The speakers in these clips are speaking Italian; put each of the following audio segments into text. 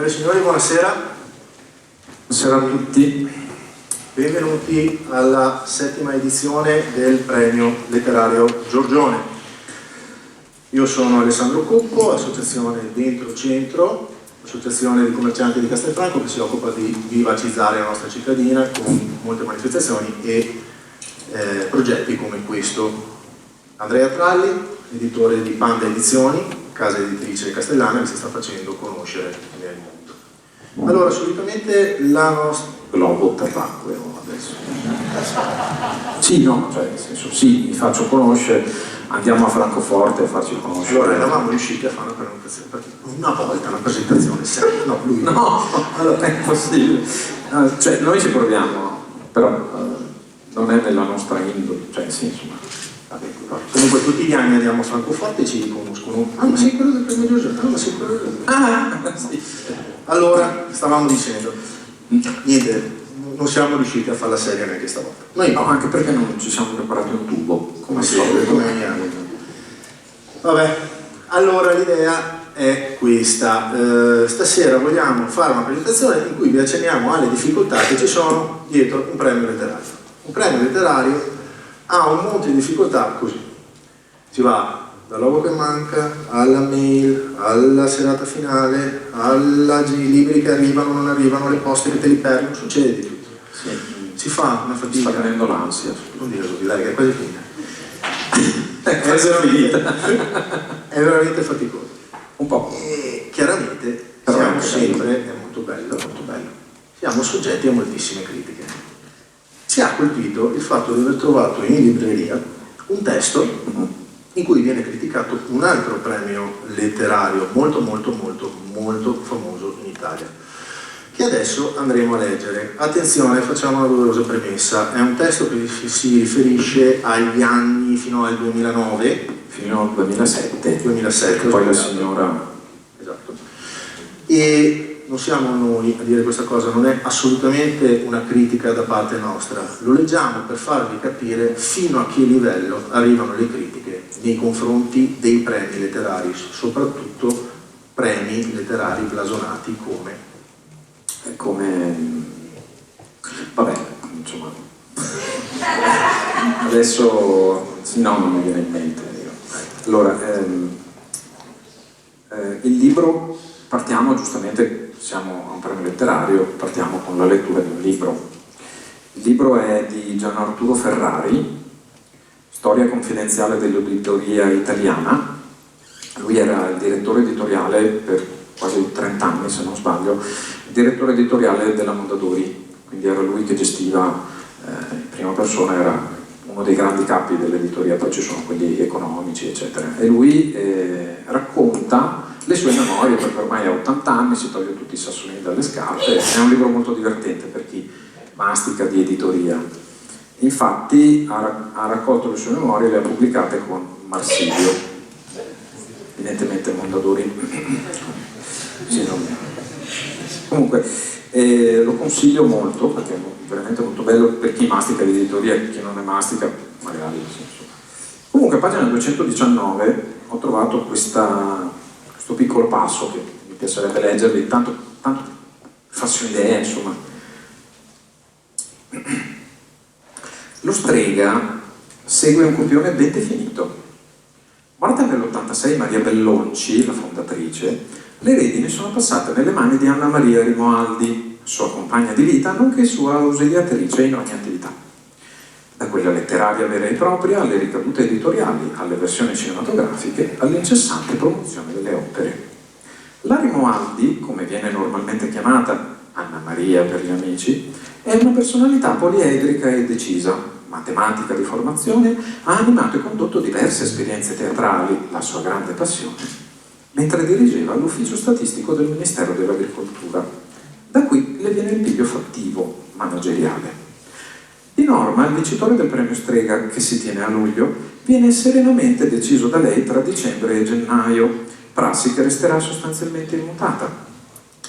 Signore e signori, buonasera. Buonasera a tutti. Benvenuti alla 7ª edizione del premio letterario Giorgione. Io sono Alessandro Cuppo, associazione Dentro Centro, associazione di commercianti di Castelfranco che si occupa di vivacizzare la nostra cittadina con molte manifestazioni e progetti come questo. Andrea Tralli, editore di Panda Edizioni, casa editrice castellana che si sta facendo conoscere nel mondo. Allora, solitamente la nostra... Globo terracqueo adesso. Sì, no, cioè nel senso sì, mi faccio conoscere, andiamo a Francoforte a farci conoscere. Allora, eravamo riusciti a fare una volta una presentazione seria. No, lui no, allora è impossibile. Cioè noi ci proviamo, però non è nella nostra indole, cioè sì, insomma. Comunque tutti gli anni andiamo a Francoforte e ci riconoscono. Ah, ma sei quello del premio Giorgione? Ah, ma sei quello del... sì. Allora, stavamo dicendo, niente, non siamo riusciti a farla seria neanche stavolta. Noi no, anche perché non ci siamo preparati un tubo, come sempre, come ogni anno. Vabbè, allora l'idea è questa. Stasera vogliamo fare una presentazione in cui vi accenniamo alle difficoltà che ci sono dietro un premio letterario. Un premio letterario ha un monte di difficoltà così. Si va dall'uovo che manca, alla mail, alla serata finale, alla libri che arrivano, non arrivano, le poste che te li perdono, succede di tutto. Sì. Si fa una fatica. Sta venendo l'ansia. Non dire così, dai, che è quasi finita. È veramente faticoso. Un po'. E chiaramente siamo sempre, è molto bello, siamo soggetti a moltissime critiche. Ci ha colpito il fatto di aver trovato in libreria un testo in cui viene criticato un altro premio letterario molto famoso in Italia, che adesso andremo a leggere. Attenzione, facciamo una dolorosa premessa, è un testo che si riferisce agli anni fino al 2009, fino al 2007, poi la signora... Esatto. E non siamo noi a dire questa cosa, non è assolutamente una critica da parte nostra, lo leggiamo per farvi capire fino a che livello arrivano le critiche nei confronti dei premi letterari, soprattutto premi letterari blasonati come... Vabbè, insomma... Adesso... no, non mi viene in mente. Allora, il libro, partiamo giustamente... Siamo a un premio letterario, partiamo con la lettura di un libro. Il libro è di Gianarturo Ferrari, Storia confidenziale dell'editoria italiana. Lui era il direttore editoriale per quasi 30 anni, se non sbaglio, il direttore editoriale della Mondadori, quindi era lui che gestiva in prima persona, era uno dei grandi capi dell'editoria, poi ci sono quelli economici, eccetera. E lui racconta le sue memorie, perché ormai ha 80 anni, si toglie tutti i sassolini dalle scarpe, è un libro molto divertente per chi mastica di editoria. Infatti ha raccolto le sue memorie e le ha pubblicate con Marsilio, evidentemente Mondadori. Sì, no. Comunque lo consiglio molto perché è veramente molto bello per chi mastica di editoria e chi non è mastica magari. Comunque a pagina 219 ho trovato questo piccolo passo che mi piacerebbe leggervi, tanto farsi un'idea, insomma. Lo Strega segue un copione ben definito. Morta nell'86 Maria Bellonci, la fondatrice, le redini sono passate nelle mani di Anna Maria Rimoaldi, sua compagna di vita, nonché sua ausiliatrice in ogni attività. Da quella letteraria vera e propria alle ricadute editoriali, alle versioni cinematografiche, all'incessante promozione delle opere. La Rimoaldi, come viene normalmente chiamata, Anna Maria per gli amici, è una personalità poliedrica e decisa, matematica di formazione, ha animato e condotto diverse esperienze teatrali, la sua grande passione, mentre dirigeva l'ufficio statistico del Ministero dell'Agricoltura. Da qui le viene il piglio fattivo, manageriale. Di norma, il vincitore del premio Strega, che si tiene a luglio, viene serenamente deciso da lei tra dicembre e gennaio, prassi che resterà sostanzialmente immutata.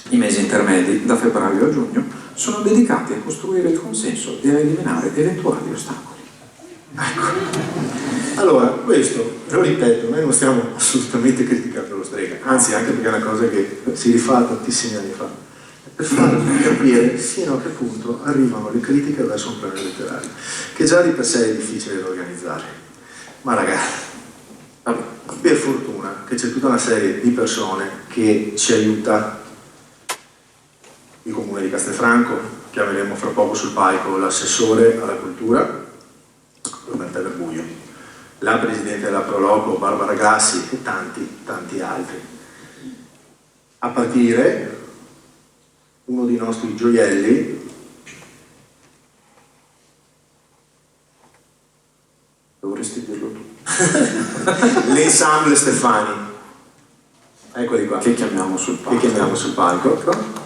I mesi intermedi, da febbraio a giugno, sono dedicati a costruire il consenso e a eliminare eventuali ostacoli. Ecco. Allora, questo, lo ripeto, noi non stiamo assolutamente criticando lo Strega, anzi anche perché è una cosa che si rifà tantissimi anni fa, per farvi capire fino a che punto arrivano le critiche verso un premio letterario, che già di per sé è difficile da organizzare. Ma ragazzi, per fortuna che c'è tutta una serie di persone che ci aiuta, il comune di Castelfranco, chiameremo fra poco sul palco l'assessore alla cultura, Roberta Verbuio, la presidente della Proloco Barbara Gassi e tanti altri. A partire uno dei nostri gioielli, dovresti dirlo tu, l'Ensemble Stefani, eccoli qua, che chiamiamo sul palco.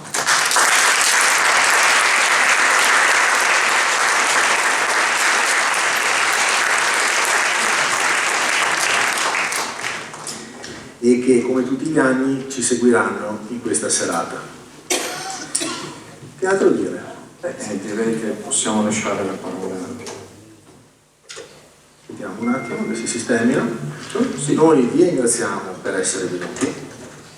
E che come tutti gli anni ci seguiranno in questa serata. Che altro dire? Direi che possiamo lasciare la parola. Vediamo un attimo che si sistemino. Sì. Noi vi ringraziamo per essere venuti,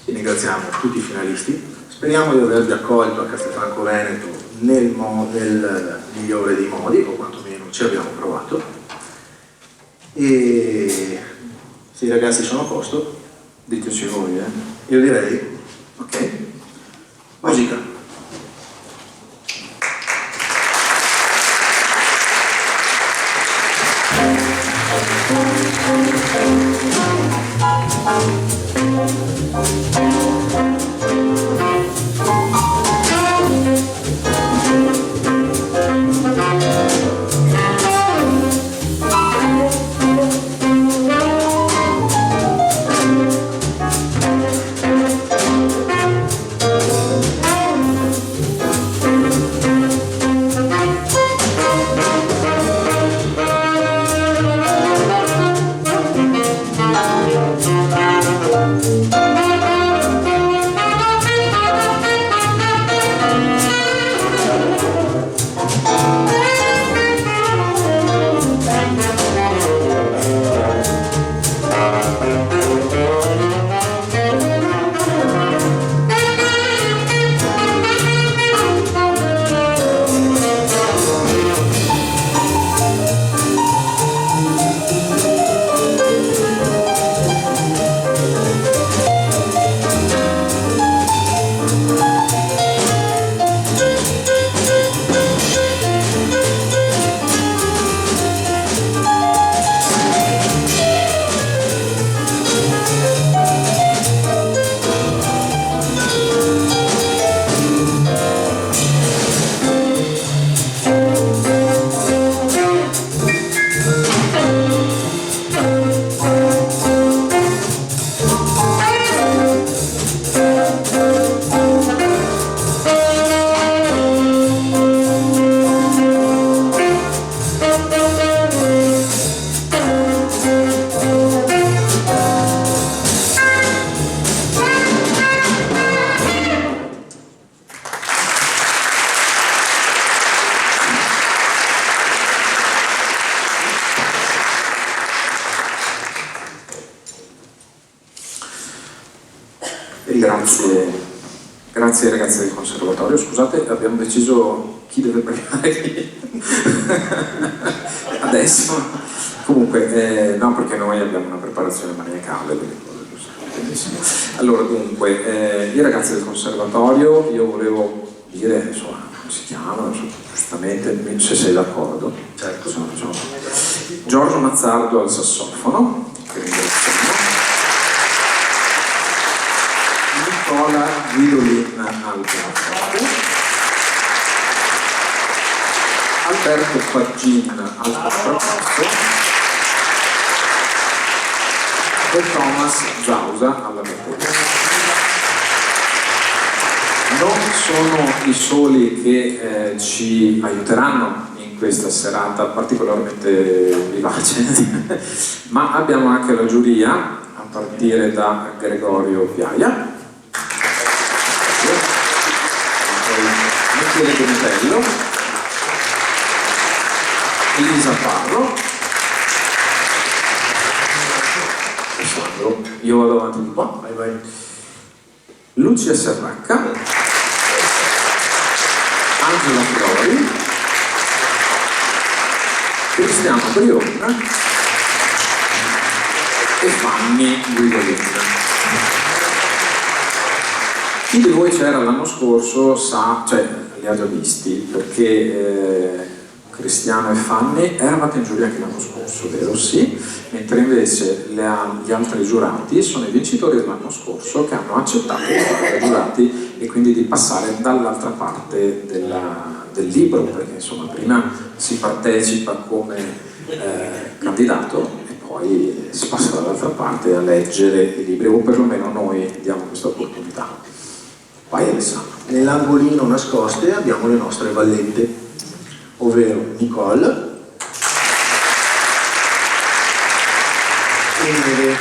ringraziamo tutti i finalisti, speriamo di avervi accolto a Castelfranco Veneto nel migliore dei modi, o quantomeno ci abbiamo provato. E se i ragazzi sono a posto, Diteci voi, io direi, ok, musica. Grazie ai ragazzi del conservatorio. Scusate, abbiamo deciso chi deve premiare chi. Adesso. Comunque, no, perché noi abbiamo una preparazione maniacale delle cose. Benissimo. Allora, dunque, i ragazzi del conservatorio, io volevo dire, insomma, come si chiamano, giustamente, se sei d'accordo. Certo. Sono Giorgio Mazzardo al sassofono, che ringraziamo. Nicola Guidolin al pianoforte, Alberto Paggin al contrabbasso e Thomas Zausa alla batteria. Non sono i soli che ci aiuteranno in questa serata particolarmente vivace, ma abbiamo anche la giuria a partire da Gregorio Piaia, Michele Benitello, Elisa Parro io vado avanti di qua. Vai, vai. Lucia Serracca, Angela Fiori, Cristiano Brionna e Fanny Guidolin. Chi di voi c'era l'anno scorso sa, cioè li ha già visti, perché Cristiano e Fanny eravate in giuria anche l'anno scorso, vero? Sì, mentre invece gli altri giurati sono i vincitori dell'anno scorso che hanno accettato di fare giurati e quindi di passare dall'altra parte del libro, perché insomma prima si partecipa come candidato e poi si passa dall'altra parte a leggere i libri, o perlomeno noi diamo questa opportunità. Vai Alessandro. Nell'angolino nascoste abbiamo le nostre vallette, ovvero Nicole e Neve.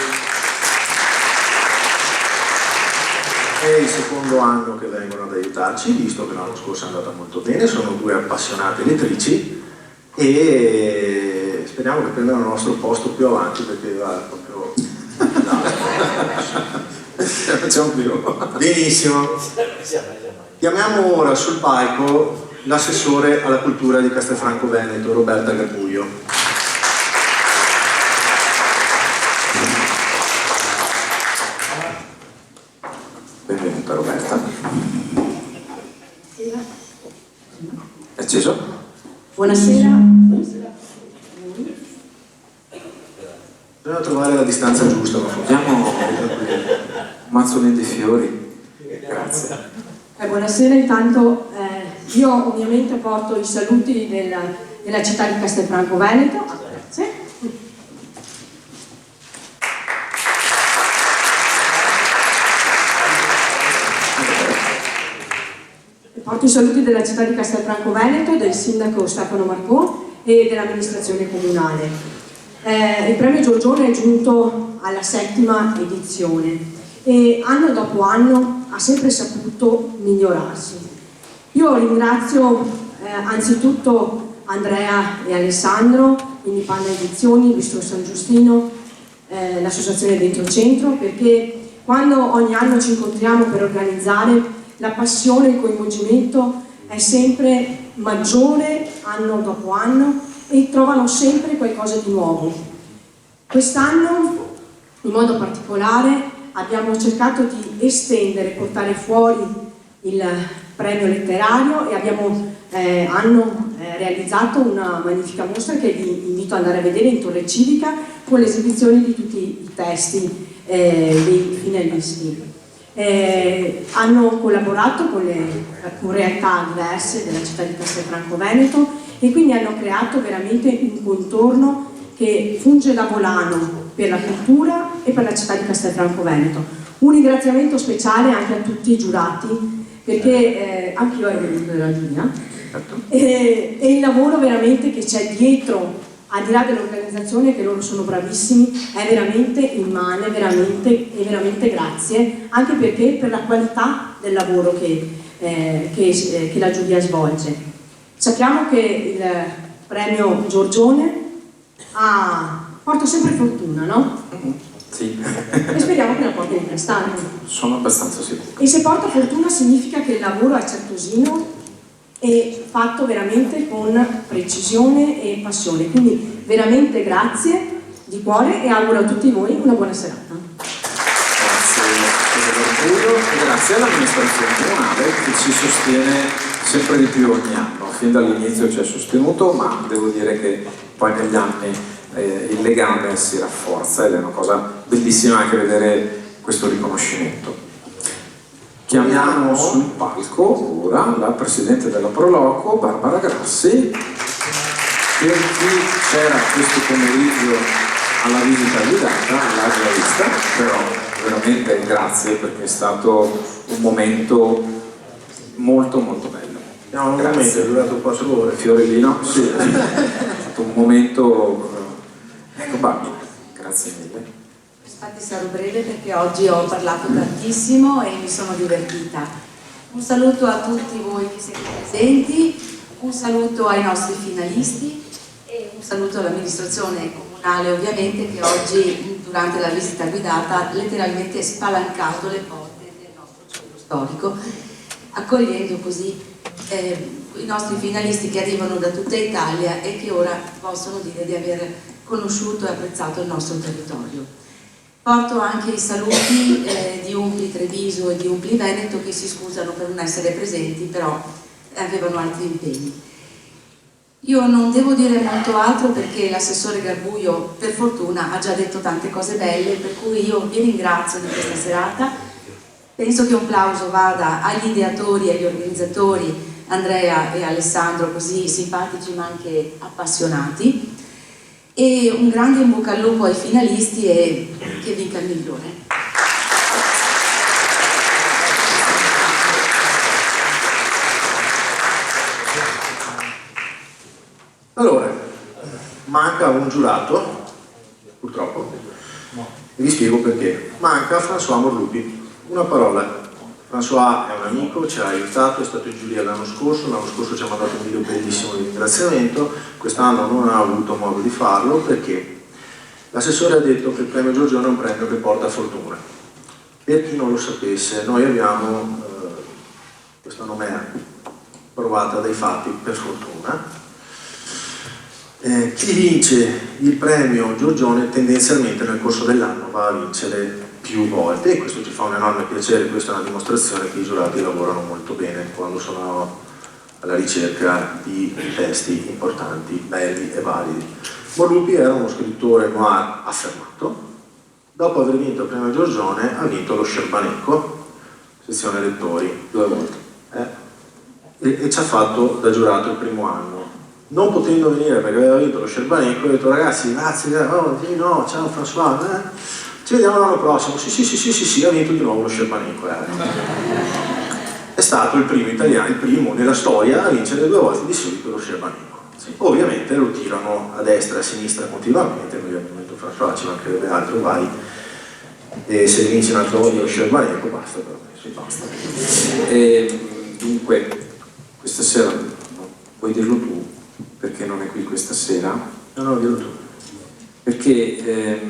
È il secondo anno che vengono ad aiutarci, visto che l'anno scorso è andata molto bene, sono due appassionate lettrici e speriamo che prendano il nostro posto più avanti, perché va proprio Facciamo più. benissimo. Chiamiamo ora sul palco l'assessore alla cultura di Castelfranco Veneto, Roberta Garbuglio. Benvenuta Roberta. È acceso? Buonasera. Bisogna trovare la distanza giusta, ma Abbiamo un mazzolino di fiori. Grazie. Buonasera, intanto io ovviamente porto i saluti della città di Castelfranco Veneto. Grazie. Porto i saluti della città di Castelfranco Veneto, del sindaco Stefano Marcon e dell'amministrazione comunale. Il premio Giorgione è giunto alla 7ª edizione e anno dopo anno ha sempre saputo migliorarsi. Io ringrazio anzitutto Andrea e Alessandro, quindi Panna Edizioni, Bistro San Giustino, l'associazione Dentro Centro, perché quando ogni anno ci incontriamo per organizzare, la passione e il coinvolgimento è sempre maggiore anno dopo anno e trovano sempre qualcosa di nuovo. Quest'anno, in modo particolare, abbiamo cercato di estendere, portare fuori il premio letterario e hanno realizzato una magnifica mostra che vi invito ad andare a vedere in Torre Civica, con l'esibizione di tutti i testi dei finalisti. Hanno collaborato con realtà diverse della città di Castelfranco Veneto e quindi hanno creato veramente un contorno che funge da volano per la cultura e per la città di Castelfranco Veneto. Un ringraziamento speciale anche a tutti i giurati, perché anche io ero venuto della giuria, e il lavoro veramente che c'è dietro, al di là dell'organizzazione, che loro sono bravissimi, è veramente immane, veramente grazie, anche perché per la qualità del lavoro che la giuria svolge. Sappiamo che il premio Giorgione porta sempre fortuna, no? Sì. E speriamo che la porti in quest'anno. Sono abbastanza sicuro. E se porta fortuna significa che il lavoro è certosino e fatto veramente con precisione e passione. Quindi veramente grazie di cuore e auguro a tutti voi una buona serata. Grazie all'orgoglio e grazie all'amministrazione comunale che ci sostiene sempre di più ogni anno. Fin dall'inizio ci ha sostenuto, ma devo dire che poi negli anni il legame si rafforza ed è una cosa bellissima anche vedere questo riconoscimento. Chiamiamo sul palco ora la Presidente della Proloco, Barbara Grassi. Per chi c'era questo pomeriggio alla visita guidata, l'ha già vista, però veramente grazie perché è stato un momento molto bello. Un momento, è durato 4 ore. Fiorellino, sì, è stato un momento probabile, grazie mille. Infatti sarò breve perché oggi ho parlato tantissimo e mi sono divertita. Un saluto a tutti voi che siete presenti, un saluto ai nostri finalisti e un saluto all'amministrazione comunale ovviamente che oggi durante la visita guidata letteralmente spalancato le porte del nostro centro storico, accogliendo così i nostri finalisti che arrivano da tutta Italia e che ora possono dire di aver conosciuto e apprezzato il nostro territorio. Porto anche i saluti di Umpli Treviso e di Umpli Veneto, che si scusano per non essere presenti, però avevano altri impegni. Io non devo dire molto altro perché l'assessore Garbuio, per fortuna, ha già detto tante cose belle, per cui io vi ringrazio di questa serata. Penso che un plauso vada agli ideatori e agli organizzatori, Andrea e Alessandro, così simpatici ma anche appassionati, e un grande in bocca al lupo ai finalisti e che vinca il migliore. Allora, manca un giurato, purtroppo, e vi spiego perché. Manca François Morlupi. Una parola. François è un amico, ci ha aiutato, è stato in giuria l'anno scorso ci ha mandato un video bellissimo di ringraziamento, quest'anno non ha avuto modo di farlo perché l'assessore ha detto che il premio Giorgione è un premio che porta fortuna. Per chi non lo sapesse, noi abbiamo questa nomea provata dai fatti per fortuna. Chi vince il premio Giorgione tendenzialmente nel corso dell'anno va a vincere più volte e questo ci fa un enorme piacere. Questa è una dimostrazione che i giurati lavorano molto bene quando sono alla ricerca di testi importanti, belli e validi. Morlupi era uno scrittore noir affermato. Dopo aver vinto il premio Giorgione ha vinto lo Scerbanecco, sezione lettori, 2 volte, e ci ha fatto da giurato il primo anno. Non potendo venire perché aveva vinto lo Scerbanecco, ho detto ragazzi grazie, no, ciao François, ci vediamo l'anno prossimo. Sì, ha vinto di nuovo lo Scerbanecco. È stato il primo italiano, il primo nella storia a vincere 2 volte di seguito lo Scerbanecco. Sì. Ovviamente lo tirano a destra e a sinistra continuamente, noi abbiamo detto François ci mancherebbe altro, vai, e se vince un'altra volta lo Scerbanecco basta per me, sì, basta. Dunque, questa sera, vuoi dirlo tu? Perché non è qui questa sera? No, dillo tu. Perché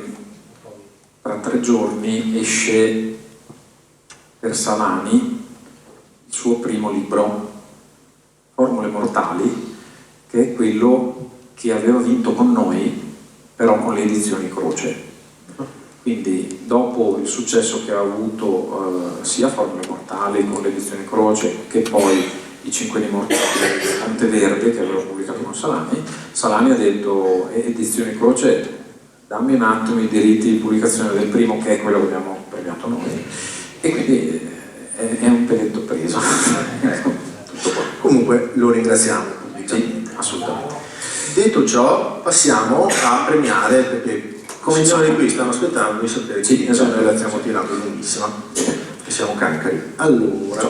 tra 3 giorni esce per Salani il suo primo libro, Formule Mortali, che è quello che aveva vinto con noi, però con le edizioni Croce. Quindi dopo il successo che ha avuto sia Formule Mortali con le edizioni Croce che poi i 5 di Mortali di Monteverde che aveva pubblicato con Salani ha detto edizioni Croce, dammi un attimo i diritti di pubblicazione del primo che è quello che abbiamo premiato noi, e quindi è un peletto preso. Tutto qua. Comunque lo ringraziamo pubblicamente. Sì, assolutamente. Detto ciò passiamo a premiare perché come signori qui stanno aspettando di sapere sì, che noi la stiamo tirando lunghissima, che siamo cancari. Allora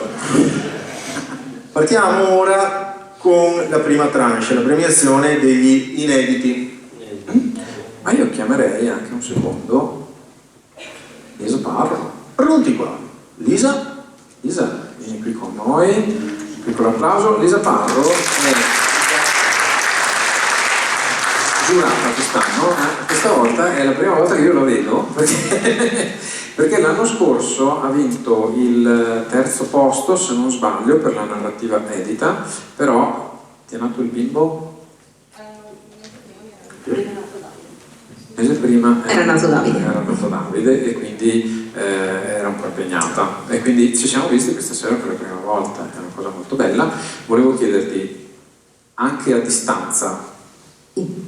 partiamo ora con la prima tranche, la premiazione degli inediti. Ma io chiamerei anche un secondo Lisa Parro. Pronti qua? Lisa, vieni qui con noi, un piccolo applauso. Lisa Parro è giurata quest'anno, questa volta è la prima volta che io la vedo perché l'anno scorso ha vinto il 3° posto, se non sbaglio, per la narrativa edita, però ti è nato il bimbo? Un mese prima era nato Davide e quindi era un po' impegnata e quindi ci siamo visti questa sera per la prima volta, è una cosa molto bella. Volevo chiederti anche a distanza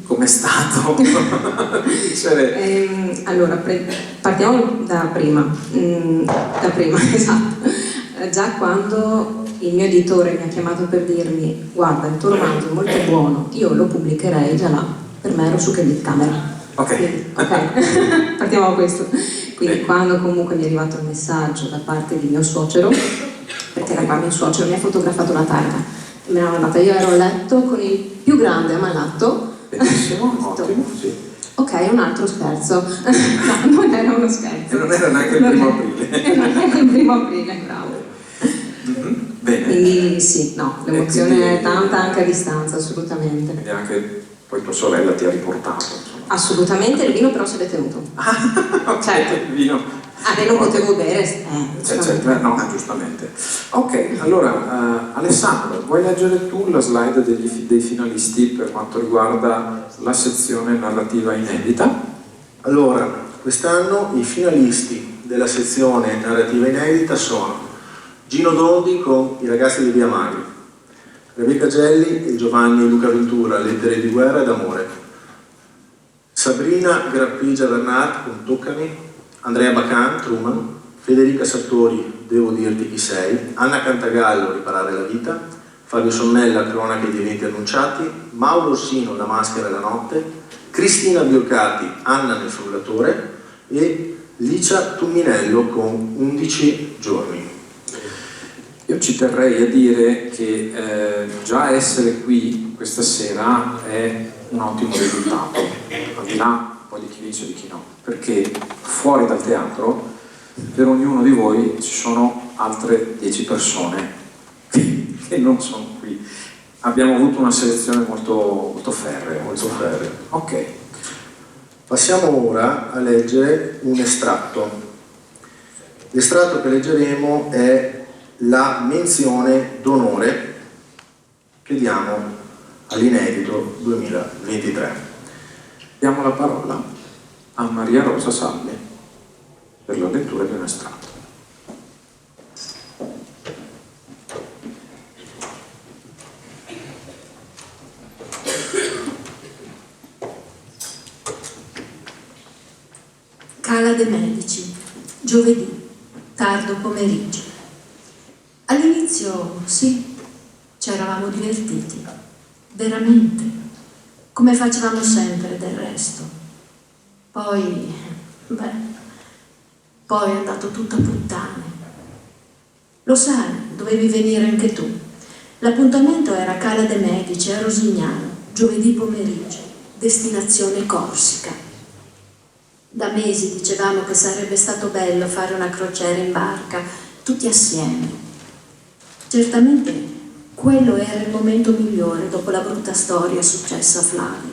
com'è stato allora partiamo da prima esatto. Già quando il mio editore mi ha chiamato per dirmi guarda il tuo romanzo è molto buono, io lo pubblicherei, già là per me ero su Credit Camera. Ok. Partiamo da questo. Quindi quando comunque mi è arrivato il messaggio da parte di mio suocero, perché da qua mio suocero mi ha fotografato la targa e me l'ha mandata, io ero a letto con il più grande ammalato. Benissimo, ottimo, sì. Ok, un altro scherzo. No, non era uno scherzo. E non era neanche il 1° aprile. E non era il 1° aprile, bravo. Bene. Quindi sì, no, l'emozione è tanta anche a distanza, assolutamente. Quindi anche poi tua sorella ti ha riportato, insomma. Assolutamente, il vino però se l'è tenuto. Certo. Il vino. Non potevo bere. No, giustamente. Ok, allora Alessandro, vuoi leggere tu la slide dei finalisti per quanto riguarda la sezione narrativa inedita? Allora, quest'anno i finalisti della sezione narrativa inedita sono Gino Dondi con I ragazzi di Via Magri, Rebecca Gelli e Giovanni Luca Ventura, Lettere di guerra ed amore, Sabrina Grappigia Bernard con Toccami, Andrea Bacan, Truman, Federica Sartori, Devo dirti chi sei, Anna Cantagallo, Riparare la vita, Fabio Sonnella, Cronache di eventi annunciati, Mauro Orsino, La maschera e la notte, Cristina Biocati, Anna nel frullatore e Licia Tumminello con 11 giorni. Io ci terrei a dire che già essere qui questa sera è un ottimo risultato, al di là poi di chi vince e di chi no, perché fuori dal teatro per ognuno di voi ci sono altre 10 persone che non sono qui. Abbiamo avuto una selezione molto ferrea. Ok. Passiamo ora a leggere un estratto. L'estratto che leggeremo è la menzione d'onore che diamo all'inedito 2023. Diamo la parola a Maria Rosa Salli per la lettura di un estratto. Cala de' Medici, giovedì, tardo pomeriggio. All'inizio sì, ci eravamo divertiti, veramente, come facevamo sempre del resto. Poi è andato tutto a puttane. Lo sai, dovevi venire anche tu. L'appuntamento era Cala de' Medici a Rosignano, giovedì pomeriggio, destinazione Corsica. Da mesi dicevamo che sarebbe stato bello fare una crociera in barca, tutti assieme. Certamente quello era il momento migliore dopo la brutta storia successa a Flavio.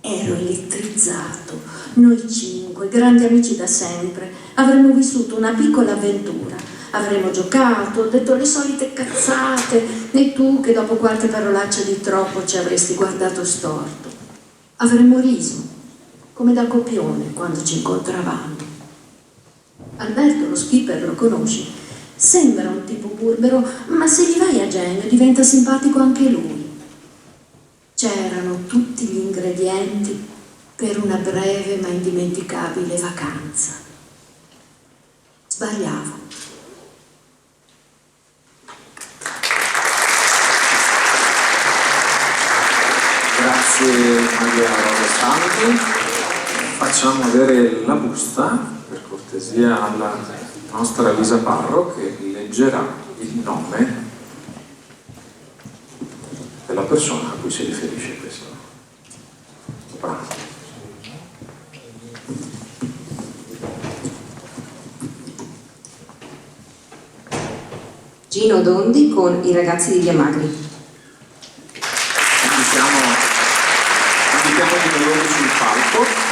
Ero elettrizzato, noi 5, grandi amici da sempre, avremmo vissuto una piccola avventura, avremmo giocato, detto le solite cazzate, e tu che dopo qualche parolaccia di troppo ci avresti guardato storto. Avremmo riso, come da copione quando ci incontravamo. Alberto, lo skipper, lo conosci? Sembra un tipo burbero, ma se gli vai a genio diventa simpatico anche lui. C'erano tutti gli ingredienti per una breve ma indimenticabile vacanza. Sbagliavo. Grazie Maria Rosa Salvi. Facciamo avere la busta, per cortesia, alla nostra Lisa Parro, che leggerà il nome della persona a cui si riferisce questo brano. Gino Dondi con I ragazzi di Via Magri. Invitiamo Gino Dondi sul palco.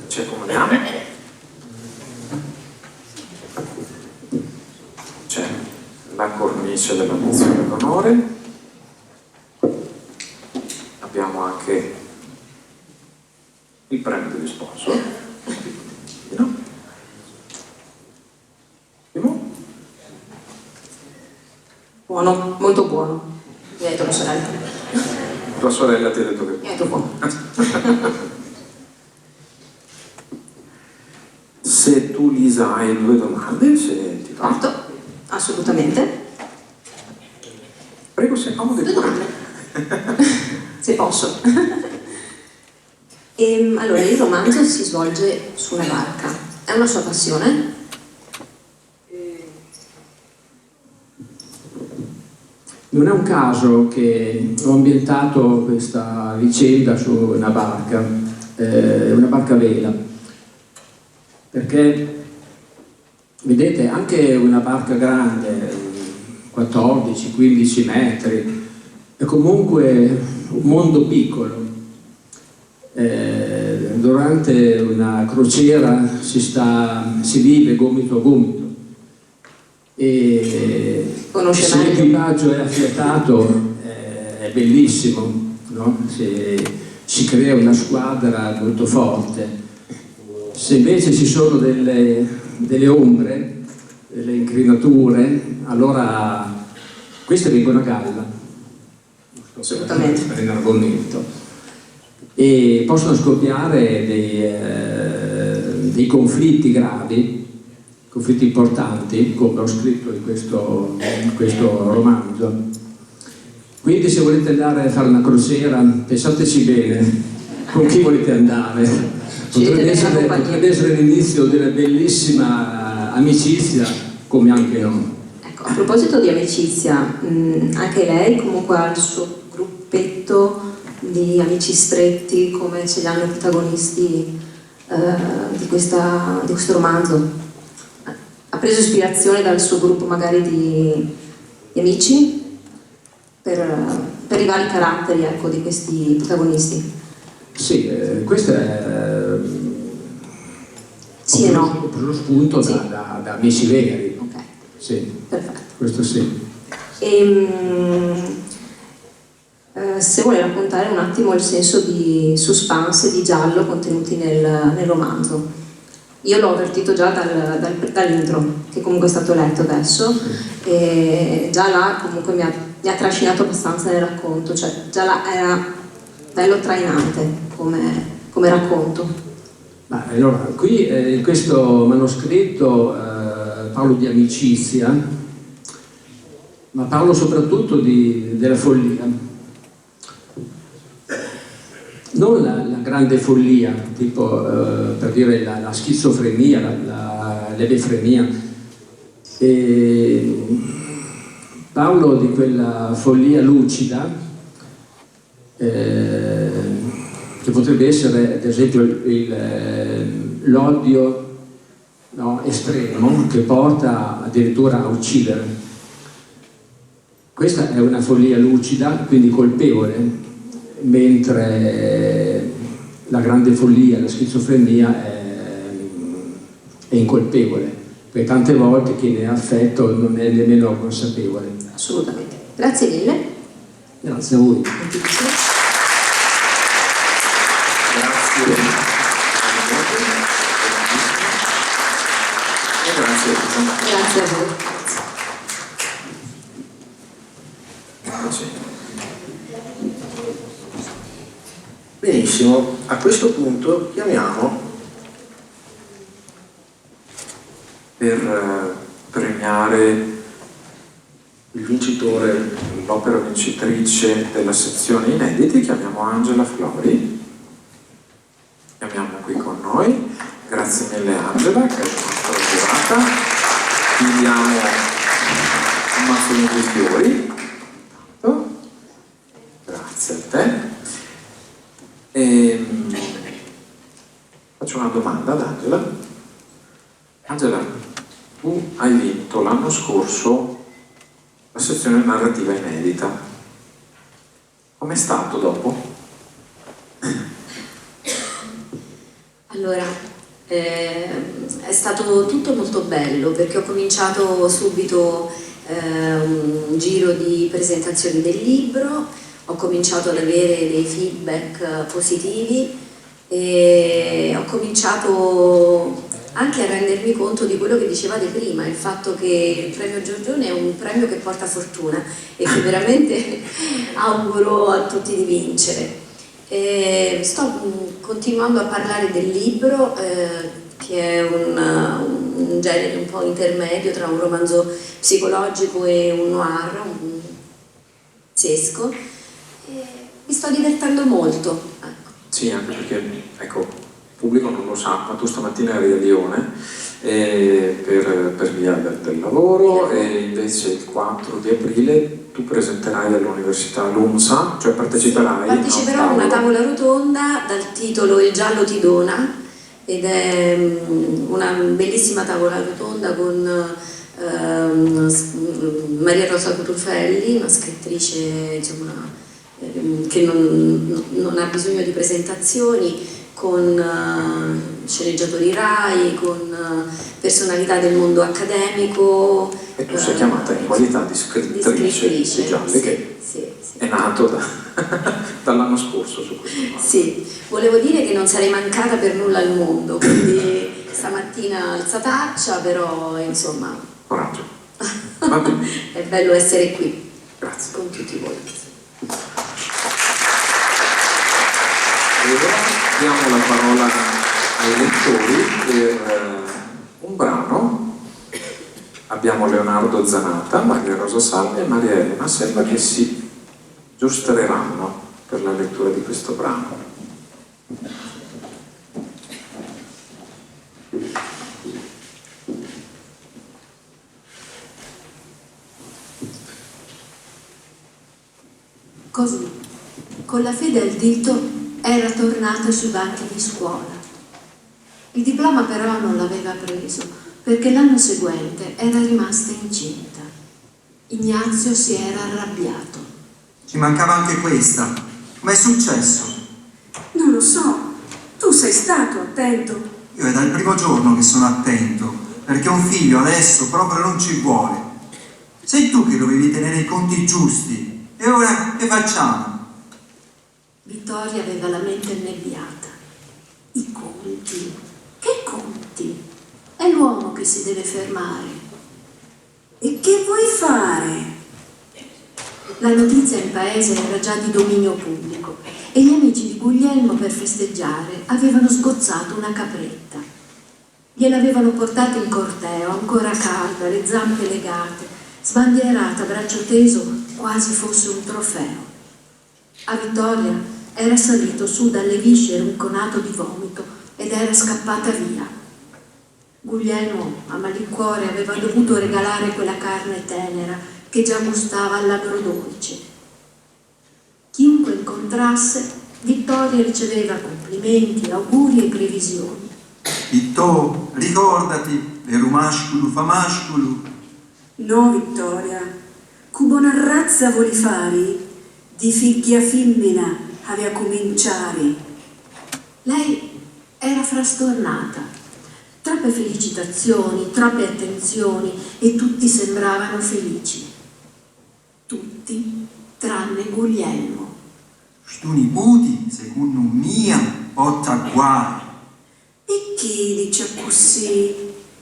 Ci accomodiamo. C'è la cornice della menzione d'onore. Abbiamo anche il premio degli sponsor. Buono, molto buono. Mi ha detto la sorella. Tua sorella ti ha detto che Mi ha detto buono. Se tu Lisa hai 2 domande, se ti va. Fatto, assolutamente. Prego, si accomodi 2 pure. domande. Se posso. Allora, il romanzo si svolge su una barca. È una sua passione? Non è un caso che ho ambientato questa vicenda su una barca a vela, perché vedete anche una barca grande, 14-15 metri, è comunque un mondo piccolo. Durante una crociera si vive gomito a gomito, e se l'equipaggio è affiatato è bellissimo, no? Si crea una squadra molto forte. Se invece ci sono delle ombre, delle incrinature, allora queste vengono a galla. Assolutamente. Per un argomento. E possono scoppiare dei conflitti gravi, conflitti importanti, come ho scritto in questo romanzo. Quindi se volete andare a fare una crociera, pensateci bene con chi volete andare. Potrebbe essere l'inizio di una bellissima amicizia, come anche no. Ecco, a proposito di amicizia, anche lei comunque ha il suo gruppetto di amici stretti, come ce li hanno i protagonisti di questo romanzo. Ha preso ispirazione dal suo gruppo magari di amici per i vari caratteri, ecco, di questi protagonisti? Sì, questo è... Sì e no? Ho preso spunto sì. da amici veri. Ok. Sì. Perfetto. Questo sì. Se vuole raccontare un attimo il senso di suspense e di giallo contenuti nel romanzo. Io l'ho avvertito già dall'intro, che comunque è stato letto adesso, e già là comunque mi ha trascinato abbastanza nel racconto, cioè già là era bello trainante come racconto. Allora, qui in questo manoscritto parlo di amicizia, ma parlo soprattutto della follia. Non la grande follia, tipo per dire la schizofrenia, l'ebefrenia. Parlo di quella follia lucida che potrebbe essere ad esempio l'odio, no, estremo, che porta addirittura a uccidere. Questa è una follia lucida, quindi colpevole, mentre la grande follia, la schizofrenia è incolpevole, perché tante volte chi ne è affetto non è nemmeno consapevole. Assolutamente. Grazie mille. Grazie a voi. Grazie. Grazie a voi. Benissimo, a questo punto chiamiamo per premiare il vincitore, l'opera vincitrice della sezione inediti, chiamiamo Angela Flori. Chiamiamo qui con noi. Grazie mille Angela, che è stata giurata. Ti diamo un mazzolino di fiori. Grazie a te. Faccio una domanda ad Angela. Angela, tu hai vinto l'anno scorso la sezione narrativa inedita. Com'è stato dopo? Allora, è stato tutto molto bello perché ho cominciato subito un giro di presentazioni del libro, ho cominciato ad avere dei feedback positivi e ho cominciato anche a rendermi conto di quello che dicevate prima, il fatto che il premio Giorgione è un premio che porta fortuna e che veramente auguro a tutti di vincere. Sto continuando a parlare del libro, che è un genere un po' intermedio tra un romanzo psicologico e un noir, un poliziesco. Mi sto divertendo molto. Sì, anche perché, ecco, il pubblico non lo sa, ma tu stamattina eri a Lione per via del lavoro, e invece il 4 di aprile tu presenterai all'Università LUMSA, cioè parteciperai. Sì, parteciperò a una tavola rotonda dal titolo Il giallo ti dona, ed è una bellissima tavola rotonda con Maria Rosa Cutufelli, una scrittrice, diciamo, che non ha bisogno di presentazioni, con sceneggiatori RAI, con personalità del mondo accademico. E tu sei chiamata in qualità di scrittrice di gialli, sì, che sì. è nato dall'anno scorso su questo. Sì, volevo dire che non sarei mancata per nulla al mondo, quindi stamattina alzataccia, però insomma... Coraggio. Va bene. È bello essere qui. Grazie. Con tutti voi. E ora diamo la parola ai lettori per un brano. Abbiamo Leonardo Zanata, Maria Rosa Salvi e Maria Elena Selva che si giustreranno per la lettura di questo brano. Così, con la fede al dito, era tornata sui banchi di scuola. Il diploma però non l'aveva preso, perché l'anno seguente era rimasta incinta. Ignazio si era arrabbiato. Ci mancava anche questa. Com'è successo? Non lo so. Tu sei stato attento? Io è dal primo giorno che sono attento, perché un figlio adesso proprio non ci vuole. Sei tu che dovevi tenere i conti giusti. E ora che facciamo? Vittoria aveva la mente annebbiata. I conti? Che conti? È l'uomo che si deve fermare. E che vuoi fare? La notizia in paese era già di dominio pubblico e gli amici di Guglielmo, per festeggiare, avevano sgozzato una capretta. Gliel'avevano portata in corteo, ancora calda, le zampe legate, sbandierata a braccio teso, quasi fosse un trofeo. A Vittoria era salito su dalle viscere un conato di vomito ed era scappata via. Guglielmo, a malincuore, aveva dovuto regalare quella carne tenera che già gustava all'agrodolce. Chiunque incontrasse, Vittoria riceveva complimenti, auguri e previsioni. Vitto, ricordati, le rumasculu famasculu. No, Vittoria. Cubo una razza voli fare? Di figlia femmina aveva cominciare. Lei era frastornata. Troppe felicitazioni, troppe attenzioni e tutti sembravano felici. Tutti, tranne Guglielmo. Stu nipoti, secondo mia, porta guai. E chi dice così?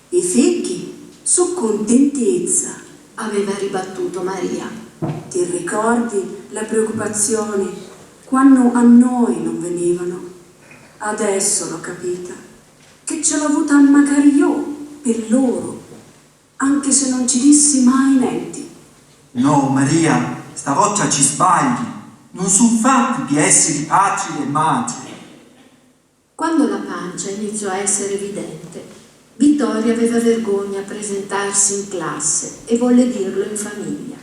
I figli su contentezza, Aveva ribattuto Maria. ti ricordi la preoccupazione quando a noi non venivano? Adesso l'ho capita, che ce l'ho avuta magari io per loro, anche se non ci dissi mai niente. No, Maria, stavolta ci sbagli. Non sono fatti di essere facili e magi. Quando la pancia iniziò a essere evidente, Vittoria aveva vergogna a presentarsi in classe e volle dirlo in famiglia.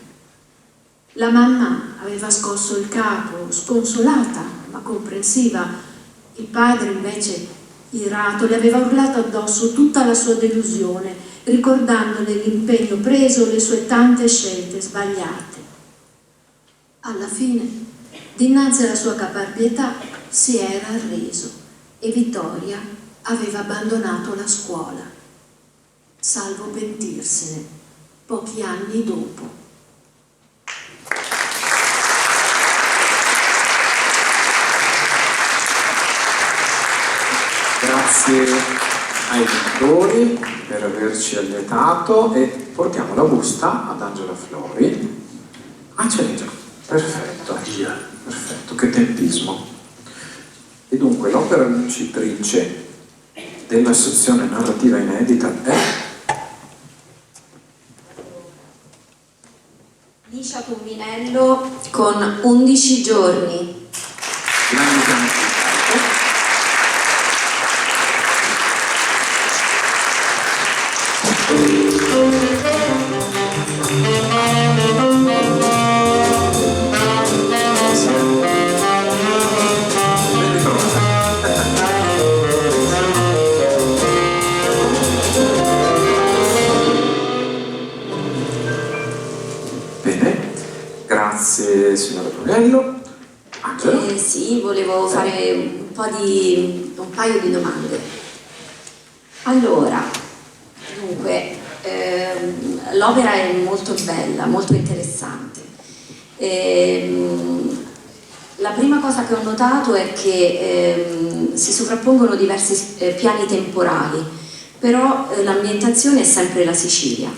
La mamma aveva scosso il capo, sconsolata ma comprensiva. Il padre invece, irato, le aveva urlato addosso tutta la sua delusione, ricordandole l'impegno preso e le sue tante scelte sbagliate. Alla fine, dinanzi alla sua caparbietà, si era arreso e Vittoria aveva abbandonato la scuola, salvo pentirsene pochi anni dopo. Grazie ai lettori per averci allietato e portiamo la busta ad Angela Flori. Ah, c'è già, perfetto, perfetto, che tempismo. E dunque l'opera vincitrice della sezione narrativa inedita è Liscia Tombinello con 11 giorni. Grandi canti. un paio di domande. Allora, dunque, l'opera è molto bella, molto interessante. La prima cosa che ho notato è che si sovrappongono diversi piani temporali, però l'ambientazione è sempre la Sicilia.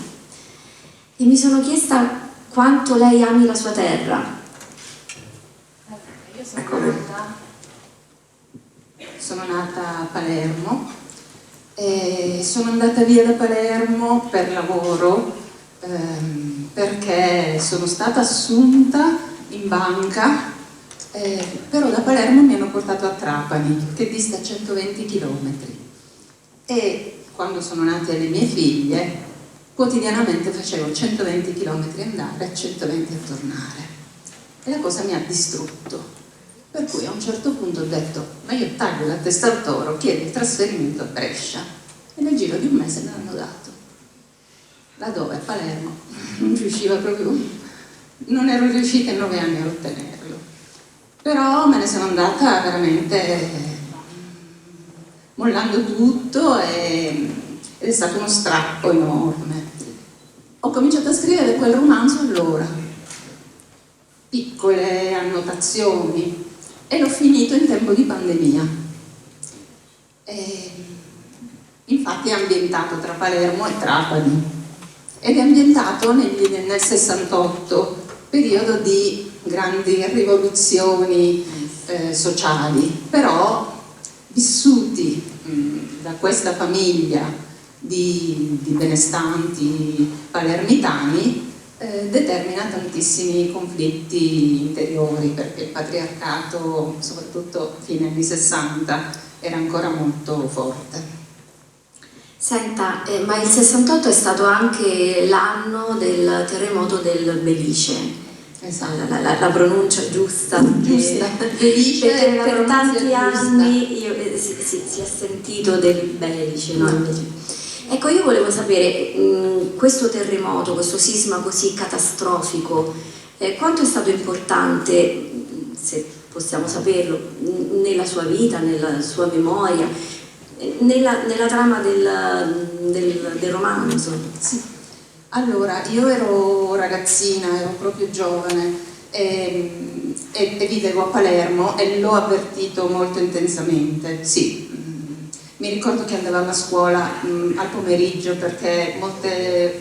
E mi sono chiesta quanto lei ami la sua terra. Io sono nata a Palermo e sono andata via da Palermo per lavoro perché sono stata assunta in banca, però da Palermo mi hanno portato a Trapani, che dista 120 km, e quando sono nate le mie figlie quotidianamente facevo 120 km andare e 120 a tornare, e la cosa mi ha distrutto. Per cui a un certo punto ho detto: ma io taglio la testa al toro, chiedo il trasferimento a Brescia, e nel giro di un mese me l'hanno dato. Da dove? A Palermo. Non riusciva proprio, non ero riuscita in 9 anni a ottenerlo. Però me ne sono andata veramente mollando tutto ed è stato uno strappo enorme. Ho cominciato a scrivere quel romanzo allora, piccole annotazioni, e l'ho finito in tempo di pandemia. Infatti è ambientato tra Palermo e Trapani ed è ambientato nel 68, periodo di grandi rivoluzioni sociali, però vissuti da questa famiglia di benestanti palermitani determina tantissimi conflitti interiori, perché il patriarcato, soprattutto fine anni 60, era ancora molto forte. Senta, ma il 68 è stato anche l'anno del terremoto del Belice. Esatto. La pronuncia giusta. Belice, perché la per tanti giusta. anni si è sentito del Belice, no? Ecco, io volevo sapere, questo terremoto, questo sisma così catastrofico, quanto è stato importante, se possiamo saperlo, nella sua vita, nella sua memoria, nella trama del romanzo? Sì. Allora, io ero ragazzina, ero proprio giovane e vivevo a Palermo e l'ho avvertito molto intensamente, sì. Mi ricordo che andavamo a scuola al pomeriggio perché molte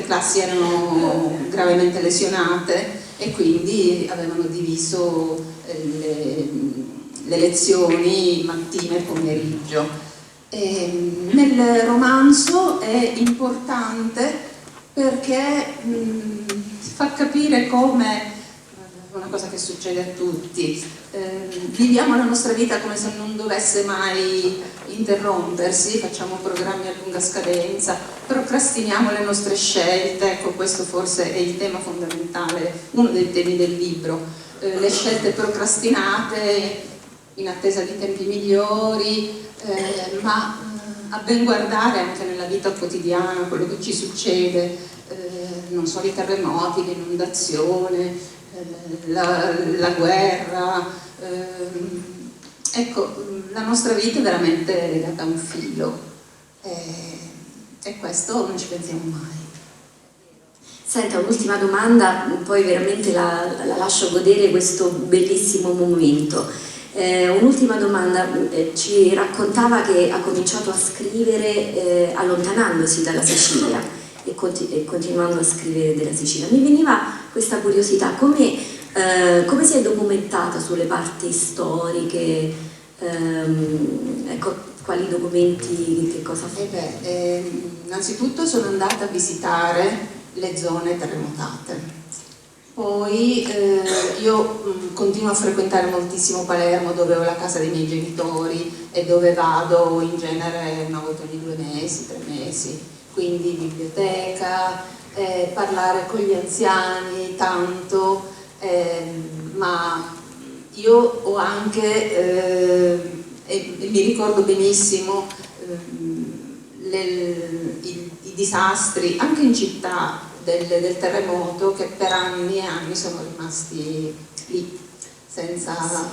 classi erano gravemente lesionate e quindi avevano diviso le lezioni mattina e pomeriggio. Nel romanzo è importante perché fa capire come, una cosa che succede a tutti, viviamo la nostra vita come se non dovesse mai interrompersi, facciamo programmi a lunga scadenza, procrastiniamo le nostre scelte. Ecco, questo forse è il tema fondamentale, uno dei temi del libro, le scelte procrastinate in attesa di tempi migliori, ma a ben guardare anche nella vita quotidiana quello che ci succede, non solo i terremoti, l'inondazione, la guerra, ecco, la nostra vita è veramente legata a un filo e questo non ci pensiamo mai. Senta, un'ultima domanda, poi veramente la lascio godere questo bellissimo momento. Un'ultima domanda, ci raccontava che ha cominciato a scrivere allontanandosi dalla Sicilia e continuando a scrivere della Sicilia. Mi veniva questa curiosità, come si è documentata sulle parti storiche, ecco, quali documenti, che cosa fa? Innanzitutto sono andata a visitare le zone terremotate. Poi io continuo a frequentare moltissimo Palermo, dove ho la casa dei miei genitori e dove vado in genere una volta ogni 2 mesi, 3 mesi, quindi biblioteca, parlare con gli anziani tanto, ma io ho anche, e mi ricordo benissimo, i disastri anche in città del terremoto, che per anni e anni sono rimasti lì senza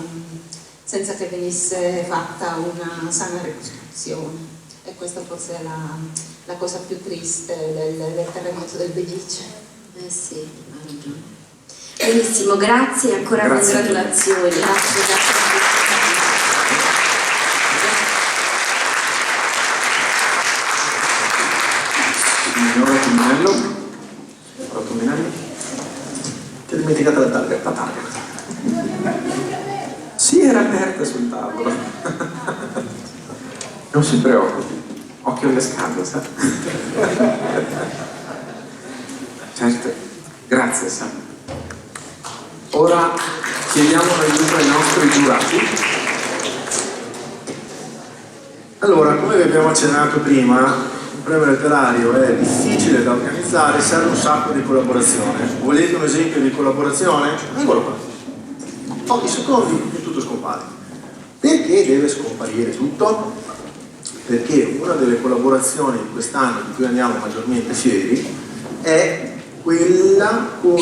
senza che venisse fatta una sana ricostruzione. E questa forse è la cosa più triste del terremoto del Belice. Eh sì, ha ragione. Benissimo, grazie e ancora Grazie. congratulazioni. Grazie. Signora Tominello? Signora Tominello? Ti hai dimenticata la targa? La targa. Sì, era aperta sul tavolo. Non si preoccupi, occhio alle scale, sa? Certo, grazie, sa. Ora chiediamo l'aiuto ai nostri giurati. Allora, come vi abbiamo accennato prima, un premio letterario è difficile da organizzare, serve un sacco di collaborazione. Volete un esempio di collaborazione? Eccolo qua. Pochi secondi e tutto scompare. Perché deve scomparire tutto? Perché una delle collaborazioni di quest'anno di cui andiamo maggiormente fieri è quella con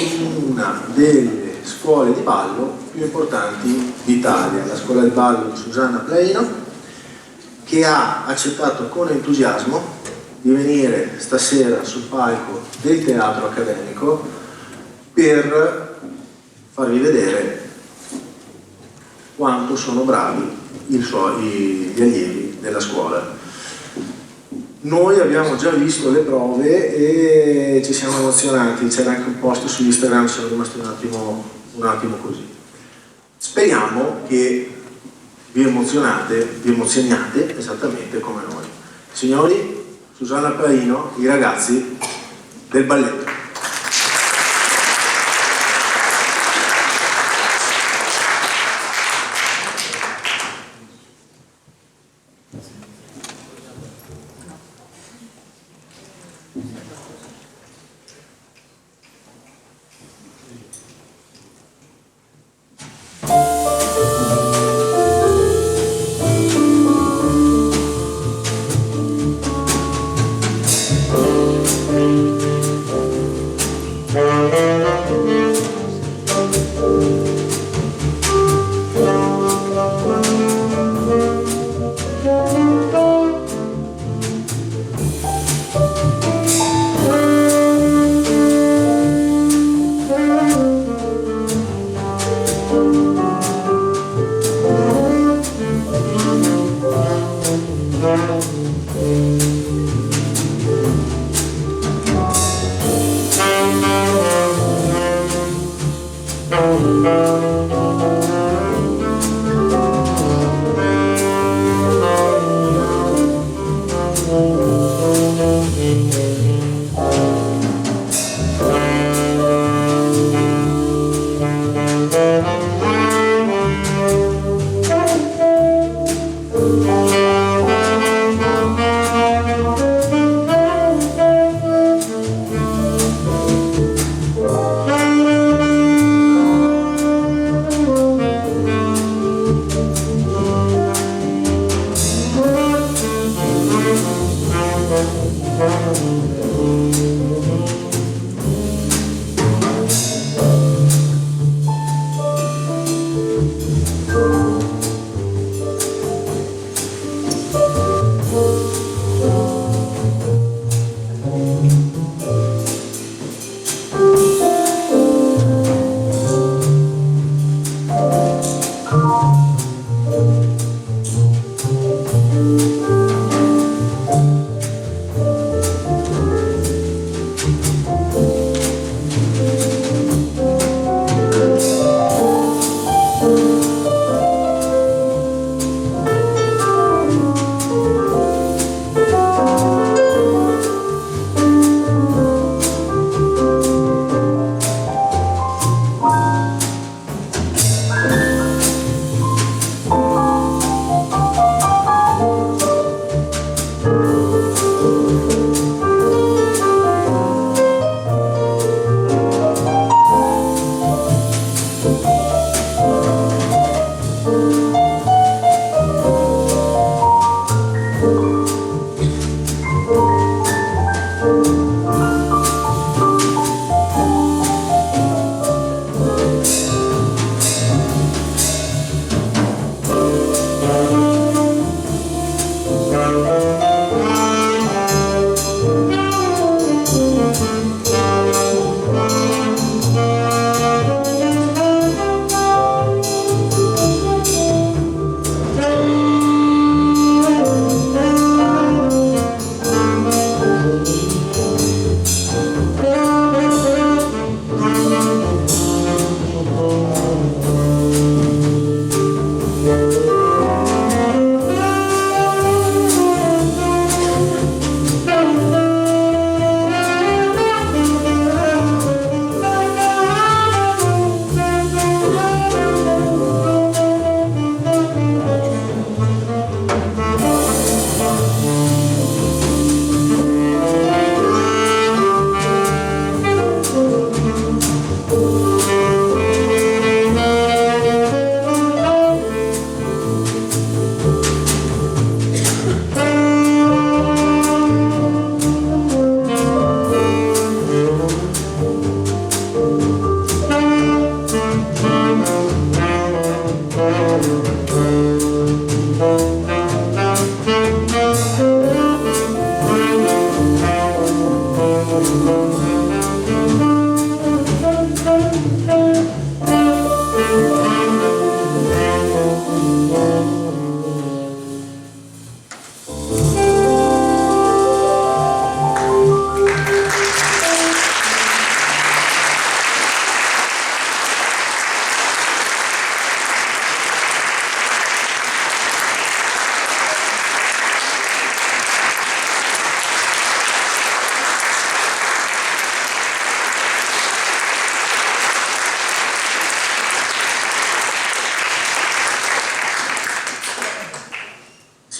una delle scuole di ballo più importanti d'Italia, la scuola di ballo di Susanna Pleino, che ha accettato con entusiasmo di venire stasera sul palco del teatro accademico per farvi vedere quanto sono bravi gli allievi della scuola. Noi abbiamo già visto le prove e ci siamo emozionati, c'era anche un post su Instagram, siamo rimasti un attimo così. Speriamo che vi emozioniate esattamente come noi. Signori, Susanna Pleino, i ragazzi del balletto.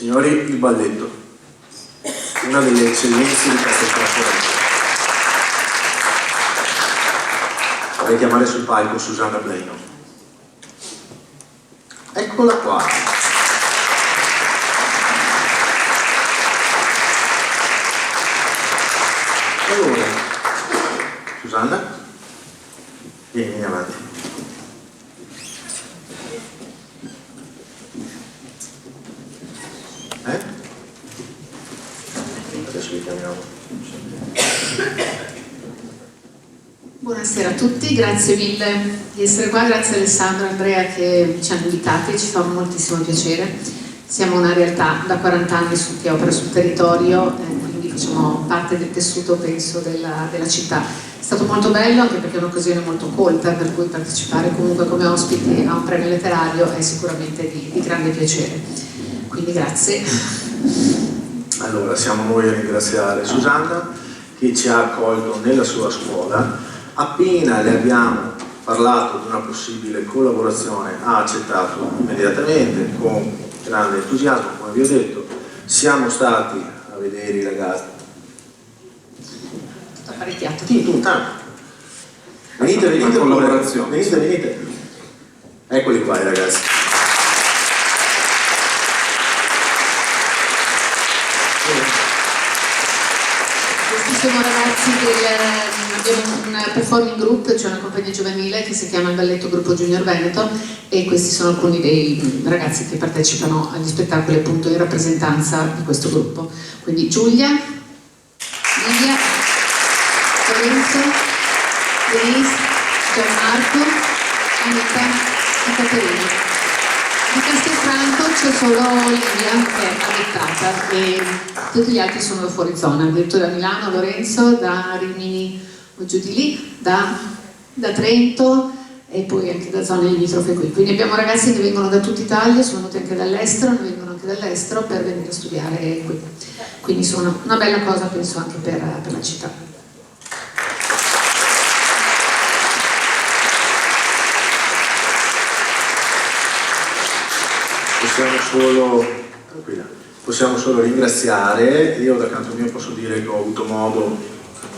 Signori, il balletto, una delle eccellenze di Castelfranco Veneto. Vorrei chiamare sul palco Susanna Bleino. Eccola qua. Allora, Susanna, vieni avanti. Adesso li chiamiamo. Buonasera a tutti, grazie mille di essere qua, grazie Alessandro e Andrea che ci hanno invitati, ci fa moltissimo piacere. Siamo una realtà da 40 anni che opera sul territorio, quindi facciamo parte del tessuto, penso, della città. È stato molto bello anche perché è un'occasione molto colta, per cui partecipare comunque come ospiti a un premio letterario è sicuramente di grande piacere. Quindi grazie. Allora, siamo noi a ringraziare Susanna che ci ha accolto nella sua scuola. Appena le abbiamo parlato di una possibile collaborazione ha accettato immediatamente con grande entusiasmo, come vi ho detto. Siamo stati a vedere i ragazzi. Tutto apparecchiato. Sì, venite, collaborazione. Venite. Eccoli qua i ragazzi. Questi sono ragazzi abbiamo un performing group, cioè una compagnia giovanile che si chiama il Balletto Gruppo Junior Veneto, e questi sono alcuni dei ragazzi che partecipano agli spettacoli appunto in rappresentanza di questo gruppo. Quindi Giulia, Livia, Lorenzo, Denise, Gianmarco, Anita e Caterina. Di Castelfranco c'è solo Livia che è adottata e tutti gli altri sono da fuori zona, addirittura da Milano, Lorenzo, da Rimini o giù di lì, da Trento e poi anche da zone limitrofe qui. Quindi abbiamo ragazzi che vengono da tutta Italia, sono venuti anche dall'estero, ne vengono anche dall'estero per venire a studiare qui. Quindi sono una bella cosa, penso, anche per la città. Possiamo solo ringraziare. Io da canto mio posso dire che ho avuto modo,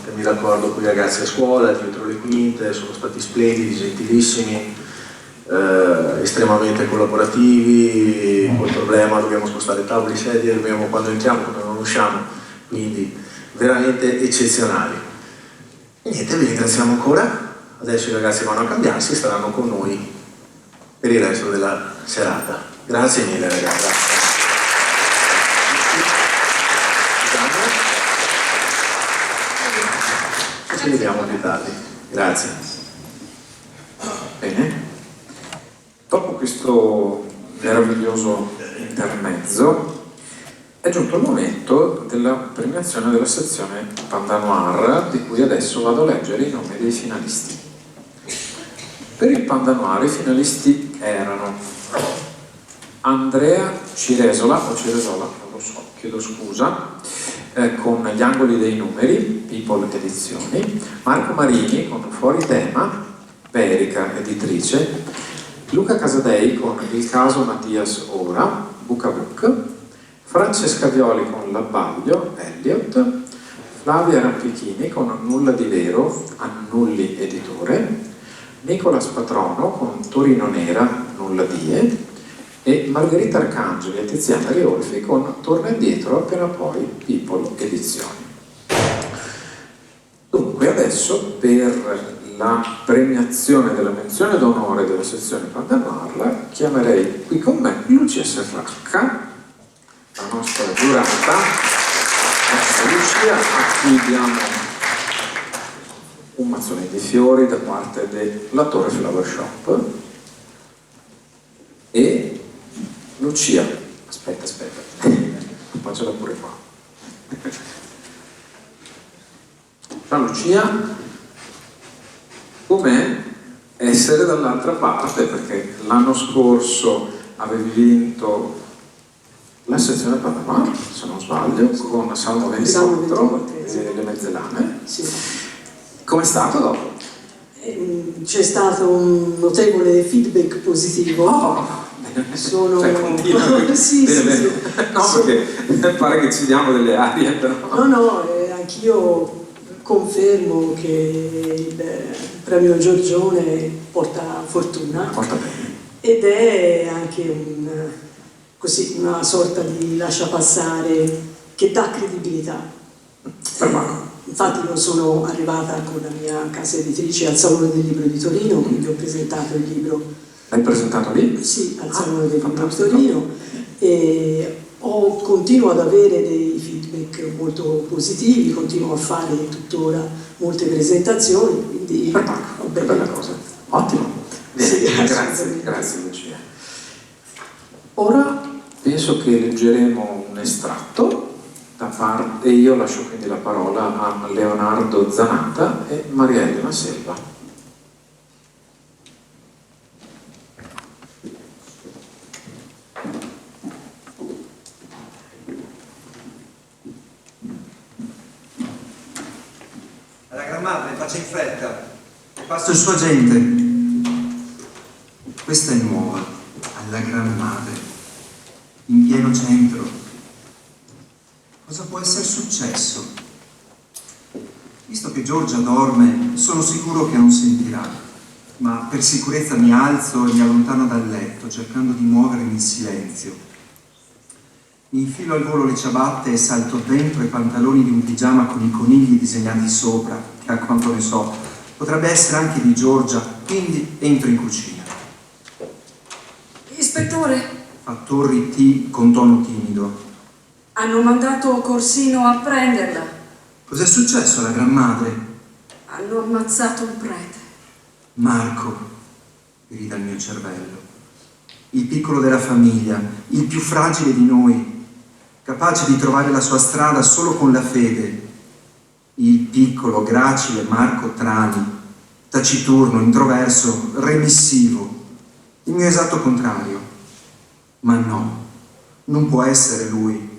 che mi raccordo con i ragazzi a scuola, dietro le quinte, sono stati splendidi, gentilissimi, estremamente collaborativi. Col problema dobbiamo spostare tavoli, sedie, quando entriamo, quando non usciamo, quindi veramente eccezionali. E niente, vi ringraziamo ancora. Adesso i ragazzi vanno a cambiarsi e staranno con noi per il resto della serata. Grazie mille ragazzi. Ci vediamo più tardi. Grazie. Bene. Dopo questo meraviglioso intermezzo è giunto il momento della premiazione della sezione Panda Noir, di cui adesso vado a leggere i nomi dei finalisti. Per il Panda Noir i finalisti erano Andrea Ciresola, o Ciresola, non lo so, chiedo scusa, con Gli angoli dei numeri, People Edizioni, Marco Marini con Fuori tema, Perica editrice, Luca Casadei con Il caso Mattias Ora, Bucabuc, Francesca Violi con L'abbaglio, Elliot, Flavia Rampichini con Nulla di vero, Annulli editore, Nicolas Patrono con Torino Nera, Nulla die, e Margherita Arcangeli e Tiziana Riolfi con Torna indietro appena poi, People Edizioni. Dunque adesso per la premiazione della menzione d'onore della sezione Panda Noir chiamerei qui con me Lucia Serracca, la nostra giurata, Lucia, a cui diamo un mazzone di fiori da parte dell'attore Flower Shop. E Lucia, aspetta, facciala pure qua. Ciao Lucia, com'è essere dall'altra parte? Perché l'anno scorso avevi vinto la sezione Panda Noir, se non sbaglio, con Salmo 24 e Le Mezzalane. Sì. Com'è stato dopo? C'è stato un notevole feedback positivo. Sono... Cioè, continua. sì, bene, sì, bene. sì. No, perché pare che ci diamo delle arie, però. No, anch'io confermo che il premio Giorgione porta fortuna. Porta bene. Ed è anche una sorta di lasciapassare che dà credibilità. Infatti io sono arrivata con la mia casa editrice al Salone del Libro di Torino, quindi ho presentato il libro. L'hai presentato lì? Sì, al Salone del Libro di Torino, e continuo ad avere dei feedback molto positivi, continuo a fare tuttora molte presentazioni, quindi che bella cosa. Ottimo. Bene, sì, grazie Lucia. Ora penso che leggeremo un estratto e io lascio quindi la parola a Leonardo Zanata e Maria Elena Selva. Alla Gran Madre, faccia in fretta, passo il suo agente. Questa è nuova, alla Gran Madre, in pieno centro. Cosa può essere successo? Visto che Giorgia dorme, sono sicuro che non sentirà, ma per sicurezza mi alzo e mi allontano dal letto, cercando di muovermi in silenzio. Mi infilo al volo le ciabatte e salto dentro i pantaloni di un pigiama con i conigli disegnati sopra, che a quanto ne so, potrebbe essere anche di Giorgia, quindi entro in cucina. Ispettore, Fa Torri T con tono timido. hanno mandato Corsino a prenderla. Cos'è successo alla Gran Madre? Hanno ammazzato un prete. Marco, grida il mio cervello. Il piccolo della famiglia, il più fragile di noi, capace di trovare la sua strada solo con la fede. Il piccolo, gracile Marco Trani, taciturno, introverso, remissivo. Il mio esatto contrario. Ma no, non può essere lui.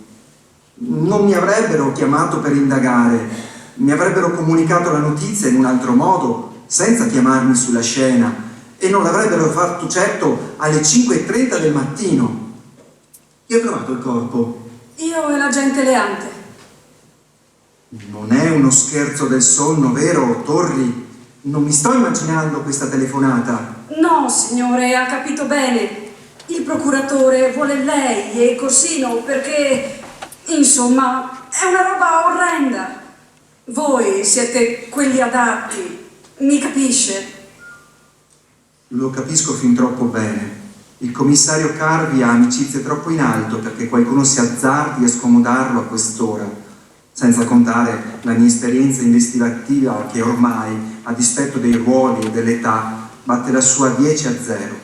Non mi avrebbero chiamato per indagare, mi avrebbero comunicato la notizia in un altro modo, senza chiamarmi sulla scena, e non l'avrebbero fatto certo alle 5:30 del mattino. Chi ha trovato il corpo? Io e l'agente Leante. Non è uno scherzo del sonno, vero, Torri? Non mi sto immaginando questa telefonata. No, signore, ha capito bene. Il procuratore vuole lei e Corsino perché, insomma, è una roba orrenda. Voi siete quelli adatti, mi capisce? Lo capisco fin troppo bene. Il commissario Carvi ha amicizie troppo in alto perché qualcuno si azzardi a scomodarlo a quest'ora, senza contare la mia esperienza investigativa che ormai, a dispetto dei ruoli e dell'età, batte la sua 10-0.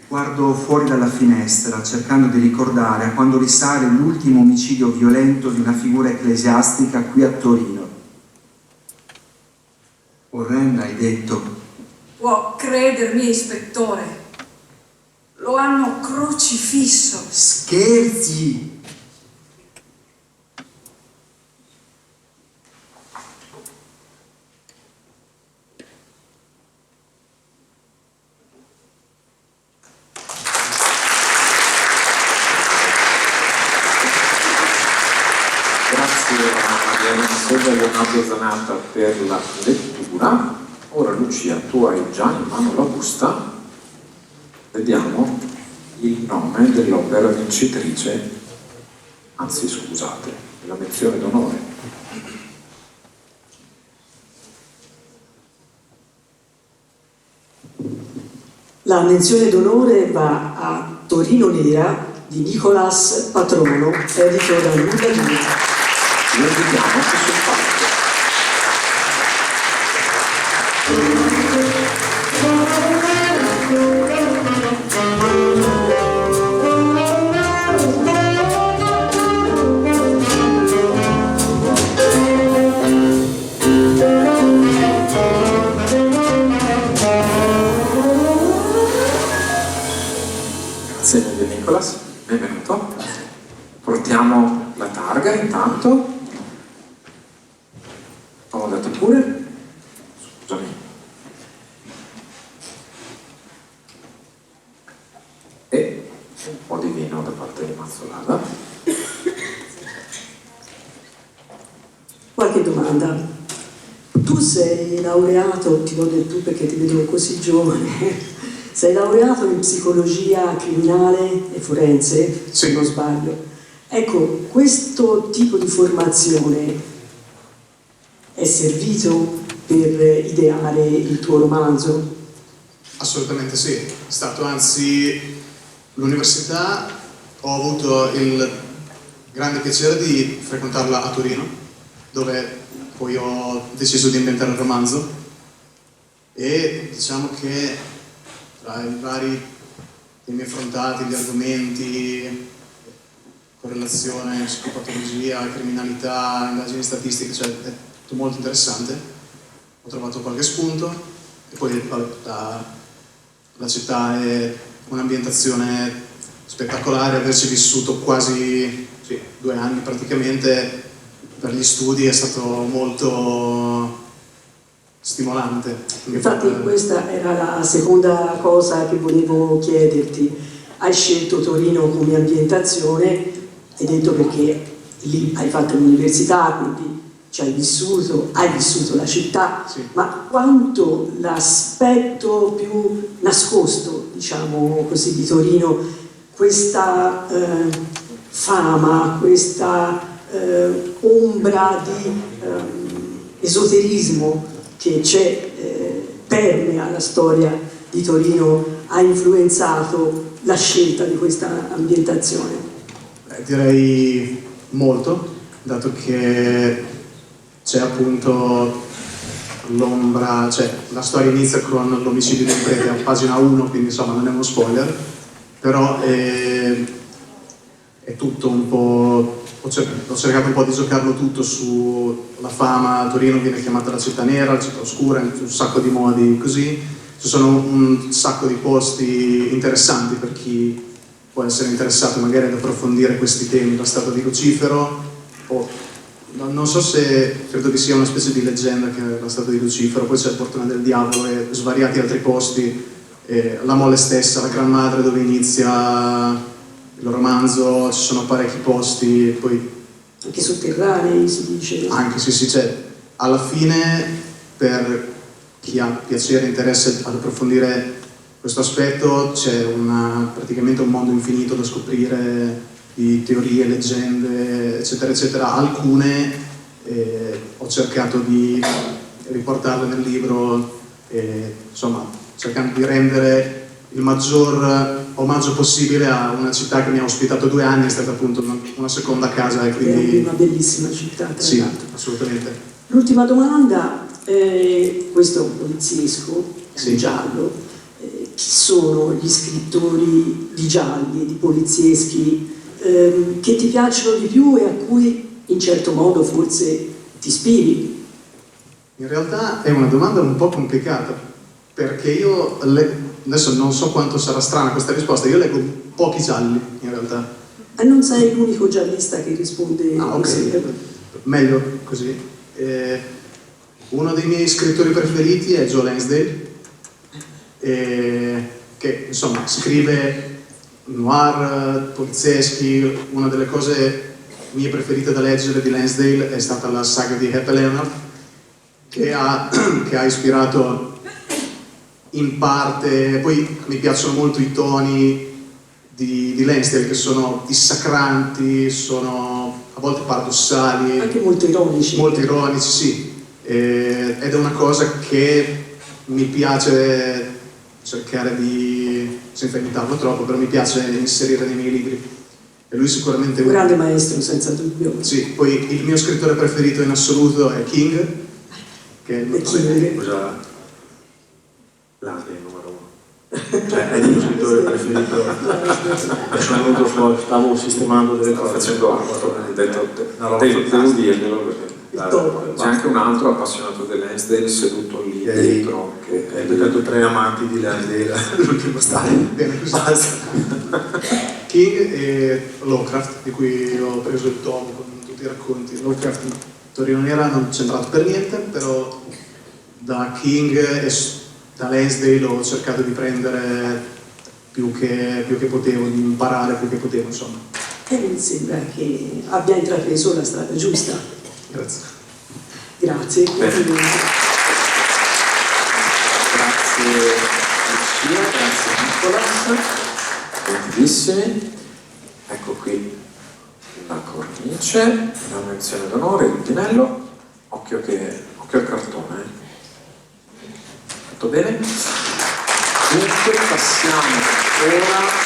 Guardo fuori dalla finestra, cercando di ricordare a quando risale l'ultimo omicidio violento di una figura ecclesiastica qui a Torino. Orrenda, hai detto? Può credermi, ispettore. Lo hanno crocifisso. Scherzi! Grazie a Leonardo Zanata per la lettura. Ora Lucia, tu hai già in mano la busta, vediamo il nome dell'opera vincitrice, anzi scusate, la menzione d'onore. La menzione d'onore va a Torino Nera di Nicolas Patrono, edito da Luca Dini. Lo vediamo sul palco. Grazie mille Nicolas, benvenuto. Portiamo la targa intanto. Accomodati pure. Scusami. Mazzolana. Qualche domanda. Tu sei laureato, ti do del tu perché ti vedo così giovane, sei laureato in psicologia criminale e forense, se non sbaglio. Ecco, questo tipo di formazione è servito per ideare il tuo romanzo? Assolutamente sì, è stato anzi l'università, ho avuto il grande piacere di frequentarla a Torino, dove poi ho deciso di inventare il romanzo, e diciamo che tra i vari temi affrontati, gli argomenti, correlazione, psicopatologia, criminalità, indagini statistiche, cioè è tutto molto interessante. Ho trovato qualche spunto e poi la città è un'ambientazione spettacolare, averci vissuto quasi 2 anni praticamente per gli studi è stato molto stimolante. Infatti questa era la seconda cosa che volevo chiederti. Hai scelto Torino come ambientazione, hai detto perché lì hai fatto l'università, quindi ci hai vissuto la città, sì. Ma quanto l'aspetto più nascosto, diciamo così, di Torino, questa fama, questa ombra di esoterismo che c'è, permea la storia di Torino, ha influenzato la scelta di questa ambientazione? Direi molto, dato che c'è appunto l'ombra, cioè la storia inizia con l'omicidio di un prete a pagina 1, quindi insomma non è uno spoiler, però è tutto un po', ho cercato un po' di giocarlo tutto sulla fama. Torino viene chiamata la città nera, la città oscura, in un sacco di modi così. Ci sono un sacco di posti interessanti per chi può essere interessato magari ad approfondire questi temi, la statua di Lucifero, o non so se, credo che sia una specie di leggenda che è la statua di Lucifero, poi c'è il portone del diavolo e svariati altri posti, la Mole stessa, la Gran Madre dove inizia il romanzo, ci sono parecchi posti, poi anche sotterranei si dice. Anche sì, cioè, alla fine per chi ha piacere e interesse ad approfondire questo aspetto c'è praticamente un mondo infinito da scoprire, di teorie, leggende, eccetera, eccetera. Alcune ho cercato di riportarle nel libro, insomma, cercando di rendere il maggior omaggio possibile a una città che mi ha ospitato 2 anni, è stata appunto una seconda casa, e quindi... È una bellissima città, tra sì, l'altro. assolutamente. L'ultima domanda, questo è un poliziesco, sì. Un giallo. Chi sono gli scrittori di gialli e di polizieschi che ti piacciono di più e a cui in certo modo forse ti ispiri? In realtà è una domanda un po' complicata, perché io adesso non so quanto sarà strana questa risposta, io leggo pochi gialli in realtà. E non sei l'unico giallista che risponde così. Meglio così. Uno dei miei scrittori preferiti è Joe Lansdale, che insomma scrive noir, polizieschi. Una delle cose mie preferite da leggere di Lansdale è stata la saga di Happy Leonard, che ha ispirato in parte. Poi mi piacciono molto i toni di Lansdale, che sono dissacranti, sono a volte paradossali, anche molto ironici. Molto ironici, sì. Ed è una cosa che mi piace cercare di, senza imitarlo troppo, però mi piace inserire nei miei libri. E lui sicuramente un grande maestro, senza dubbio. Sì, poi il mio scrittore preferito in assoluto è King, che è Scusa, Lansdale numero 1. Cioè, è il mio scrittore preferito. Sono venuto fuori, stavo sistemando delle cose. Facendo altro, devo dirglielo perché c'è anche un altro appassionato di Lansdale seduto lì dietro, che hai beccato 3 amanti di Lansdale l'ultimo stadio. Bene, così. King e Lovecraft, di cui ho preso il tomo con tutti i racconti. Lovecraft Torino Nera non c'entrato per niente, però da King e da Lansdale ho cercato di prendere più che potevo, di imparare più che potevo, insomma. e mi sembra che abbia intrapreso la strada giusta. Grazie. Grazie. Grazie Lucia, grazie Nicolas, gentilissimi. Ecco qui la cornice, la menzione d'onore, il pinello, occhio al cartone. Tutto bene? Dunque passiamo ora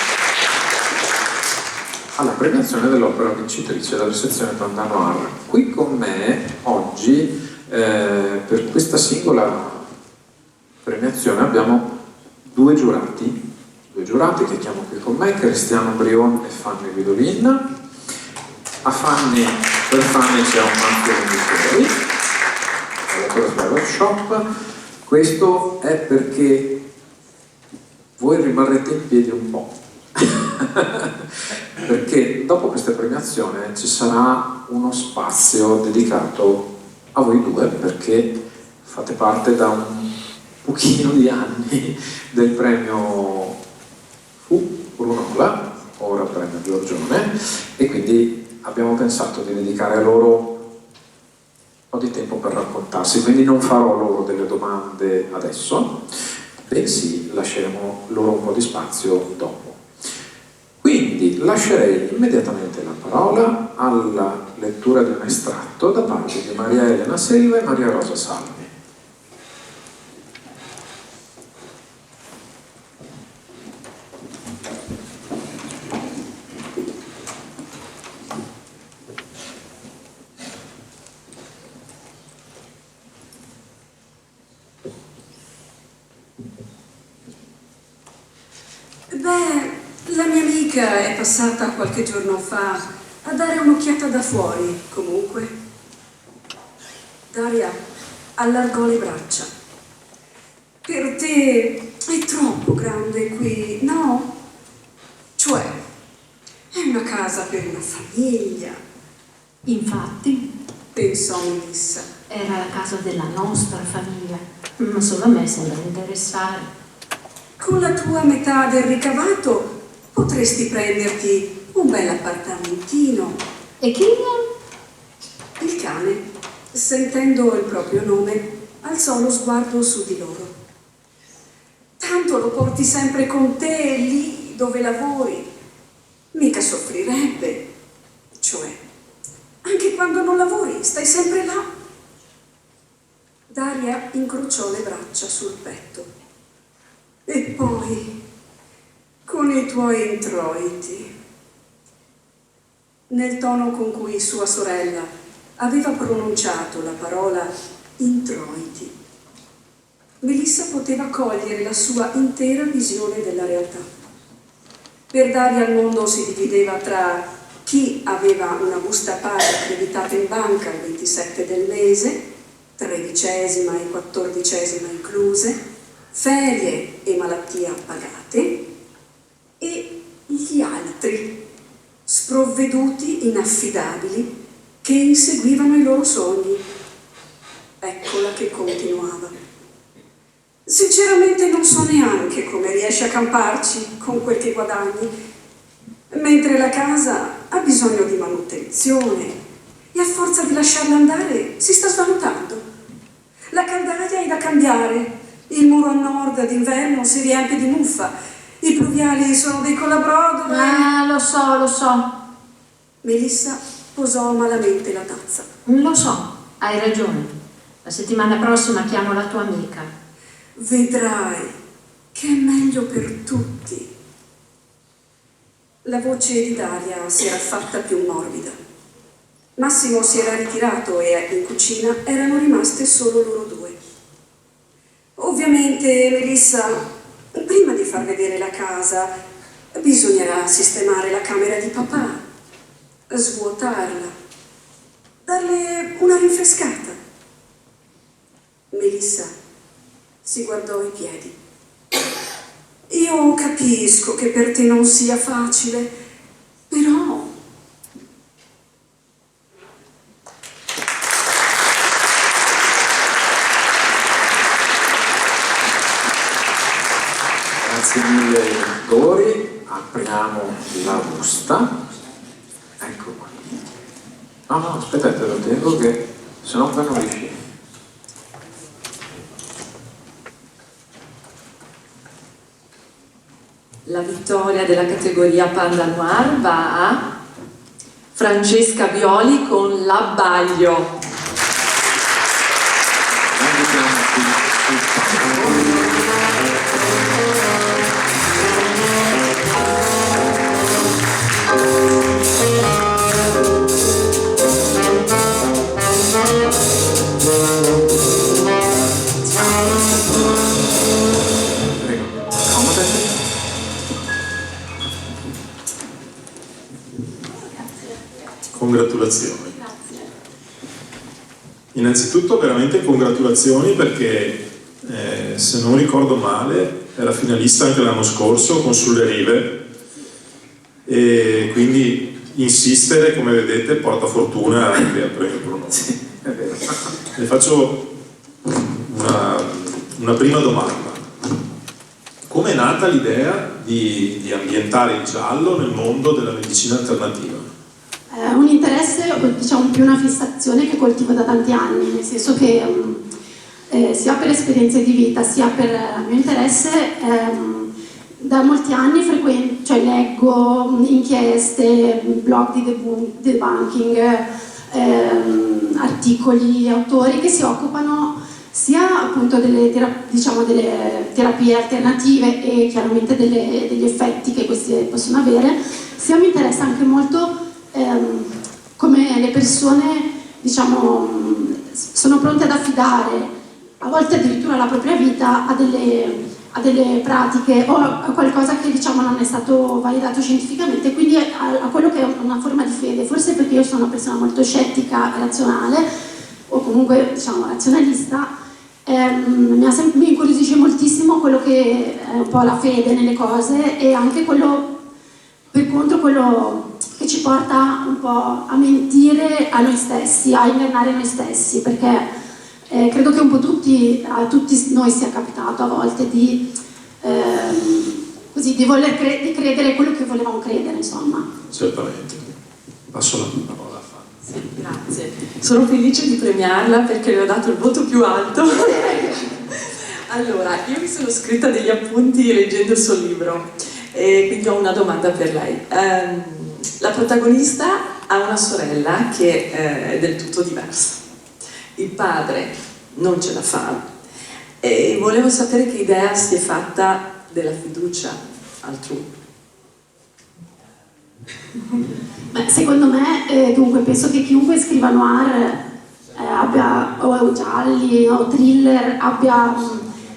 alla premiazione dell'opera vincitrice della sezione Banda Noir. Qui con me oggi per questa singola premiazione abbiamo due giurati che chiamo qui con me, Cristiano Brion e Fanny Vidolin. Per Fanny c'è un marchio venditori, la workshop. Questo è perché voi rimarrete in piedi un po'. Perché dopo questa premiazione ci sarà uno spazio dedicato a voi due, perché fate parte da un pochino di anni del premio Brunola, ora premio Giorgione, e quindi abbiamo pensato di dedicare a loro un po' di tempo per raccontarsi, quindi non farò loro delle domande adesso, bensì lasceremo loro un po' di spazio dopo. Quindi lascerei immediatamente la parola alla lettura di un estratto da parte di Maria Elena Selva e Maria Rosa Salvi. La mia amica è passata qualche giorno fa a dare un'occhiata da fuori, comunque. Daria allargò le braccia. Per te è troppo grande qui, no? Cioè, è una casa per una famiglia. Infatti, Pensò Melissa. era la casa della nostra famiglia, ma solo a me sembra interessare. Con la tua metà del ricavato potresti prenderti un bel appartamentino. E Killian? Il cane, sentendo il proprio nome, alzò lo sguardo su di loro. Tanto lo porti sempre con te, lì dove lavori. Mica soffrirebbe. Cioè, anche quando non lavori, stai sempre là. Daria incrociò le braccia sul petto. E poi, con i tuoi introiti. Nel tono con cui sua sorella aveva pronunciato la parola introiti, Melissa poteva cogliere la sua intera visione della realtà. Per Daria il mondo si divideva tra chi aveva una busta paga accreditata in banca il 27 del mese, 13ª e 14ª incluse, ferie e malattia pagate, e gli altri, sprovveduti, inaffidabili, che inseguivano i loro sogni. Eccola che continuava. Sinceramente non so neanche come riesci a camparci con quel che guadagni, mentre la casa ha bisogno di manutenzione e a forza di lasciarla andare si sta svalutando. La caldaia è da cambiare, il muro a nord d'inverno si riempie di muffa, i pluviali sono dei colabrodo. Ah, lo so. Melissa posò malamente la tazza. Lo so, hai ragione. La settimana prossima chiamo la tua amica. Vedrai che è meglio per tutti. La voce di Daria si era fatta più morbida. Massimo si era ritirato e in cucina erano rimaste solo loro due. Ovviamente Melissa, prima di far vedere la casa, bisognerà sistemare la camera di papà, svuotarla, darle una rinfrescata. Melissa si guardò i piedi. Io capisco che per te non sia facile, però... Grazie mille Dori, apriamo la busta No, aspettate, lo tengo che se no poi non riesci. La vittoria della categoria Panda Noir va a Francesca Violi con L'Abbaglio. Congratulazioni. Innanzitutto veramente congratulazioni perché se non ricordo male era finalista anche l'anno scorso con Sulle Rive e quindi insistere, come vedete, porta fortuna anche al premio Pronome. Le faccio una prima domanda. Come è nata l'idea di ambientare il giallo nel mondo della medicina alternativa? Un interesse, diciamo più una fissazione che coltivo da tanti anni, nel senso che sia per esperienze di vita sia per il mio interesse da molti anni cioè leggo inchieste, blog di debunking, articoli, autori che si occupano sia appunto delle terapie alternative e chiaramente degli effetti che questi possono avere, sia mi interessa anche molto come le persone, diciamo, sono pronte ad affidare a volte addirittura la propria vita a delle pratiche o a qualcosa che, diciamo, non è stato validato scientificamente, quindi a quello che è una forma di fede. Forse perché io sono una persona molto scettica e razionale, o comunque, diciamo, razionalista, mi incuriosisce moltissimo quello che è un po' la fede nelle cose e anche quello, per contro, quello che ci porta un po' a mentire a noi stessi, a ingannare noi stessi, perché credo che un po' a tutti noi sia capitato a volte di voler credere quello che volevamo credere, insomma. Certamente. Passo la parola a Fanny. Sì, grazie. Sono felice di premiarla perché le ho dato il voto più alto. Allora, io mi sono scritta degli appunti leggendo il suo libro e quindi ho una domanda per lei. La protagonista ha una sorella che è del tutto diversa. Il padre non ce la fa e volevo sapere che idea si è fatta della fiducia altrui. Beh, secondo me, dunque, penso che chiunque scriva noir abbia, o gialli o thriller,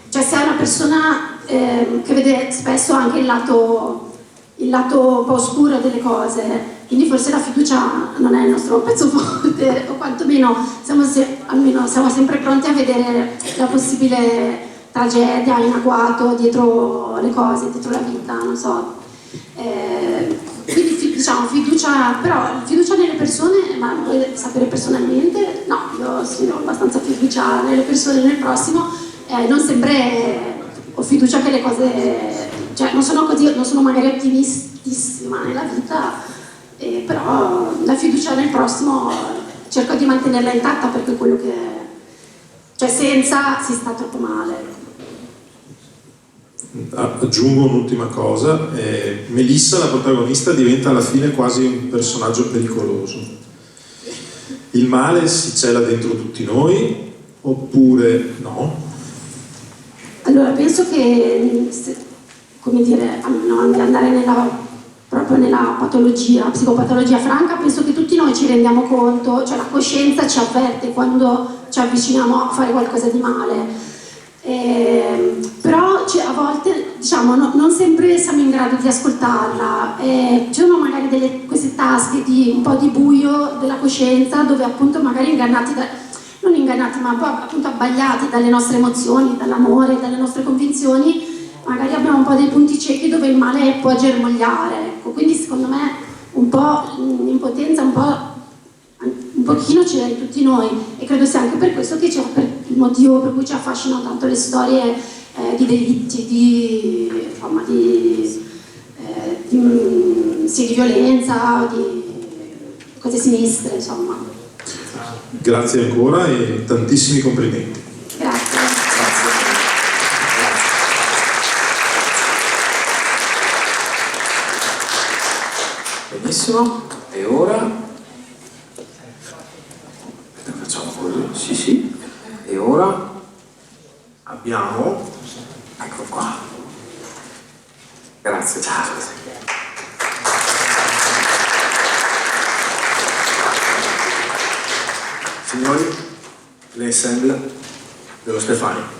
cioè sia una persona che vede spesso anche il lato un po' oscuro delle cose, quindi forse la fiducia non è il nostro pezzo forte, o quantomeno siamo sempre pronti a vedere la possibile tragedia in agguato dietro le cose, dietro la vita, non so. Quindi diciamo fiducia, però fiducia nelle persone, ma vuoi sapere personalmente? No, io sì, ho abbastanza fiducia nelle persone, nel prossimo, non sempre ho fiducia che le cose, cioè non sono magari ottimistissima nella vita, però la fiducia nel prossimo cerco di mantenerla intatta, perché quello che, cioè senza si sta troppo male. Aggiungo un'ultima cosa, Melissa, la protagonista, diventa alla fine quasi un personaggio pericoloso. Il male si cela dentro tutti noi oppure no? Allora penso che, come dire, non andare proprio nella patologia, psicopatologia franca, penso che tutti noi ci rendiamo conto, cioè la coscienza ci avverte quando ci avviciniamo a fare qualcosa di male. Però a volte, diciamo, non sempre siamo in grado di ascoltarla, ci sono magari queste tasche di un po' di buio della coscienza, dove appunto magari non ingannati ma un po' appunto abbagliati dalle nostre emozioni, dall'amore, dalle nostre convinzioni, magari abbiamo un po' dei punti ciechi dove il male può germogliare, ecco. Quindi secondo me un po' l'impotenza, un pochino ce l'ha in tutti noi, e credo sia anche per questo che il motivo per cui ci affascinano tanto le storie di delitti, di violenza, cose sinistre, insomma. Grazie ancora e tantissimi complimenti. Grazie. Benissimo, e ora facciamo così, sì, e ora abbiamo, ecco qua, grazie Charles. Signori, l'ensemble dello Stefani.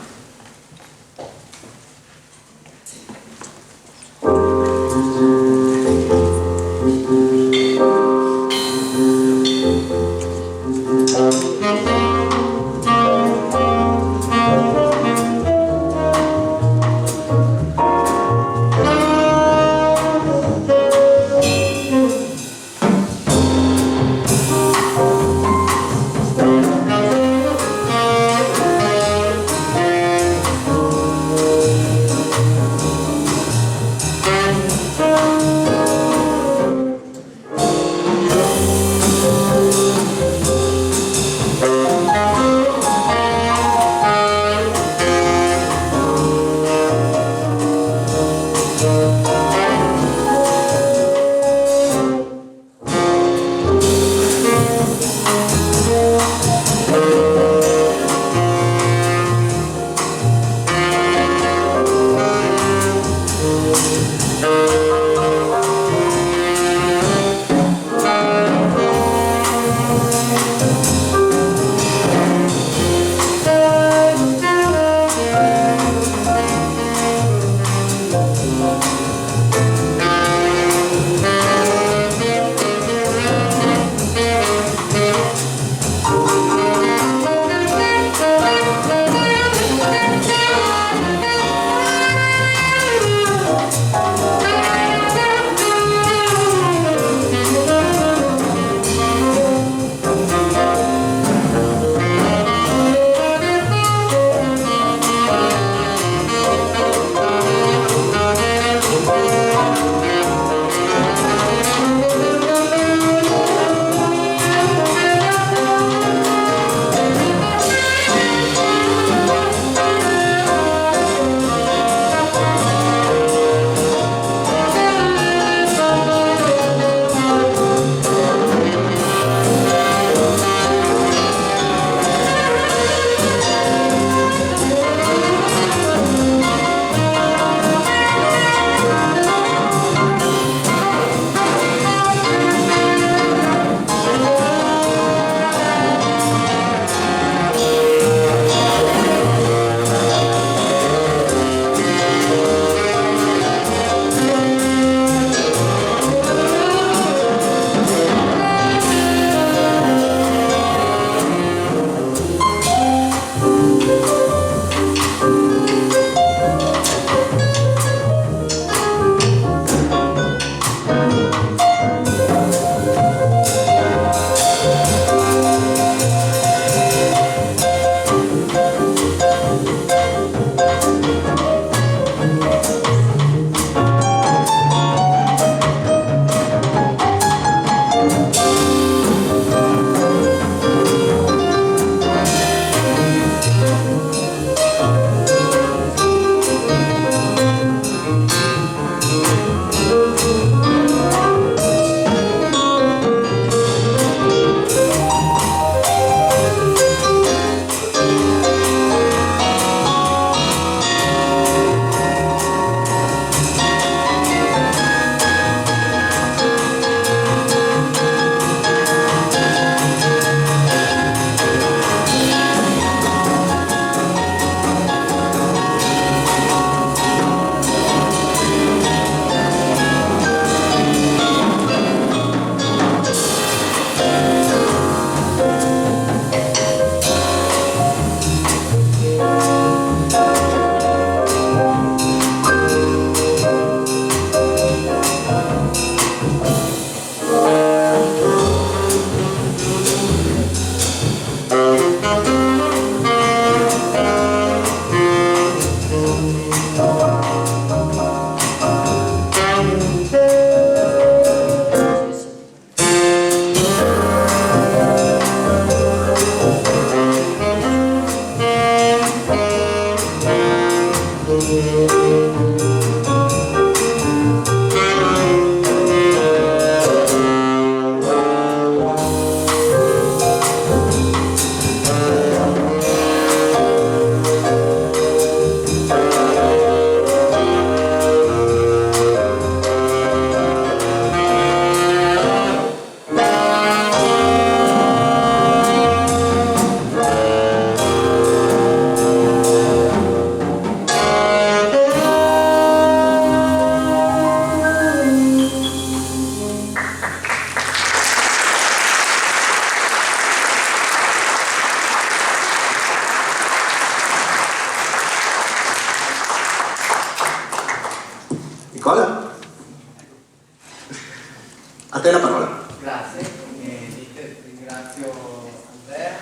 ringrazio Andrea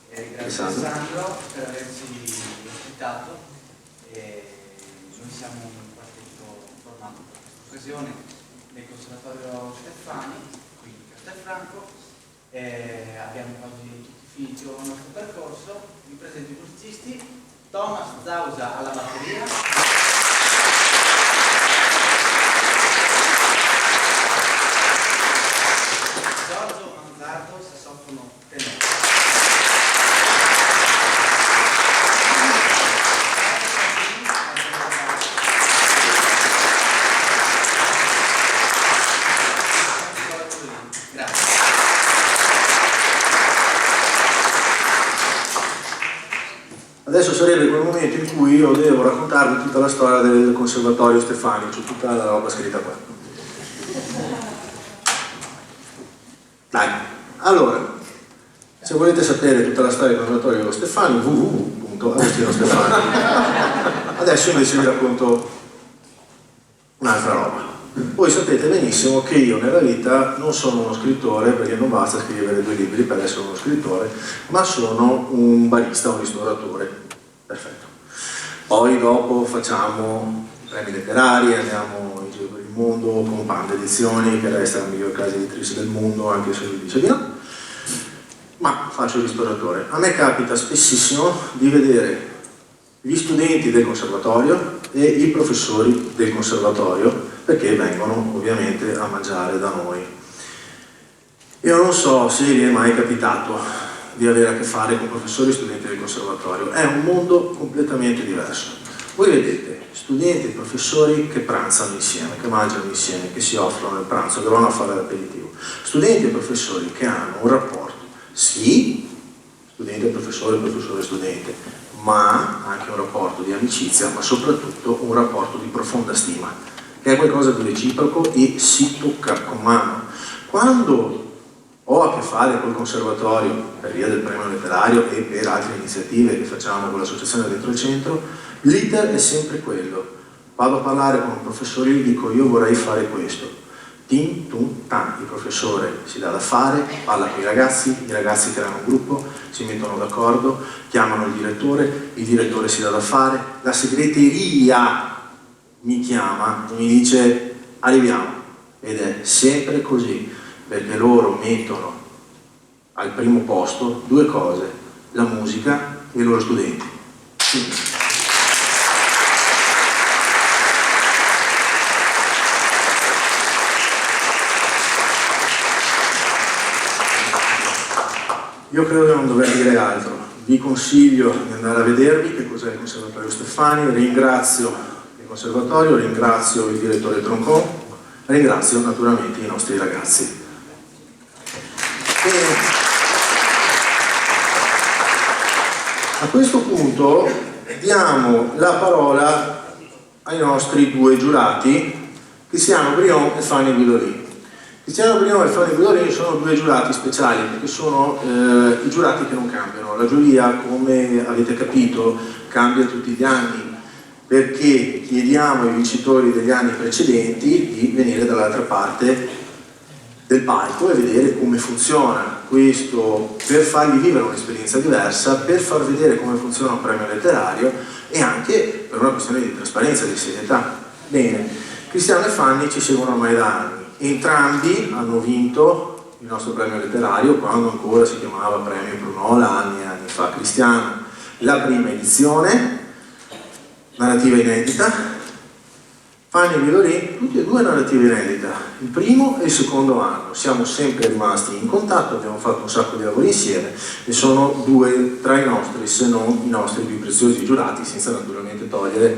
e ringrazio Alessandro per averci ospitato. Noi siamo un quartetto formato per questa occasione nel Conservatorio Steffani, qui di Castelfranco. Abbiamo oggi tutti finito il nostro percorso. Vi presento i musicisti: Thomas Zausa alla batteria, Giorgio Manzardo sassofono tenore, Adesso sarebbe quel momento in cui io devo raccontarvi tutta la storia del Conservatorio Steffani, cioè tutta la roba scritta qua. Dai, allora, se volete sapere tutta la storia del Conservatorio Steffani, www.agostinosteffani. Adesso invece vi racconto un'altra roba. Voi sapete benissimo che io nella vita non sono uno scrittore, perché non basta scrivere 2 libri per essere uno scrittore, ma sono un barista, un ristoratore. Perfetto. Poi dopo facciamo premi letterari, andiamo in giro per il mondo con Panda Edizioni, che resta la miglior casa editrice del mondo, anche se lui dice di no. Ma faccio il ristoratore. A me capita spessissimo di vedere gli studenti del conservatorio e i professori del conservatorio, perché vengono ovviamente a mangiare da noi. Io non so se vi è mai capitato di avere a che fare con professori e studenti del conservatorio, è un mondo completamente diverso. Voi vedete studenti e professori che pranzano insieme, che mangiano insieme, che si offrono il pranzo, che vanno a fare l'aperitivo. Studenti e professori che hanno un rapporto, sì, studente e professore e studente, ma anche un rapporto di amicizia, ma soprattutto un rapporto di profonda stima, che è qualcosa di reciproco e si tocca con mano. Quando ho a che fare col conservatorio per via del premio letterario e per altre iniziative che facciamo con l'associazione Dentro il Centro, l'iter è sempre quello. Vado a parlare con un professore e gli dico: io vorrei fare questo. Tim, tum, tam, il professore si dà da fare, parla con i ragazzi creano un gruppo, si mettono d'accordo, chiamano il direttore si dà da fare, la segreteria mi chiama e mi dice arriviamo, ed è sempre così, perché loro mettono al primo posto 2 cose: la musica e i loro studenti. Quindi, io credo di non dover dire altro, vi consiglio di andare a vedervi che cos'è il Conservatorio Steffani, ringrazio il Conservatorio, ringrazio il direttore Troncon, ringrazio naturalmente i nostri ragazzi. A questo punto diamo la parola ai nostri 2 giurati, Cristiano Brion e Fanny Guidolini. Cristiano Brion e Fanny Guidolini sono 2 giurati speciali, perché sono i giurati che non cambiano. La giuria, come avete capito, cambia tutti gli anni, perché chiediamo ai vincitori degli anni precedenti di venire dall'altra parte del palco e vedere come funziona questo, per fargli vivere un'esperienza diversa, per far vedere come funziona un premio letterario e anche per una questione di trasparenza, di serietà. Bene, Cristiano e Fanny ci seguono ormai da anni, entrambi hanno vinto il nostro premio letterario quando ancora si chiamava Premio Prunola, anni e anni fa. Cristiano la prima edizione, narrativa inedita, Fanny e Guidolini, tutti e 2 narrative inedite, il primo e il secondo anno. Siamo sempre rimasti in contatto, abbiamo fatto un sacco di lavori insieme e sono 2 tra i nostri, se non i nostri più preziosi giurati, senza naturalmente togliere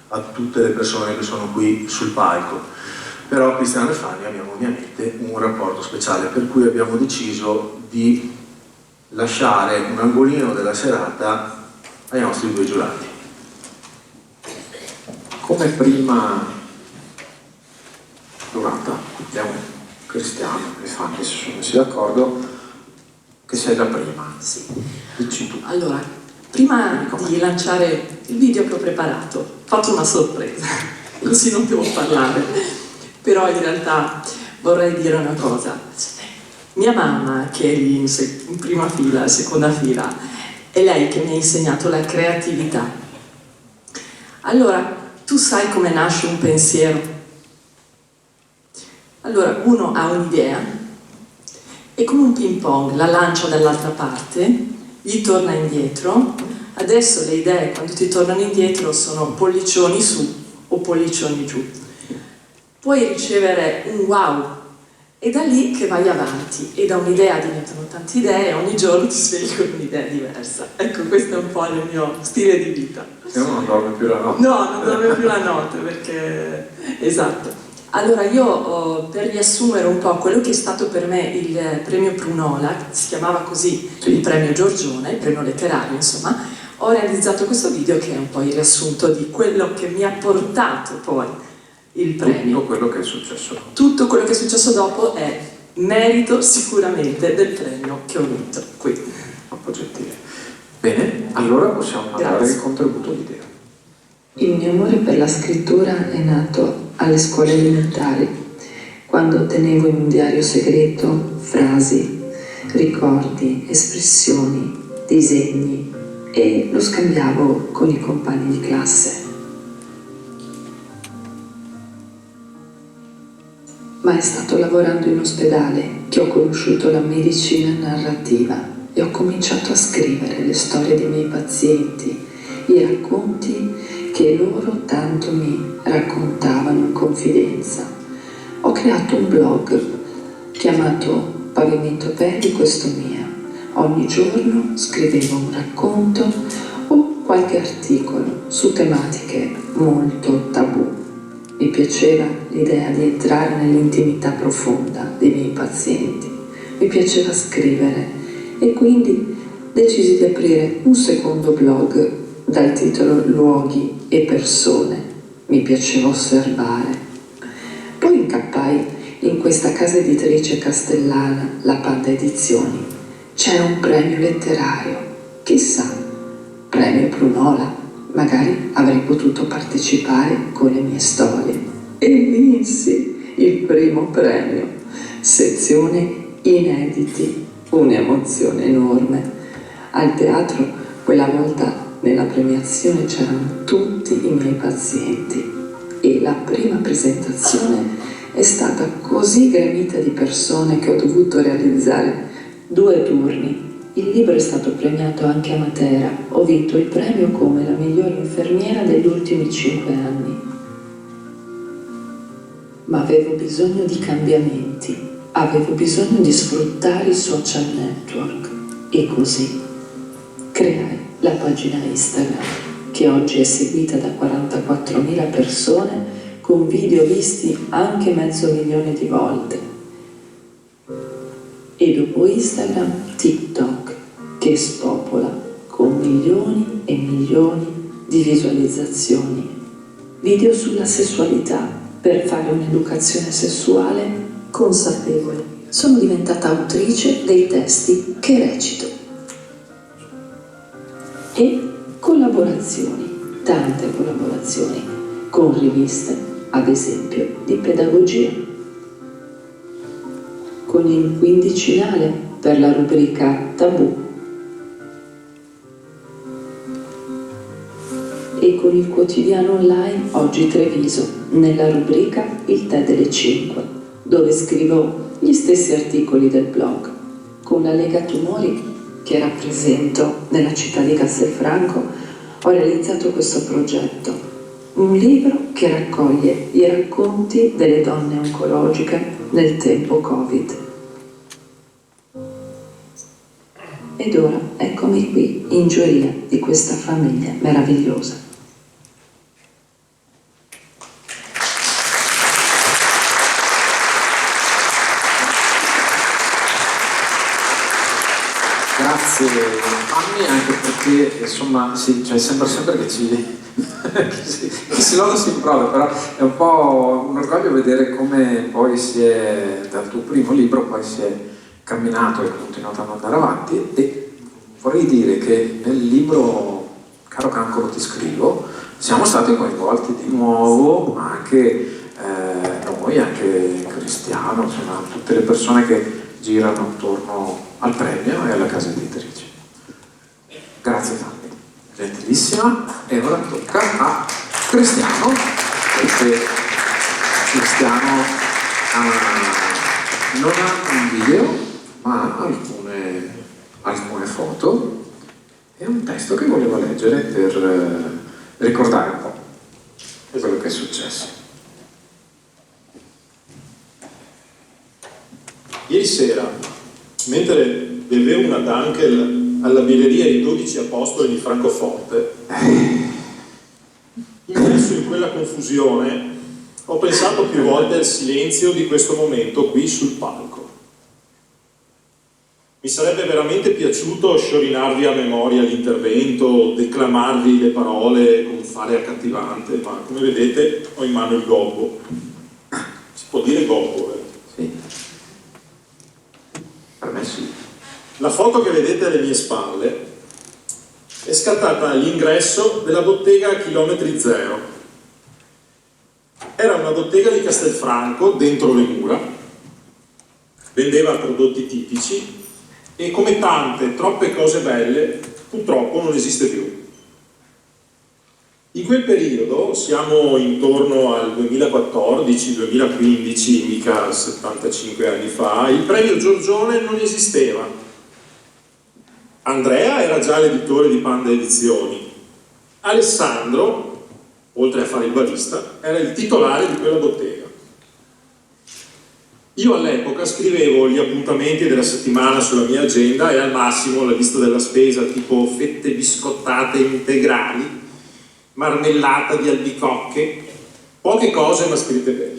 a tutte le persone che sono qui sul palco. Però Cristiano e Fanny abbiamo ovviamente un rapporto speciale, per cui abbiamo deciso di lasciare un angolino della serata ai nostri 2 giurati. Come prima durata, abbiamo Cristiano e Fanny si sono messi d'accordo che sei la prima. Sì. Dici tu. Allora, prima di lanciare il video che ho preparato, ho fatto una sorpresa, così non devo parlare, però in realtà vorrei dire una cosa. Mia mamma, che è lì in prima fila, seconda fila, è lei che mi ha insegnato la creatività. Allora, tu sai come nasce un pensiero? Allora, uno ha un'idea e come un ping pong la lancia dall'altra parte, gli torna indietro. Adesso le idee, quando ti tornano indietro, sono pollicioni su o pollicioni giù. Puoi ricevere un wow e da lì che vai avanti, e da un'idea diventano tante idee e ogni giorno ti svegli con un'idea diversa. Ecco, questo è un po' il mio stile di vita. Io non dorme più la notte. No, non dorme più la notte perché... Esatto. Allora io, per riassumere un po' quello che è stato per me il premio Prunola, si chiamava così il premio Giorgione, il premio letterario insomma, ho realizzato questo video che è un po' il riassunto di quello che mi ha portato poi il premio. Tutto quello che è successo dopo. Tutto quello che è successo dopo è merito sicuramente del premio che ho vinto qui. Troppo gentile. Bene, allora possiamo mandare il contributo video. Il mio amore per la scrittura è nato alle scuole elementari, quando tenevo in un diario segreto frasi, ricordi, espressioni, disegni e lo scambiavo con i compagni di classe. Ma è stato lavorando in ospedale che ho conosciuto la medicina narrativa e ho cominciato a scrivere le storie dei miei pazienti, i racconti che loro tanto mi raccontavano in confidenza. Ho creato un blog chiamato Pavimento Aperto Questo Mia. Ogni giorno scrivevo un racconto o qualche articolo su tematiche molto tabù. Mi piaceva l'idea di entrare nell'intimità profonda dei miei pazienti. Mi piaceva scrivere e quindi decisi di aprire un secondo blog dal titolo Luoghi e persone. Mi piaceva osservare. Poi incappai in questa casa editrice castellana, la Panda Edizioni. C'era un premio letterario, chissà, premio Prunola, magari avrei potuto partecipare con le mie storie. E vinsi il primo premio, sezione inediti, un'emozione enorme. Al teatro quella volta nella premiazione c'erano tutti i miei pazienti e la prima presentazione è stata così gremita di persone che ho dovuto realizzare 2 turni. Il libro è stato premiato anche a Matera. Ho vinto il premio come la migliore infermiera degli ultimi 5 anni. Ma avevo bisogno di cambiamenti, avevo bisogno di sfruttare i social network e così creai la pagina Instagram, che oggi è seguita da 44.000 persone con video visti anche 500.000 di volte. E dopo Instagram, TikTok, che spopola con milioni e milioni di visualizzazioni. Video sulla sessualità per fare un'educazione sessuale consapevole. Sono diventata autrice dei testi che recito. E collaborazioni, tante collaborazioni, con riviste, ad esempio, di pedagogia. Con il Quindicinale per la rubrica Tabù e con il quotidiano online Oggi Treviso nella rubrica Il tè delle 5, dove scrivo gli stessi articoli del blog. Con la Lega Tumori, che rappresento nella città di Castelfranco, ho realizzato questo progetto, un libro che raccoglie i racconti delle donne oncologiche nel tempo Covid. Ed ora eccomi qui, in giuria di questa famiglia meravigliosa. Grazie Anni, anche perché insomma sì, cioè, sembra sempre che chi si loda si improva, però è un po' un orgoglio vedere come poi si è, dal tuo primo libro poi si è camminato e continuato ad andare avanti. E vorrei dire che nel libro Caro Cancro ti scrivo siamo stati coinvolti di nuovo, ma anche noi, anche Cristiano, insomma tutte le persone che girano attorno al premio e alla casa editrice. Grazie Fanny, gentilissima. E ora tocca a Cristiano, perché Cristiano non ha un video, ma ha alcune foto e un testo che voleva leggere per ricordare un po' quello che è successo. Ieri sera, mentre bevevo una Dunkel alla birreria I 12 Apostoli di Francoforte, immerso in quella confusione, ho pensato più volte al silenzio di questo momento qui sul palco. Mi sarebbe veramente piaciuto sciorinarvi a memoria l'intervento, declamarvi le parole con fare accattivante, ma come vedete ho in mano il gobbo. Si può dire gobbo, vero? Sì. Per me sì. La foto che vedete alle mie spalle è scattata all'ingresso della bottega a chilometri zero. Era una bottega di Castelfranco, dentro le mura, vendeva prodotti tipici e come tante, troppe cose belle, purtroppo non esiste più. In quel periodo, siamo intorno al 2014-2015, mica 75 anni fa, il premio Giorgione non esisteva. Andrea era già l'editore di Panda Edizioni. Alessandro, oltre a fare il barista, era il titolare di quella bottega. Io all'epoca scrivevo gli appuntamenti della settimana sulla mia agenda e al massimo la lista della spesa, tipo fette biscottate integrali, marmellata di albicocche, poche cose ma scritte bene.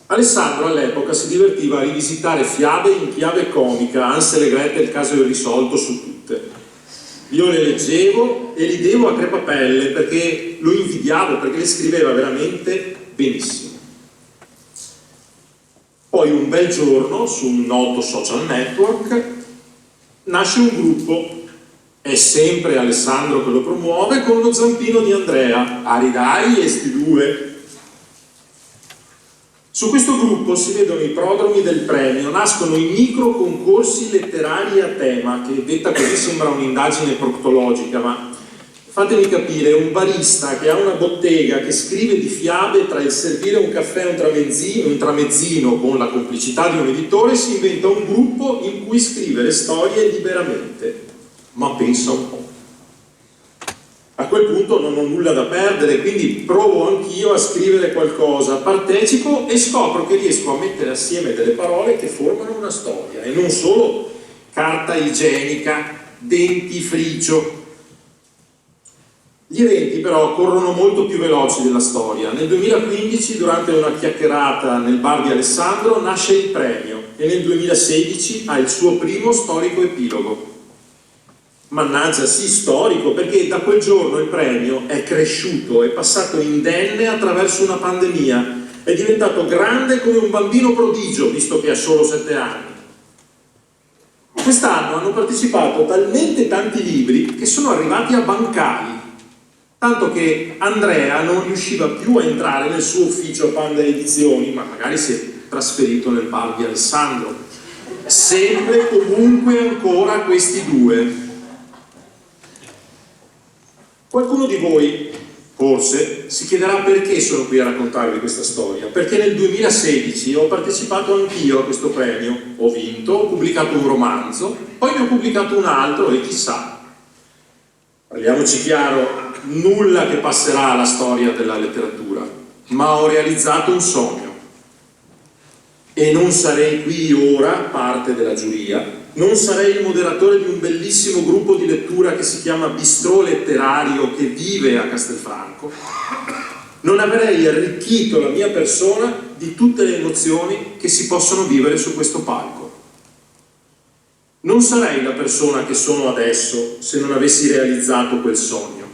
Alessandro all'epoca si divertiva a rivisitare fiabe in chiave comica, Hansel e Gretel caso irrisolto su tutte. Io le leggevo e ridevo a crepapelle perché lo invidiavo, perché le scriveva veramente benissimo. Poi un bel giorno, su un noto social network, nasce un gruppo. È sempre Alessandro che lo promuove con lo zampino di Andrea. Aridai e sti due. Su questo gruppo si vedono i prodromi del premio, nascono i micro concorsi letterari a tema, che detta così sembra un'indagine proctologica, ma fatemi capire, un barista che ha una bottega che scrive di fiabe tra il servire un caffè e un tramezzino con la complicità di un editore, si inventa un gruppo in cui scrivere storie liberamente. Ma pensa un po'. A quel punto non ho nulla da perdere, quindi provo anch'io a scrivere qualcosa, partecipo e scopro che riesco a mettere assieme delle parole che formano una storia, e non solo carta igienica, dentifricio. Gli eventi però corrono molto più veloci della storia. Nel 2015, durante una chiacchierata nel bar di Alessandro, nasce il premio e nel 2016 ha il suo primo storico epilogo. Mannaggia, sì, storico, perché da quel giorno il premio è cresciuto, è passato indenne attraverso una pandemia, è diventato grande come un bambino prodigio, visto che ha solo 7 anni. Quest'anno hanno partecipato talmente tanti libri che sono arrivati a bancali, tanto che Andrea non riusciva più a entrare nel suo ufficio Panda Edizioni, ma magari si è trasferito nel bar di Alessandro. Sempre, comunque, ancora questi due. Qualcuno di voi, forse, si chiederà perché sono qui a raccontarvi questa storia. Perché nel 2016 ho partecipato anch'io a questo premio, ho vinto, ho pubblicato un romanzo, poi ne ho pubblicato un altro e chissà. Parliamoci chiaro, nulla che passerà alla storia della letteratura, ma ho realizzato un sogno. E non sarei qui ora, parte della giuria, non sarei il moderatore di un bellissimo gruppo di lettura che si chiama Bistrò Letterario, che vive a Castelfranco, non avrei arricchito la mia persona di tutte le emozioni che si possono vivere su questo palco. Non sarei la persona che sono adesso se non avessi realizzato quel sogno.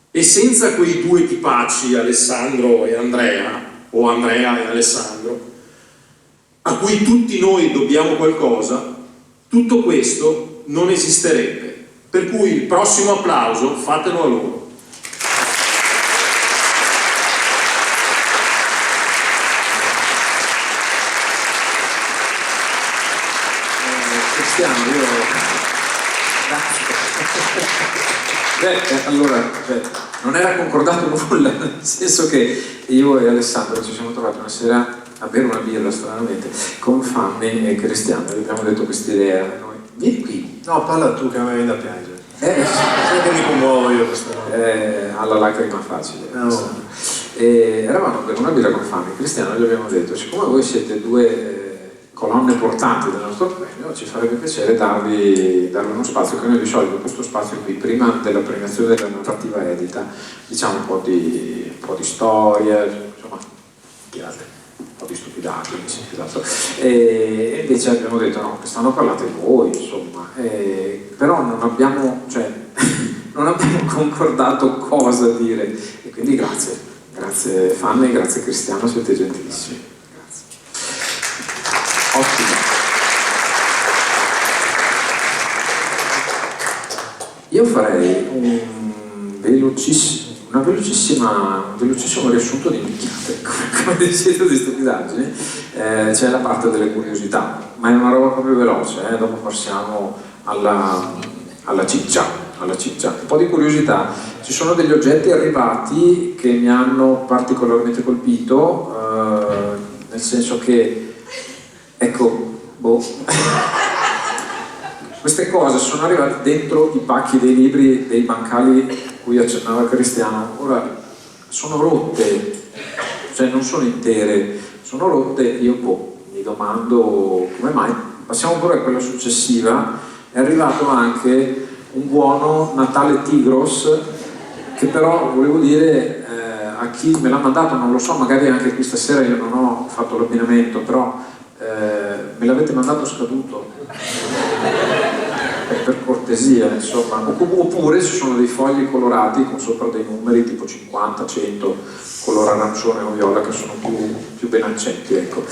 E senza quei due tipacci, Alessandro e Andrea, o Andrea e Alessandro, a cui tutti noi dobbiamo qualcosa, tutto questo non esisterebbe. Per cui il prossimo applauso fatelo a loro. Cristiano, io... allora, non era concordato nulla, nel senso che io e Alessandro ci siamo trovati una sera a bere una birra, stranamente, con Fanny e Cristiano, gli abbiamo detto questa idea, noi, vieni qui. No, parla tu che a me viene da piangere. Sai che mi commuovo io questa volta. Alla lacrima facile. No. Eravamo per una birra con Fanny e Cristiano e gli abbiamo detto, siccome voi siete due colonne portanti del nostro premio, ci farebbe piacere darvi uno spazio, che noi di solito questo spazio qui, prima della premiazione della narrativa edita, diciamo un po' di storia, insomma, un po' di stupidaggini, esatto. E invece abbiamo detto no, quest'anno parlate voi, insomma, però non abbiamo concordato cosa dire, e quindi grazie Fanny, grazie Cristiano, siete gentilissimi. Ottimo. Io farei un velocissimo riassunto di minchiate, come dicete di stupidaggini. C'è la parte delle curiosità, ma è una roba proprio veloce, dopo passiamo alla ciccia. Un po' di curiosità. Ci sono degli oggetti arrivati che mi hanno particolarmente colpito, nel senso che queste cose sono arrivate dentro i pacchi dei libri, dei bancali cui accennava Cristiano. Ora sono rotte, cioè non sono intere, sono rotte. Io mi domando come mai. Passiamo pure a quella successiva. È arrivato anche un buono Natale Tigros, che però volevo dire a chi me l'ha mandato, non lo so, magari anche qui stasera io non ho fatto l'abbinamento, però me l'avete mandato scaduto, per cortesia, insomma. Oppure ci sono dei fogli colorati con sopra dei numeri tipo 50, 100, color arancione o viola, che sono più ben accenti, ecco.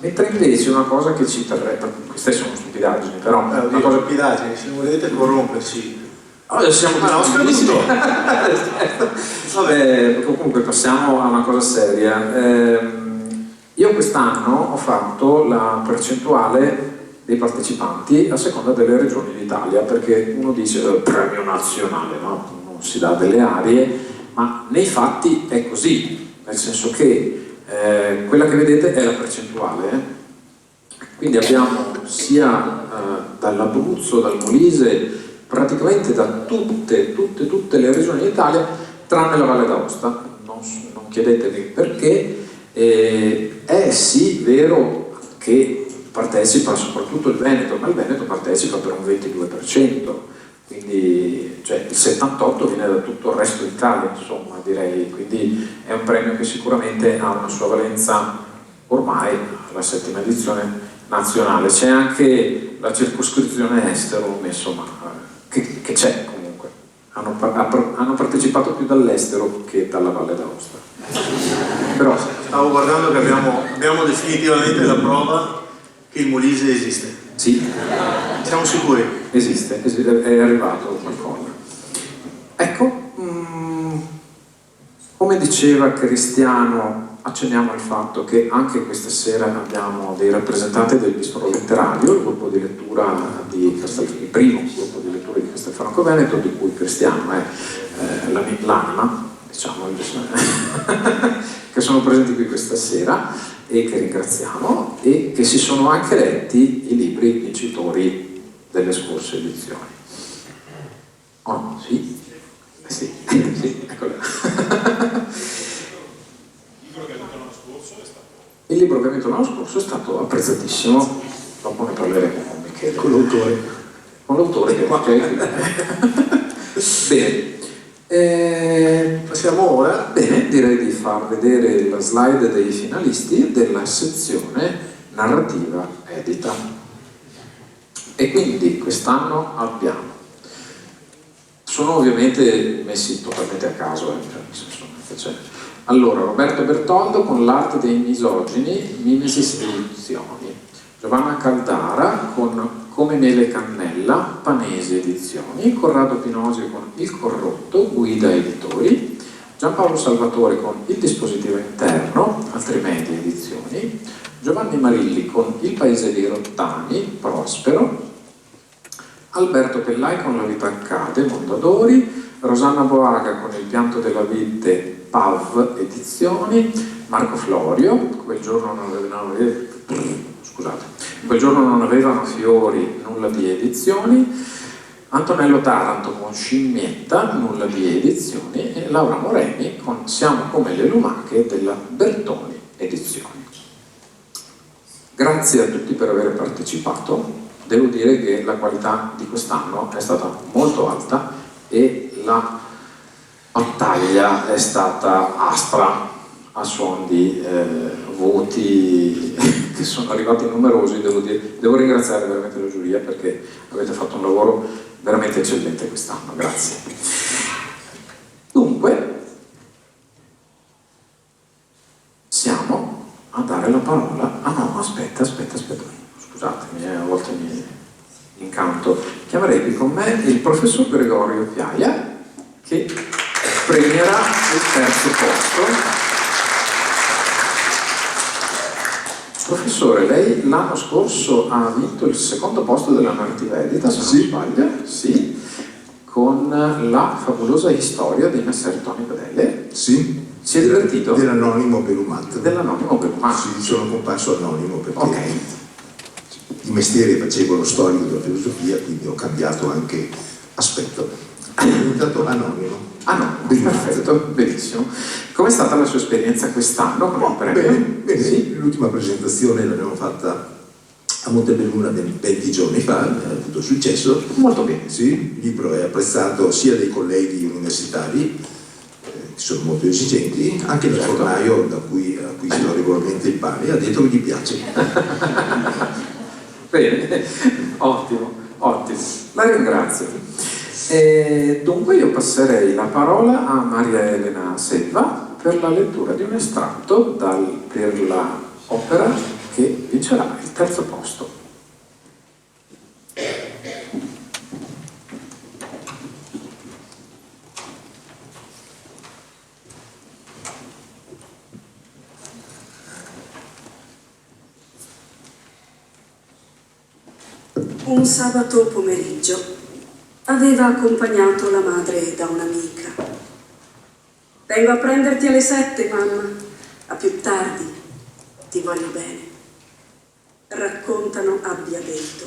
Mentre invece una cosa che ci terrei, queste sono stupidaggini, però una cosa... stupidaggini, se non volete corromperci. Siamo vabbè, comunque passiamo a una cosa seria. Io quest'anno ho fatto la percentuale dei partecipanti a seconda delle regioni d'Italia, perché uno dice premio nazionale, no? Non si dà delle arie, ma nei fatti è così, nel senso che quella che vedete è la percentuale, quindi abbiamo sia dall'Abruzzo, dal Molise, praticamente da tutte le regioni d'Italia, tranne la Valle d'Aosta. Non chiedetevi perché. È sì vero che partecipa soprattutto il Veneto, ma il Veneto partecipa per un 22%, quindi cioè, il 78% viene da tutto il resto d'Italia, insomma, direi. Quindi è un premio che sicuramente ha una sua valenza ormai alla 7ª edizione nazionale. C'è anche la circoscrizione estero, ho messo, ma che c'è comunque. Hanno partecipato più dall'estero che dalla Valle d'Aosta. Però stavo guardando che abbiamo definitivamente la prova che il Molise esiste. Sì. Siamo sicuri? Esiste, è arrivato qualcosa. Ecco, come diceva Cristiano, accenniamo al fatto che anche questa sera abbiamo dei rappresentanti del Bistro Letterario, il gruppo di lettura il primo gruppo di lettura di Castelfranco Veneto, di cui Cristiano è l'anima, diciamo, che sono presenti qui questa sera e che ringraziamo, e che si sono anche letti i libri vincitori delle scorse edizioni. Oh no, sì? Sì, sì, eccolo. Il libro che ha vinto l'anno scorso è stato apprezzatissimo, dopo ne parleremo con Michele. Con l'autore. Con l'autore che Bene. Passiamo ora. Bene, direi di far vedere la slide dei finalisti della sezione narrativa edita. E quindi quest'anno abbiamo, sono ovviamente messi totalmente a caso, allora, Roberto Bertoldo con L'arte dei misogini, Mimesis Edizioni, Giovanna Caldara con Come mele e cannella, Panesi Edizioni, Corrado Pinosi con Il corrotto, Guida Editori, Giampaolo Salvatore con Il dispositivo interno, Altrimenti Edizioni, Giovanni Marilli con Il paese dei Rottami, Prospero, Alberto Pellai con La vita accade, Mondadori, Rosanna Boaga con Il pianto della vite, PAV Edizioni, Marco Florio, Quel giorno non avevano fiori, Nulla di Edizioni, Antonello Taranto con Scimmietta, Nulla di Edizioni, e Laura Moreni con Siamo come le lumache della Bertoni Edizioni. Grazie a tutti per aver partecipato. Devo dire che la qualità di quest'anno è stata molto alta e la battaglia è stata aspra a suon di voti che sono arrivati numerosi. Devo ringraziare veramente la giuria perché avete fatto un lavoro veramente eccellente quest'anno, grazie. Dunque, siamo a dare la parola. Ah no, aspetta, scusatemi, a volte mi incanto. Chiamerei qui con me il professor Gregorio Piaia, che premierà il terzo posto. Professore, lei l'anno scorso ha vinto il secondo posto della narrativa edita, se non sbaglio, sì, con La favolosa storia di Messer Tony Padelle. Sì. Si è divertito? Dell'anonimo Belumat. Dell'anonimo Belumat. Sì, sono comparso anonimo perché di mestiere facevo lo storico della filosofia, quindi ho cambiato anche aspetto. Sono diventato anonimo. Perfetto, benissimo. Com'è stata la sua esperienza quest'anno con il premio? Bene, sì. L'ultima presentazione l'abbiamo fatta a Montebelluna 20 giorni fa, ha avuto successo. Molto bene. Sì, il libro è apprezzato sia dai colleghi universitari, che sono molto esigenti, anche dal fornaio a cui sto regolarmente il pane, ha detto che gli piace. Bene, ottimo, la ringrazio. Dunque io passerei la parola a Maria Elena Selva per la lettura di un estratto per la opera che vincerà il terzo posto. Un sabato pomeriggio aveva accompagnato la madre da un'amica. Vengo a prenderti alle 7, mamma. A più tardi. Ti voglio bene. Raccontano abbia detto.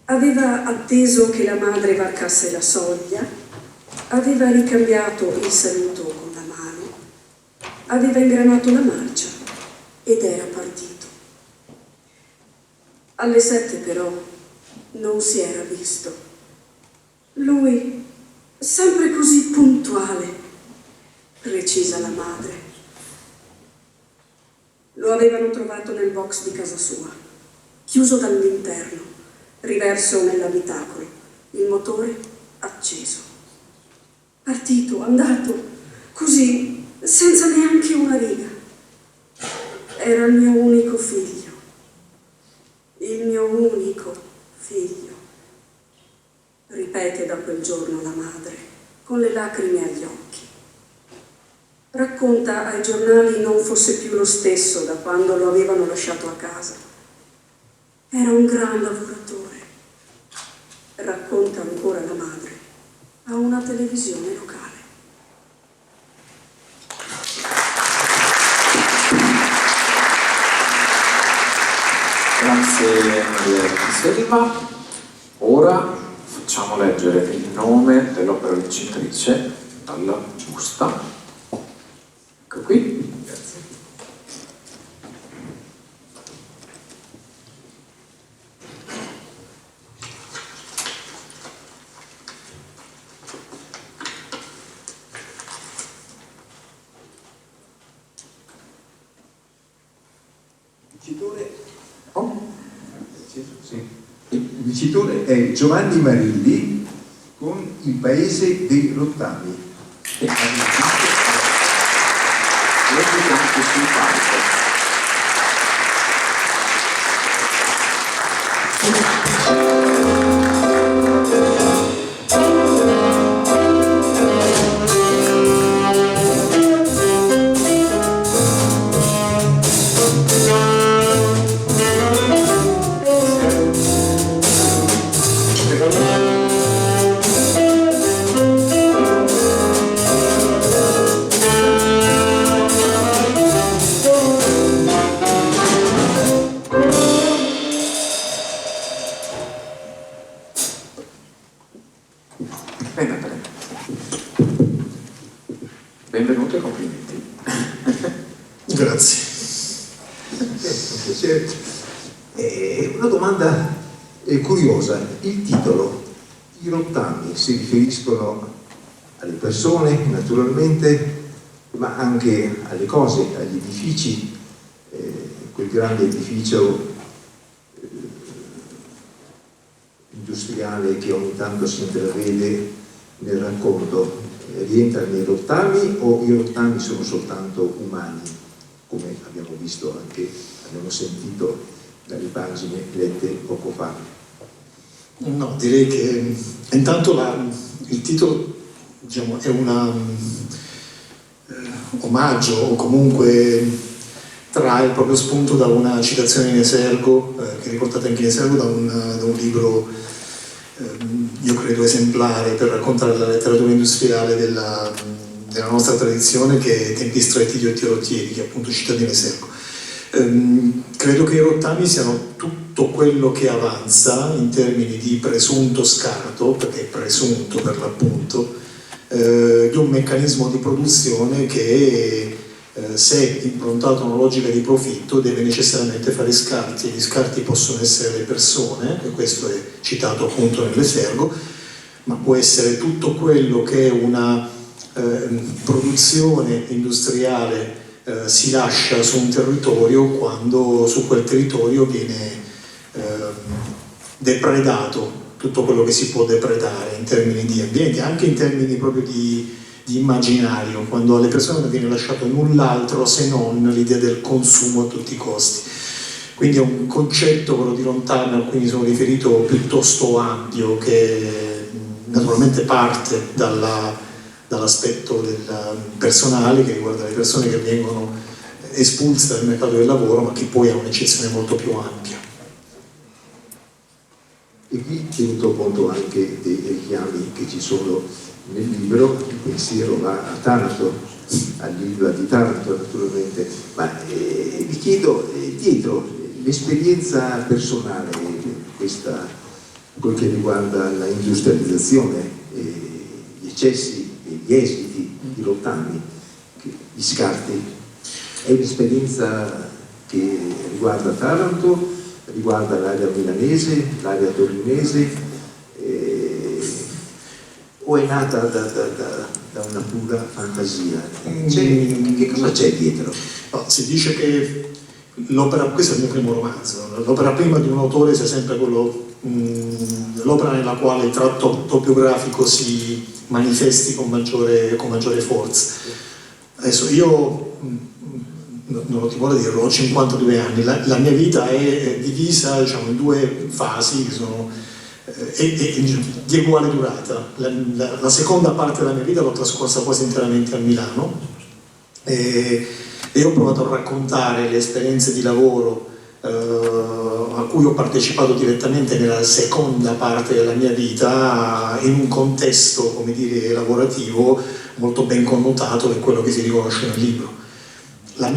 Aveva atteso che la madre varcasse la soglia, aveva ricambiato il saluto con la mano, aveva ingranato la marcia ed era partito. Alle 7 però non si era visto. Lui, sempre così puntuale, precisa la madre. Lo avevano trovato nel box di casa sua, chiuso dall'interno, riverso nell'abitacolo, il motore acceso. Partito, andato, così, senza neanche una riga. Era il mio unico figlio. Il mio unico figlio. Ripete da quel giorno la madre, con le lacrime agli occhi. Racconta ai giornali non fosse più lo stesso da quando lo avevano lasciato a casa. Era un gran lavoratore. Racconta ancora la madre a una televisione locale. Grazie Maria Selva. Ora facciamo leggere il nome dell'opera vincitrice dalla busta. Ecco qui. Grazie. Il vincitore è Giovanni Marilli con Il paese dei Rottami. Una domanda curiosa, il titolo, i rottami si riferiscono alle persone naturalmente, ma anche alle cose, agli edifici, quel grande edificio industriale che ogni tanto si intravede nel racconto, rientra nei rottami o i rottami sono soltanto umani, come abbiamo visto anche, abbiamo sentito dalle pagine lette poco fa? No, direi che intanto il titolo, diciamo, è un omaggio, o comunque trae il proprio spunto da una citazione in Esergo, che riportate anche in Esergo, da un libro, io credo esemplare per raccontare la letteratura industriale della nostra tradizione, che è Tempi stretti di Ottio Rottieri, che è appunto citato in Esergo. Credo che i rottami siano tutto quello che avanza in termini di presunto scarto, perché è presunto per l'appunto, di un meccanismo di produzione che se improntato a una logica di profitto deve necessariamente fare scarti, e gli scarti possono essere le persone, e questo è citato appunto nell'Esergo, ma può essere tutto quello che è una produzione industriale si lascia su un territorio quando su quel territorio viene depredato tutto quello che si può depredare in termini di ambiente, anche in termini proprio di immaginario, quando alle persone non viene lasciato null'altro se non l'idea del consumo a tutti i costi. Quindi è un concetto, quello di lontano, a cui mi sono riferito, piuttosto ampio, che naturalmente parte dall'aspetto personale, che riguarda le persone che vengono espulse dal mercato del lavoro, ma che poi ha un'eccezione molto più ampia. E qui, tenuto conto anche dei richiami che ci sono nel libro, il pensiero va a Taranto, all'Ilva di Taranto naturalmente, ma vi chiedo, dietro l'esperienza personale, questa, quel che riguarda la industrializzazione, gli eccessi e gli esiti di lontani, gli scarti, è un'esperienza che riguarda Taranto, riguarda l'area milanese, l'area torinese, o è nata da una pura fantasia? Che cosa c'è dietro? No, si dice che l'opera, questo è il mio primo romanzo, l'opera prima di un autore sia sempre l'opera nella quale il tratto autobiografico si manifesti con maggiore forza. Adesso io non ho timore di dirlo, ho 52 anni, la mia vita è divisa, diciamo, in due fasi che sono di uguale durata. La seconda parte della mia vita l'ho trascorsa quasi interamente a Milano e ho provato a raccontare le esperienze di lavoro a cui ho partecipato direttamente nella seconda parte della mia vita in un contesto, come dire, lavorativo molto ben connotato, che è quello che si riconosce nel libro. La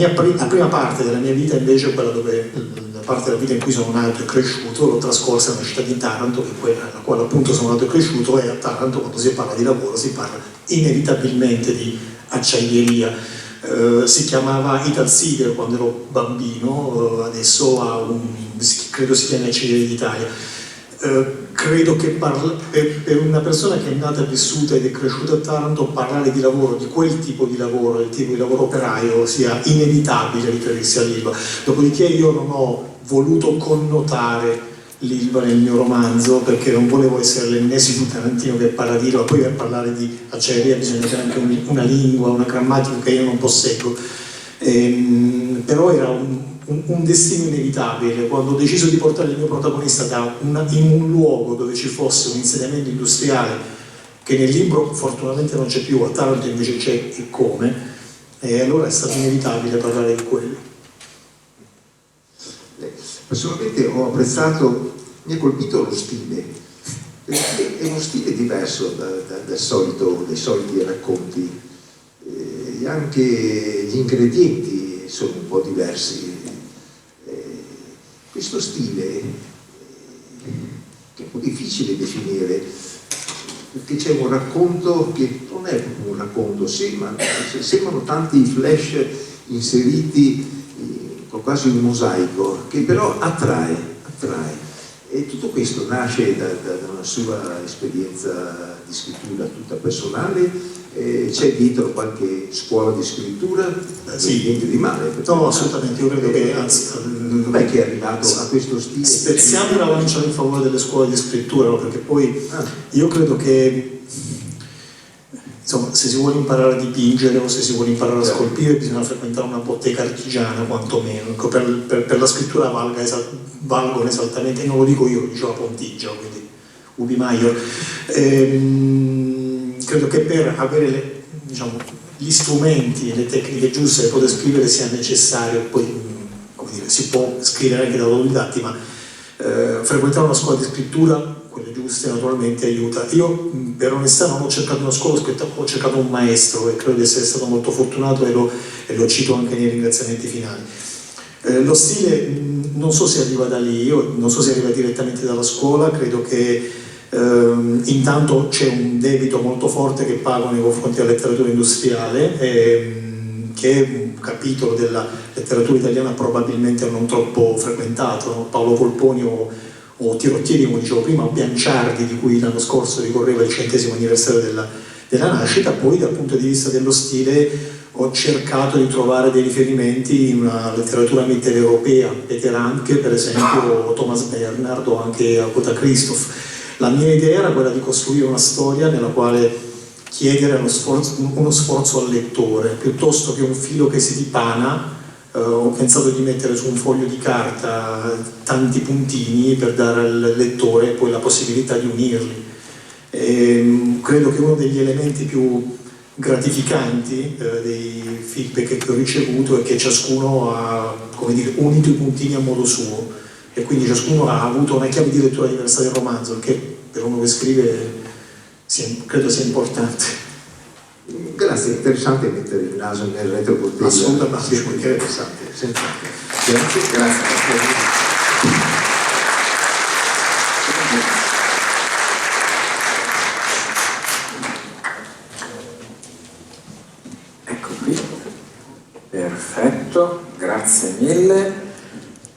prima parte della mia vita invece è quella dove, la parte della vita in cui sono nato e cresciuto, l'ho trascorsa nella città di Taranto, che è quella nella quale appunto sono nato e cresciuto, e a Taranto quando si parla di lavoro si parla inevitabilmente di acciaieria. Si chiamava Italsider quando ero bambino, adesso credo si chiami Acciaierie d'Italia. Credo che per una persona che è nata, vissuta ed è cresciuta a Taranto, parlare di lavoro, di quel tipo di lavoro, il tipo di lavoro operaio, sia inevitabile riferirsi all'Ilva. Dopodiché io non ho voluto connotare l'Ilva nel mio romanzo, perché non volevo essere l'ennesimo tarantino che parla di Ilva. Poi per parlare di acciaieria bisogna avere anche una lingua, una grammatica che io non posseggo. Però era un destino inevitabile. Quando ho deciso di portare il mio protagonista in un luogo dove ci fosse un insediamento industriale, che nel libro fortunatamente non c'è più, a Taranto invece c'è, e come, e allora è stato inevitabile parlare di quello. Personalmente ho apprezzato, mi ha colpito lo stile, perché è uno stile diverso dai soliti racconti, e anche gli ingredienti sono un po' diversi. Questo stile, che è un po' difficile definire, perché c'è un racconto che non è proprio un racconto, sì, ma sembrano tanti flash inseriti in quasi un mosaico che però attrae. E tutto questo nasce da una sua esperienza di scrittura tutta personale. C'è dietro qualche scuola di scrittura? Sì. Niente di male. No, assolutamente, io credo che anzi... Com'è che è arrivato a questo stile? Spezziamo una lancia in favore delle scuole di scrittura, no? Perché poi io credo che, insomma, se si vuole imparare a dipingere o se si vuole imparare a scolpire bisogna frequentare una bottega artigiana quantomeno. Ecco, per la scrittura valgono esattamente, non lo dico io, lo diceva Pontigia, quindi Ubi Maior. Credo che per avere gli strumenti e le tecniche giuste per poter scrivere sia necessario, poi come dire, si può scrivere anche da autodidatti, ma frequentare una scuola di scrittura, quelle giuste naturalmente, aiuta. Io per onestà non ho cercato una scuola, ho cercato un maestro e credo di essere stato molto fortunato e lo cito anche nei ringraziamenti finali. Lo stile non so se arriva da lì, io non so se arriva direttamente dalla scuola, credo che intanto c'è un debito molto forte che pago nei confronti della letteratura industriale, che è un capitolo della letteratura italiana probabilmente non troppo frequentato, no? Paolo Volponi o Tirocchieri, come dicevo prima, o Bianciardi, di cui l'anno scorso ricorreva il 100° anniversario della nascita. Poi dal punto di vista dello stile ho cercato di trovare dei riferimenti in una letteratura mitteleuropea, Peter Handke per esempio, Thomas Bernhard o anche Agatha Christoph. La mia idea era quella di costruire una storia nella quale chiedere uno sforzo al lettore, piuttosto che un filo che si dipana. Ho pensato di mettere su un foglio di carta tanti puntini per dare al lettore poi la possibilità di unirli. Credo che uno degli elementi più gratificanti dei feedback che ho ricevuto è che ciascuno ha, come dire, unito i puntini a modo suo, e quindi ciascuno ha avuto una chiave di lettura diversa del romanzo, che per uno che scrive credo sia importante. Grazie, è interessante mettere il naso nel retroportiere. Assolutamente, sì, interessante, senz'altro. Grazie. Ecco qui, perfetto, grazie mille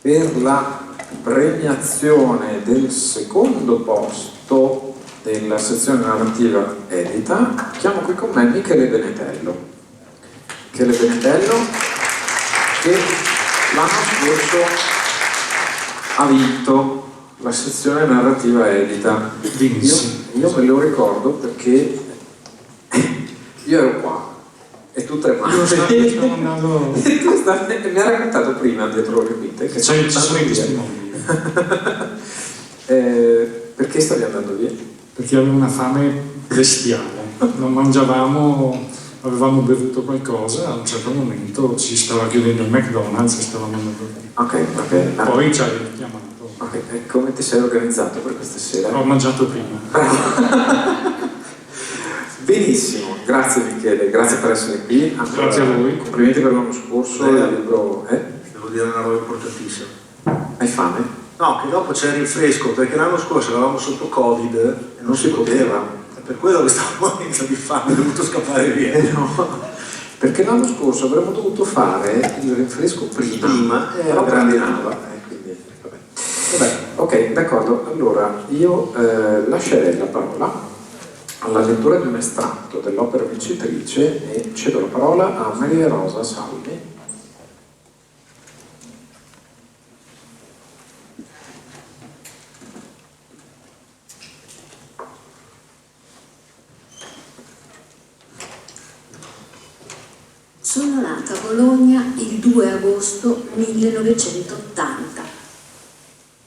per la premiazione del secondo posto della sezione narrativa edita. Chiamo qui con me Michele Benetello. Michele Benetello che l'anno scorso ha vinto la sezione narrativa edita. Io me lo ricordo perché io ero qua e tu tremavi. E tu mi hai raccontato prima dietro le quinte che ci sono i testimoni. Perché stavi andando via? Perché avevo una fame bestiale, non mangiavamo, avevamo bevuto qualcosa, a un certo momento si stava chiudendo il McDonald's e stavamo andando via. Ok. Poi ci hai chiamato. Ok, e come ti sei organizzato per questa sera? Ho mangiato prima. Benissimo, grazie Michele, grazie per essere qui. Grazie a voi. Complimenti per l'anno scorso. Il libro Devo dire una roba importantissima. Hai fame? No, che dopo c'è il rinfresco, perché l'anno scorso eravamo sotto Covid e non si poteva. È per quello che stavo morendo di fame, ho dovuto scappare via. No, perché l'anno scorso avremmo dovuto fare il rinfresco prima però grandinava. Quindi, vabbè, ok, d'accordo. Allora, io lascerei la parola alla lettura di un estratto dell'opera vincitrice e cedo la parola a Maria Rosa Salvi. Sono nata a Bologna il 2 agosto 1980,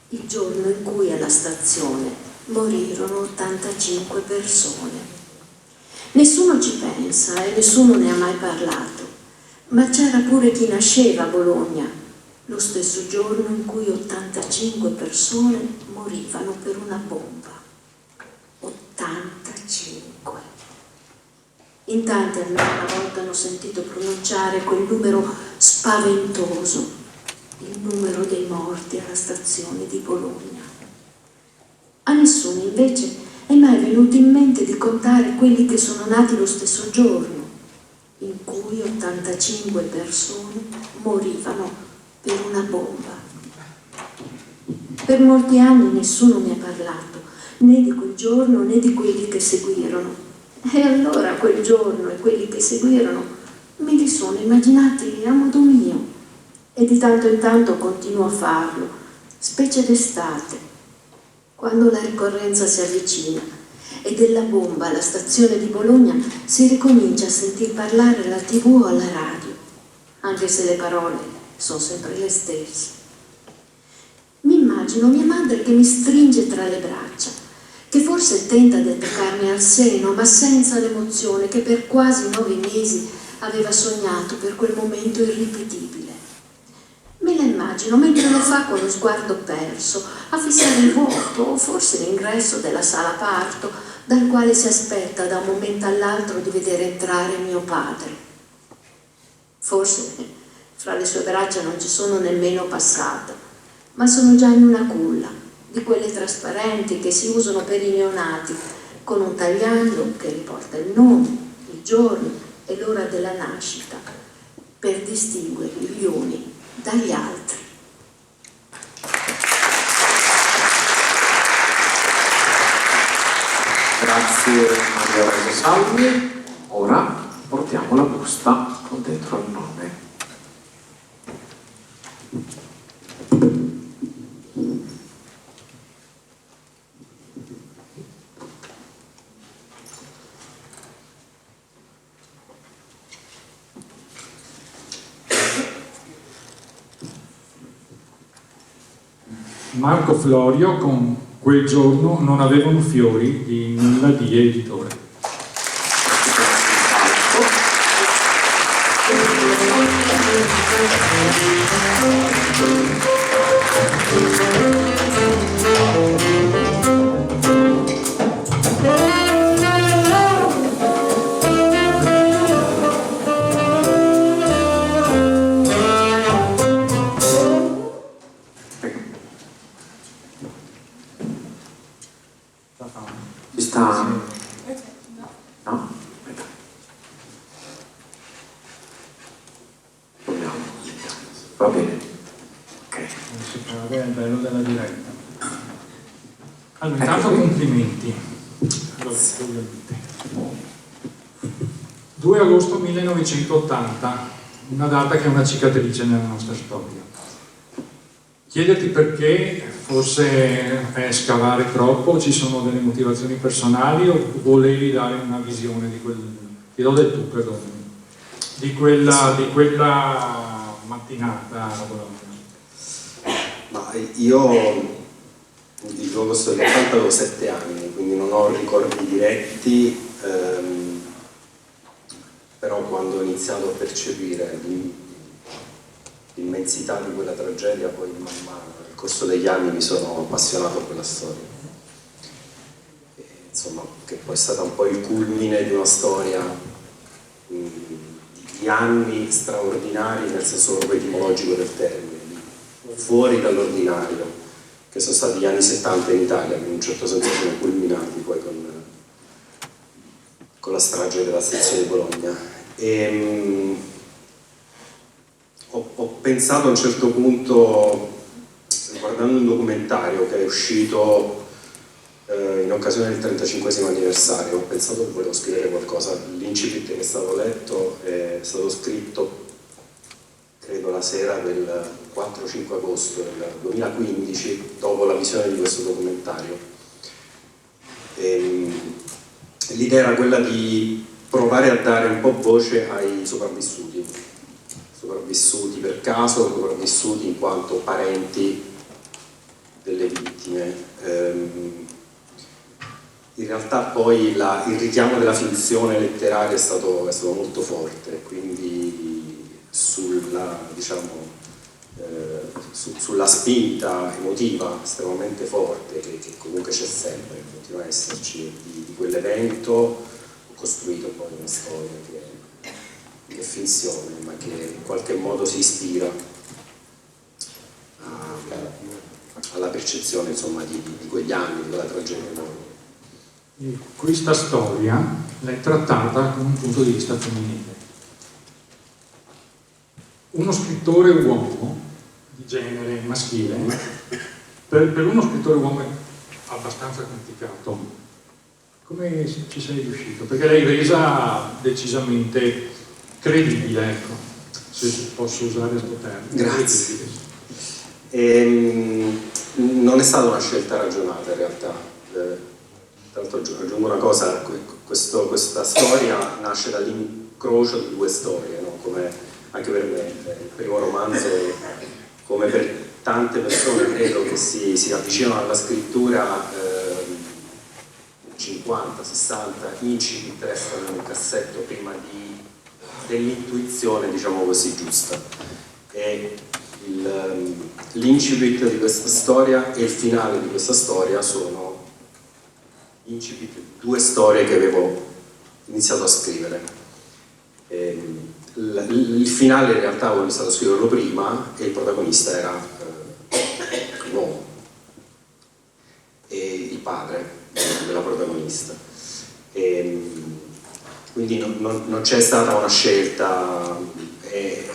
il giorno in cui alla stazione morirono 85 persone. Nessuno ci pensa e nessuno ne ha mai parlato, ma c'era pure chi nasceva a Bologna, lo stesso giorno in cui 85 persone morivano per una bomba. 85. In tanti almeno una volta hanno sentito pronunciare quel numero spaventoso, il numero dei morti alla stazione di Bologna. A nessuno invece è mai venuto in mente di contare quelli che sono nati lo stesso giorno, in cui 85 persone morivano per una bomba. Per molti anni nessuno mi ha parlato, né di quel giorno né di quelli che seguirono. E allora quel giorno e quelli che seguirono me li sono immaginati a modo mio. E di tanto in tanto continuo a farlo, specie d'estate, quando la ricorrenza si avvicina e della bomba alla stazione di Bologna si ricomincia a sentir parlare alla TV o alla radio, anche se le parole sono sempre le stesse. Mi immagino mia madre che mi stringe tra le braccia, che forse tenta di toccarmi al seno, ma senza l'emozione che per quasi 9 mesi aveva sognato per quel momento irripetibile. Me la immagino mentre lo fa con lo sguardo perso, a fissare il vuoto o forse l'ingresso della sala parto, dal quale si aspetta da un momento all'altro di vedere entrare mio padre. Forse fra le sue braccia non ci sono nemmeno passata, ma sono già in una culla, di quelle trasparenti che si usano per i neonati, con un tagliando che riporta il nome, il giorno e l'ora della nascita, per distinguere gli uni dagli altri. Grazie Maria Rosa Salvi. Ora portiamo la busta con dentro il nome. Marco Florio con Quel giorno non avevano fiori di Nulla di editore. Ci sta? No? Proviamo. Va bene. Ok. Si parla, è il bello della diretta. Allora, intanto complimenti. Allora, ovviamente. 2 agosto 1980, una data che è una cicatrice nella nostra storia. Chiederti perché, forse è scavare troppo, ci sono delle motivazioni personali o volevi dare una visione di quel, ti do del tu, perdonami, di quella mattinata a Bologna? Ma io il giorno agosto dell'80 avevo 7 anni, quindi non ho ricordi diretti, però quando ho iniziato a percepire l'immensità di quella tragedia, poi man mano nel corso degli anni mi sono appassionato a quella storia. E, insomma, che poi è stata un po' il culmine di una storia di anni straordinari, nel senso proprio etimologico del termine, fuori dall'ordinario, che sono stati gli anni 70 in Italia, che in un certo senso sono culminati poi con la strage della stazione di Bologna. Ho pensato a un certo punto, guardando un documentario che è uscito in occasione del 35esimo anniversario, ho pensato che volevo scrivere qualcosa. L'incipit che è stato letto è stato scritto, credo, la sera del 4-5 agosto del 2015, dopo la visione di questo documentario. L'idea era quella di provare a dare un po' voce ai sopravvissuti per caso, sopravvissuti in quanto parenti delle vittime. In realtà poi il richiamo della finzione letteraria è stato molto forte, quindi sulla spinta emotiva estremamente forte che comunque c'è sempre, continua a esserci di quell'evento. Ho costruito poi una storia che è finzione, ma che in qualche modo si ispira alla percezione, insomma, di quegli anni, di quella tragedia. Questa storia l'hai trattata con un punto di vista femminile. Uno scrittore uomo di genere maschile, per uno scrittore uomo è abbastanza complicato. Come ci sei riuscito? Perché l'hai resa decisamente credibile, ecco, se posso usare questo termine. Grazie. Non è stata una scelta ragionata in realtà. Tra l'altro aggiungo una cosa, questa storia nasce dall'incrocio di due storie, no? Come anche per me, il primo romanzo, come per tante persone credo che si avvicinano alla scrittura, 50, 60 incipit restano in un cassetto prima dell'intuizione, diciamo così, giusta. E l'incipit di questa storia e il finale di questa storia sono incipit due storie che avevo iniziato a scrivere. Il finale in realtà avevo iniziato a scriverlo prima e il protagonista era un uomo e il padre della protagonista. Quindi non c'è stata una scelta.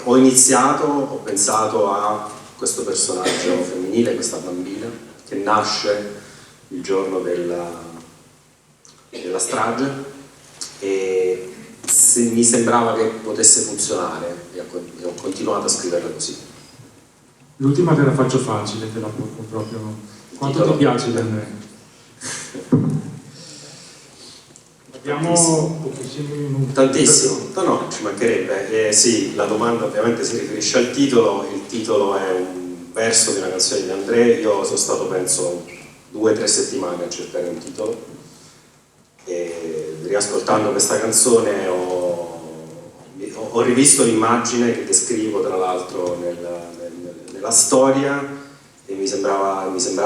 Ho iniziato, ho pensato a questo personaggio femminile, questa bambina che nasce il giorno della strage e mi sembrava che potesse funzionare e ho continuato a scriverla così. L'ultima te la faccio facile, te la porto proprio. Quanto ti piace di Andrea? Abbiamo pochissimi minuti. Tantissimo, no, ci mancherebbe. Sì, la domanda ovviamente si riferisce al titolo, il titolo è un verso di una canzone di Andrea. Io sono stato penso 2 o 3 settimane a cercare un titolo e riascoltando questa canzone ho rivisto l'immagine che descrivo tra l'altro nella storia e mi sembrava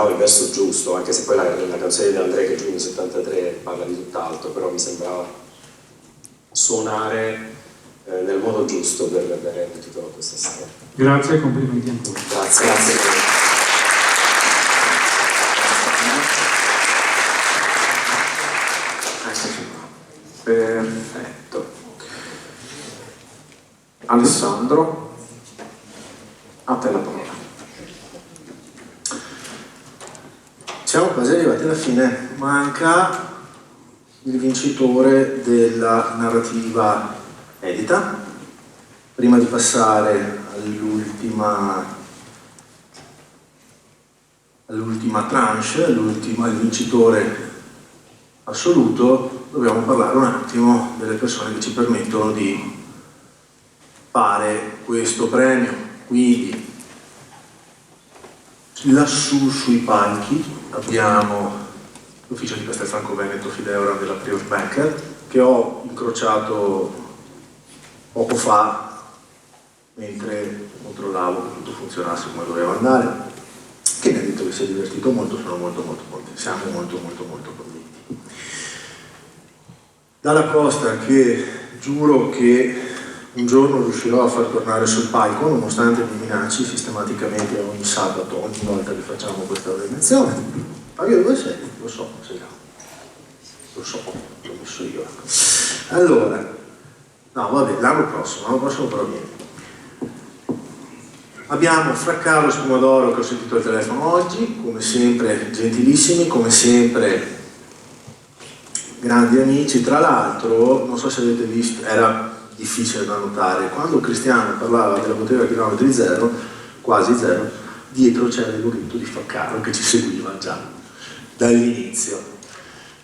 il verso giusto, anche se poi la canzone di Andrea che è giugno 73 parla di tutt'altro, però mi sembrava suonare nel modo giusto per dare un titolo a questa storia. Grazie e complimenti ancora. Grazie. Perfetto. Alessandro, a te la parola. Siamo quasi arrivati alla fine, manca il vincitore della narrativa edita. Prima di passare all'ultima tranche, al vincitore assoluto, dobbiamo parlare un attimo delle persone che ci permettono di fare questo premio. Quindi lassù sui palchi abbiamo l'ufficio di Castelfranco Veneto Fideura della Prius Banker, che ho incrociato poco fa mentre controllavo che tutto funzionasse come doveva andare, che mi ha detto che si è divertito molto, siamo molto convinti. Dalla Costa, che giuro che un giorno riuscirò a far tornare sul palco, nonostante mi minacci sistematicamente ogni sabato, ogni volta che facciamo questa organizzazione. Fabio, dove sei? Lo so, sei là. Lo so, l'ho messo io. Allora, no, vabbè, l'anno prossimo però viene. Abbiamo Fra Carlo Spumodoro, che ho sentito al telefono oggi, come sempre gentilissimi, come sempre grandi amici. Tra l'altro, non so se avete visto, era difficile da notare, quando Cristiano parlava della bottega a chilometri zero, quasi zero, dietro c'era il loghetto di Faccaro che ci seguiva già dall'inizio.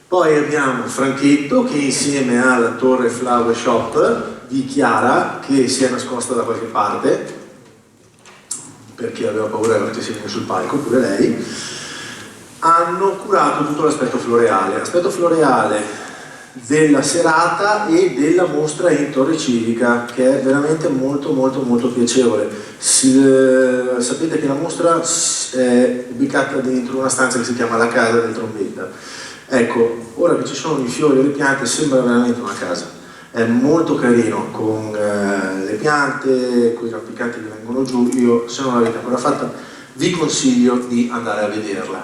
Poi abbiamo Franchetto, che insieme alla Torre Flower Shop di Chiara, che si è nascosta da qualche parte perché aveva paura che si venisse sul palco, pure lei, hanno curato tutto l'aspetto floreale della serata e della mostra in Torre Civica, che è veramente molto piacevole. Sapete che la mostra è ubicata dentro una stanza che si chiama la casa del trombetta. Ecco, ora che ci sono i fiori e le piante sembra veramente una casa. È molto carino, con le piante, con i rampicanti che vengono giù. Io, se non l'avete ancora fatta, vi consiglio di andare a vederla.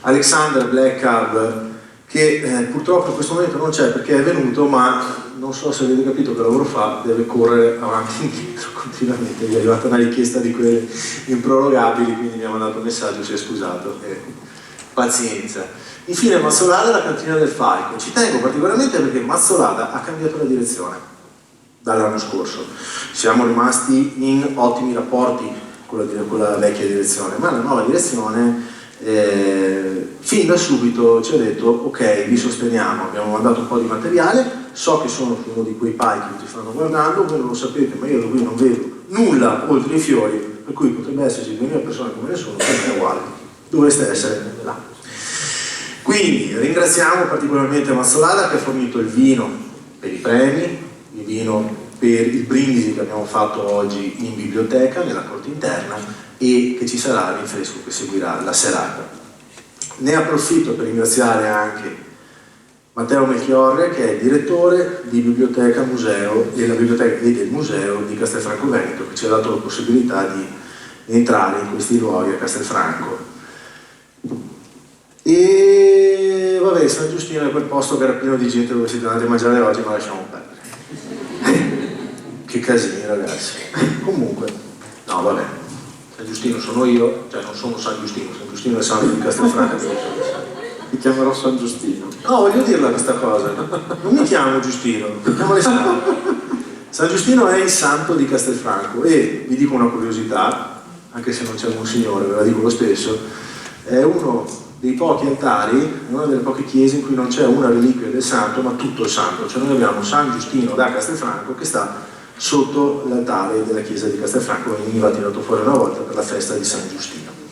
Alexander Black Cab, che purtroppo in questo momento non c'è perché è venuto, ma non so se avete capito che lavoro fa, deve correre avanti e indietro continuamente, gli è arrivata una richiesta di quelle improrogabili, quindi mi ha mandato un messaggio, si è scusato, pazienza. Infine Mazzolada, la cantina del Falco. Ci tengo particolarmente perché Mazzolada ha cambiato la direzione dall'anno scorso, siamo rimasti in ottimi rapporti con la vecchia direzione, ma la nuova direzione fin da subito ci ha detto ok, vi sosteniamo, abbiamo mandato un po' di materiale, so che sono uno di quei palchi che ci stanno guardando, voi non lo sapete, ma io da qui non vedo nulla oltre i fiori, per cui potrebbe esserci 2000 persone come nessuno, per me è uguale, dovreste essere là. Quindi ringraziamo particolarmente Mazzolada che ha fornito il vino per i premi, il vino per il brindisi che abbiamo fatto oggi in biblioteca, nella corte interna, e che ci sarà il rinfresco che seguirà la serata. Ne approfitto per ringraziare anche Matteo Melchiorre, che è il direttore di biblioteca museo della biblioteca e del museo di Castelfranco Veneto, che ci ha dato la possibilità di entrare in questi luoghi a Castelfranco. E vabbè, San Giustino è quel posto che era pieno di gente dove siete andati a mangiare oggi, ma lasciamo perdere. Che casini, ragazzi. Comunque, no, vabbè. San Giustino sono io, cioè non sono San Giustino è Santo di Castelfranco. Mi chiamerò San Giustino. No, voglio dirla questa cosa. Non mi chiamo Giustino, mi chiamo Alessandro. San Giustino è il santo di Castelfranco e vi dico una curiosità, anche se non c'è un signore, ve la dico lo stesso, è uno dei pochi altari, una delle poche chiese in cui non c'è una reliquia del santo, ma tutto il santo. Cioè noi abbiamo San Giustino da Castelfranco che sta sotto l'altare della chiesa di Castelfranco, veniva tirato fuori una volta per la festa di San Giustino. Non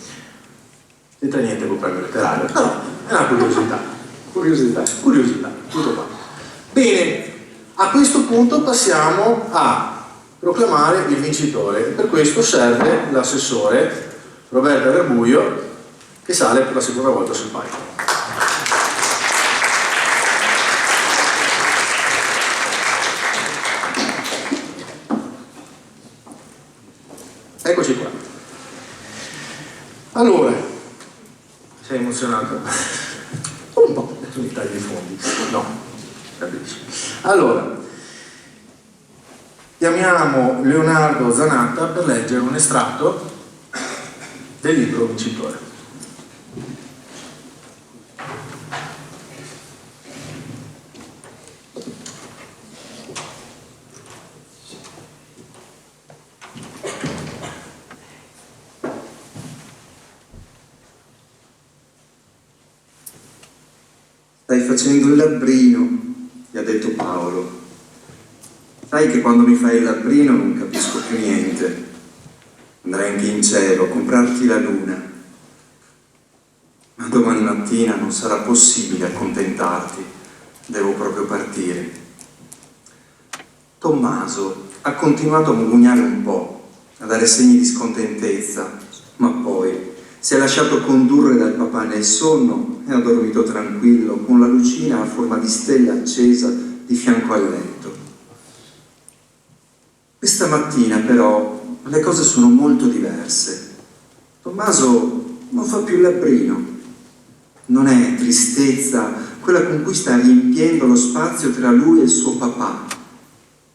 c'entra niente con il premio letterario, però è una curiosità, tutto qua. Bene, a questo punto passiamo a proclamare il vincitore. Per questo serve l'assessore Roberta Verbuio, che sale per la seconda volta sul palco. Eccoci qua. Allora, sei emozionato? Un po', adesso mi tagli i fondi. No, capisci. Allora, chiamiamo Leonardo Zanatta per leggere un estratto del libro vincitore. Stai facendo il labbrino, gli ha detto Paolo. Sai che quando mi fai il labbrino non capisco più niente. Andrai anche in cielo a comprarti la luna. Ma domani mattina non sarà possibile accontentarti. Devo proprio partire. Tommaso ha continuato a mugugnare un po', a dare segni di scontentezza, ma poi si è lasciato condurre dal papà nel sonno e ha dormito tranquillo con la lucina a forma di stella accesa di fianco al letto. Questa mattina però le cose sono molto diverse. Tommaso non fa più il labbrino. Non è tristezza quella con cui sta riempiendo lo spazio tra lui e il suo papà.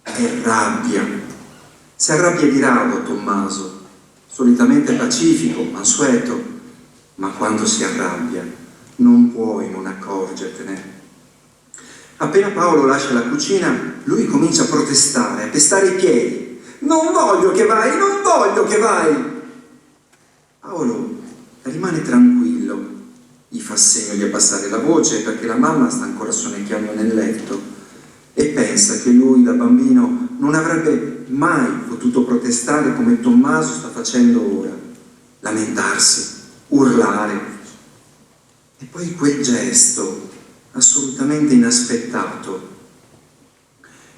È rabbia. Si arrabbia di rado Tommaso, solitamente pacifico, mansueto, ma quando si arrabbia non puoi non accorgertene. Appena Paolo lascia la cucina, lui comincia a protestare, a pestare i piedi. Non voglio che vai, non voglio che vai! Paolo rimane tranquillo, gli fa segno di abbassare la voce perché la mamma sta ancora sonnecchiando nel letto e pensa che lui da bambino non avrebbe mai potuto protestare come Tommaso sta facendo ora, lamentarsi, urlare. E poi quel gesto assolutamente inaspettato.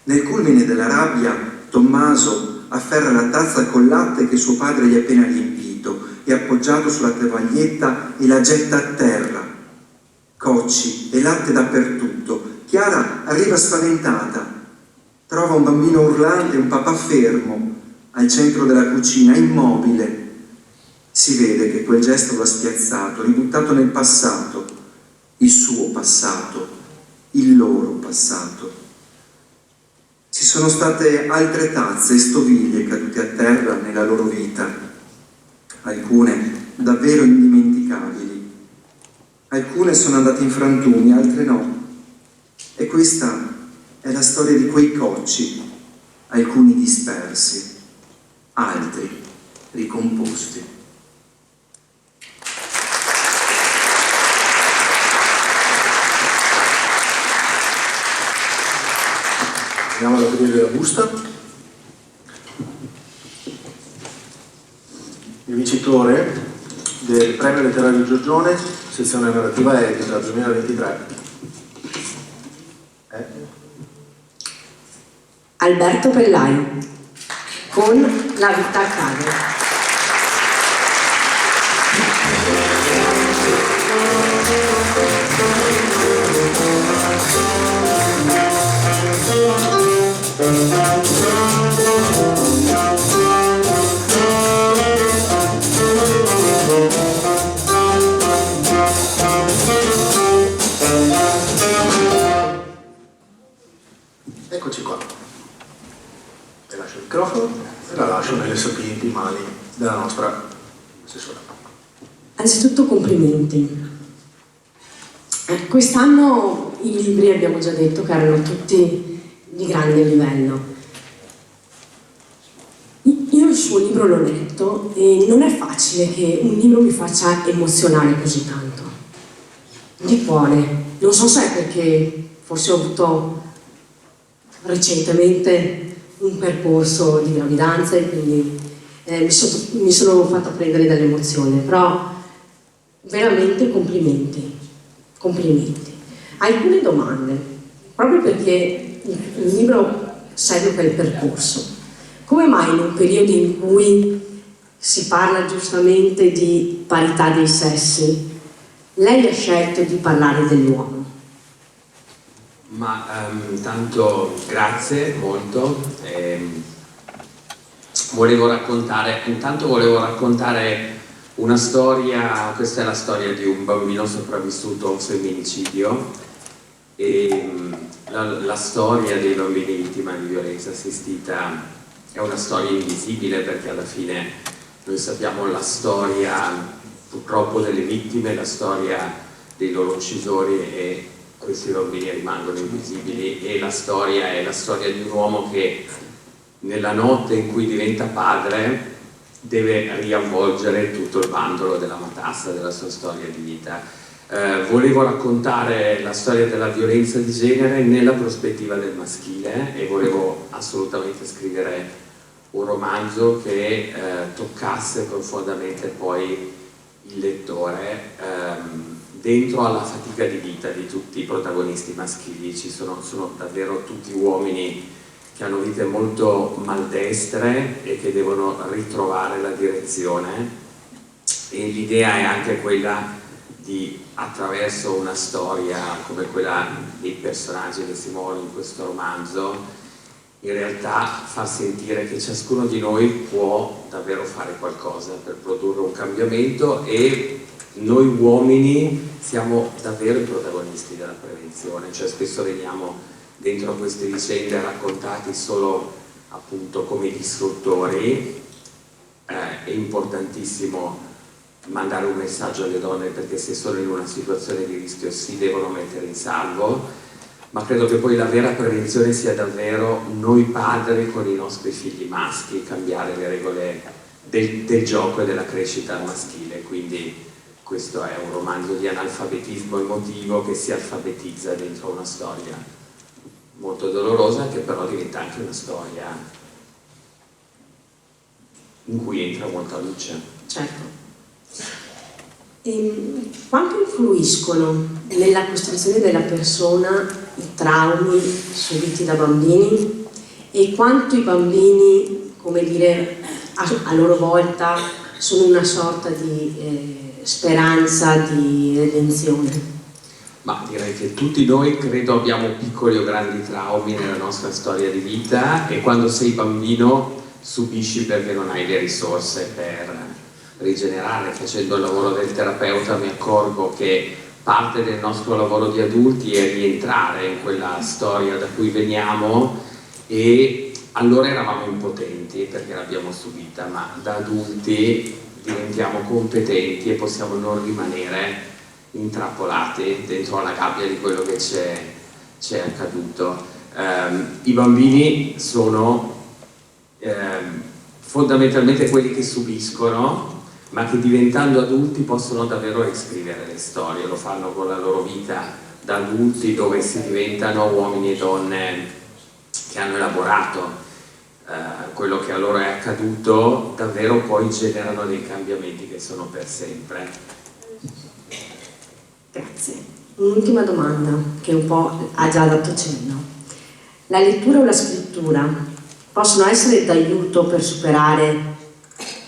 Nel culmine della rabbia Tommaso afferra la tazza col latte che suo padre gli ha appena riempito e appoggiato sulla tovaglietta e la getta a terra. Cocci e latte dappertutto. Chiara arriva spaventata. Trova un bambino urlante e un papà fermo al centro della cucina, immobile. Si vede che quel gesto l'ha spiazzato, ributtato nel passato il suo passato, il loro passato. Ci sono state altre tazze e stoviglie cadute a terra nella loro vita, alcune davvero indimenticabili, alcune sono andate in frantumi, altre no. E questa è la storia di quei cocci, alcuni dispersi, altri ricomposti. Andiamo ad aprire la busta. Il vincitore del Premio Letterario Giorgione, sezione narrativa edita 2023. Alberto Pellaio con La vita accade. Eccoci qua. E lascio il microfono e la lascio nelle sapienti mani della nostra assessora. Anzitutto complimenti. Quest'anno i libri abbiamo già detto che erano tutti di grande livello. Io il suo libro l'ho letto e non è facile che un libro mi faccia emozionare così tanto. Di cuore. Non so se è perché forse ho avuto recentemente un percorso di gravidanza e quindi mi sono fatta prendere dall'emozione, però veramente complimenti. Alcune domande, proprio perché il libro segue quel percorso. Come mai in un periodo in cui si parla giustamente di parità dei sessi, lei ha scelto di parlare dell'uomo? Ma intanto grazie molto. Volevo raccontare una storia. Questa è la storia di un bambino sopravvissuto a un femminicidio e la storia dei bambini vittima di violenza assistita è una storia invisibile, perché alla fine noi sappiamo la storia purtroppo delle vittime, la storia dei loro uccisori, e questi bambini rimangono invisibili, e la storia è la storia di un uomo che nella notte in cui diventa padre deve riavvolgere tutto il bandolo della matassa della sua storia di vita. Volevo raccontare la storia della violenza di genere nella prospettiva del maschile e volevo assolutamente scrivere un romanzo che toccasse profondamente poi il lettore dentro alla fatica di vita di tutti i protagonisti maschili. Sono davvero tutti uomini che hanno vite molto maldestre e che devono ritrovare la direzione, e l'idea è anche quella di, attraverso una storia come quella dei personaggi che si muovono in questo romanzo, in realtà far sentire che ciascuno di noi può davvero fare qualcosa per produrre un cambiamento, e noi uomini siamo davvero i protagonisti della prevenzione. Cioè spesso veniamo dentro a queste vicende raccontati solo appunto come distruttori. È importantissimo mandare un messaggio alle donne, perché se sono in una situazione di rischio si devono mettere in salvo, ma credo che poi la vera prevenzione sia davvero noi padri con i nostri figli maschi, cambiare le regole del gioco e della crescita maschile. Quindi questo è un romanzo di analfabetismo emotivo che si alfabetizza dentro una storia molto dolorosa, che però diventa anche una storia in cui entra molta luce. Certo. Quanto influiscono nella costruzione della persona i traumi subiti da bambini, e quanto i bambini, come dire, a loro volta sono una sorta di speranza di redenzione? Ma direi che tutti noi credo abbiamo piccoli o grandi traumi nella nostra storia di vita, e quando sei bambino subisci perché non hai le risorse per rigenerare. Facendo il lavoro del terapeuta mi accorgo che parte del nostro lavoro di adulti è rientrare in quella storia da cui veniamo, e allora eravamo impotenti perché l'abbiamo subita, ma da adulti diventiamo competenti e possiamo non rimanere intrappolati dentro alla gabbia di quello che ci è accaduto. I bambini sono fondamentalmente quelli che subiscono, ma che diventando adulti possono davvero riscrivere le storie. Lo fanno con la loro vita da adulti, dove si diventano uomini e donne che hanno elaborato quello che a loro è accaduto, davvero poi generano dei cambiamenti che sono per sempre. Grazie. Un'ultima domanda che un po' ha già dato cenno. La lettura o la scrittura possono essere d'aiuto per superare